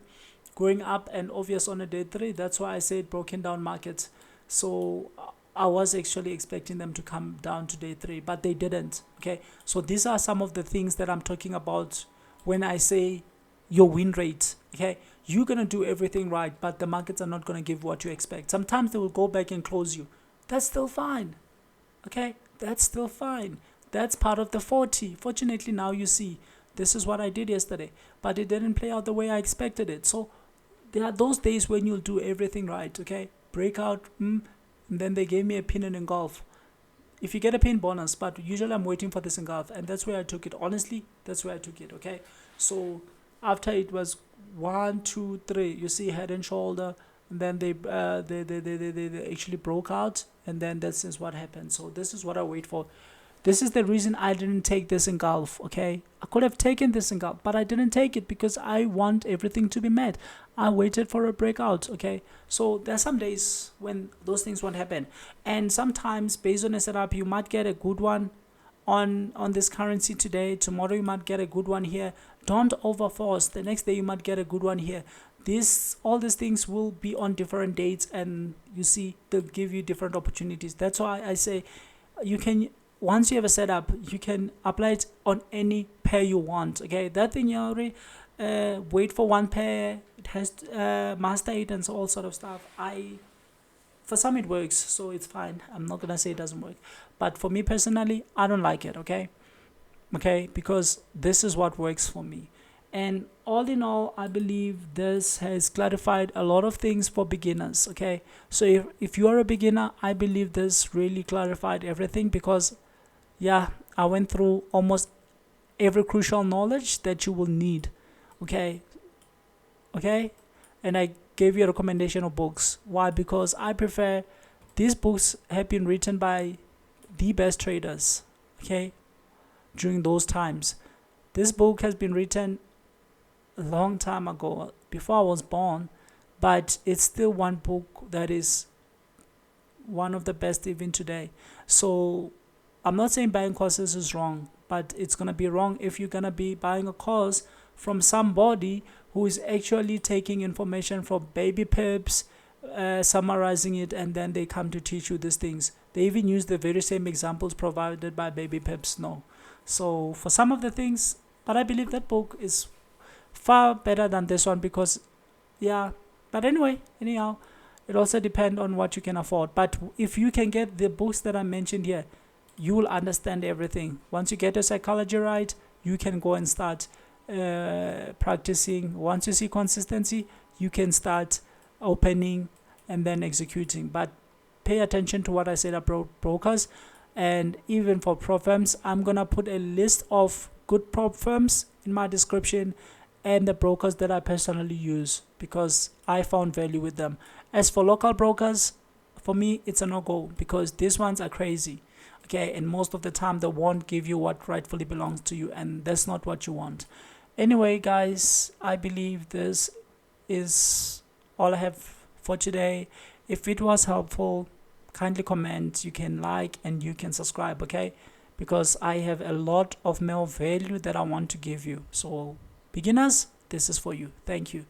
going up and obvious on a day 3. That's why I said broken down markets. So I was actually expecting them to come down to day 3, but they didn't. Okay, so these are some of the things that I'm talking about when I say your win rate. Okay, you're gonna do everything right, but the markets are not gonna give what you expect. Sometimes they will go back and close you. That's still fine. Okay, that's still fine. That's part of the 40. Fortunately, now you see, this is what I did yesterday, but it didn't play out the way I expected it. So there are those days when you'll do everything right. Okay, breakout, and then they gave me a pin and engulf. If you get a pin, bonus, but usually I'm waiting for this engulf, and that's where I took it. Honestly, that's where I took it. Okay, so after it was 1, 2, 3, you see head and shoulder, and then they actually broke out, and then this is what happened. So this is what I wait for. This is the reason I didn't take this engulf. Okay, I could have taken this engulf, but I didn't take it because I want everything to be met. I waited for a breakout. Okay, so there are some days when those things won't happen, and sometimes based on a setup, you might get a good one on this currency today. Tomorrow you might get a good one here. Don't overforce. The next day you might get a good one here. All these things will be on different dates, and you see they'll give you different opportunities. That's why I say you can, once you have a setup, you can apply it on any pair you want. Okay, that thing you already wait for one pair. It has master it and so all sort of stuff. For some it works, so it's fine. I'm not gonna say it doesn't work, but for me personally, I don't like it. Okay, because this is what works for me. And all in all, I believe this has clarified a lot of things for beginners. Okay, so if you are a beginner, I believe this really clarified everything, because yeah, I went through almost every crucial knowledge that you will need. Okay, and I gave you a recommendation of books. Why? Because I prefer, these books have been written by the best traders, okay, during those times. This book has been written a long time ago, before I was born, but it's still one book that is one of the best even today. So I'm not saying buying courses is wrong, but it's going to be wrong if you're going to be buying a course from somebody who is actually taking information from baby pips, summarizing it, and then they come to teach you these things. They even use the very same examples provided by Baby Peps. No, so for some of the things, but I believe that book is far better than this one because, yeah. But anyway, anyhow, it also depends on what you can afford. But if you can get the books that I mentioned here, you will understand everything. Once you get your psychology right, you can go and start practicing. Once you see consistency, you can start opening and then executing. But pay attention to what I said about brokers. And even for prop firms, I'm gonna put a list of good prop firms in my description and the brokers that I personally use because I found value with them. As for local brokers, for me it's a no-go because these ones are crazy. Okay, and most of the time they won't give you what rightfully belongs to you, and that's not what you want. Anyway, guys, I believe this is all I have for today. If it was helpful, kindly comment, you can like, and you can subscribe, okay? Because I have a lot of more value that I want to give you. So beginners, this is for you. Thank you.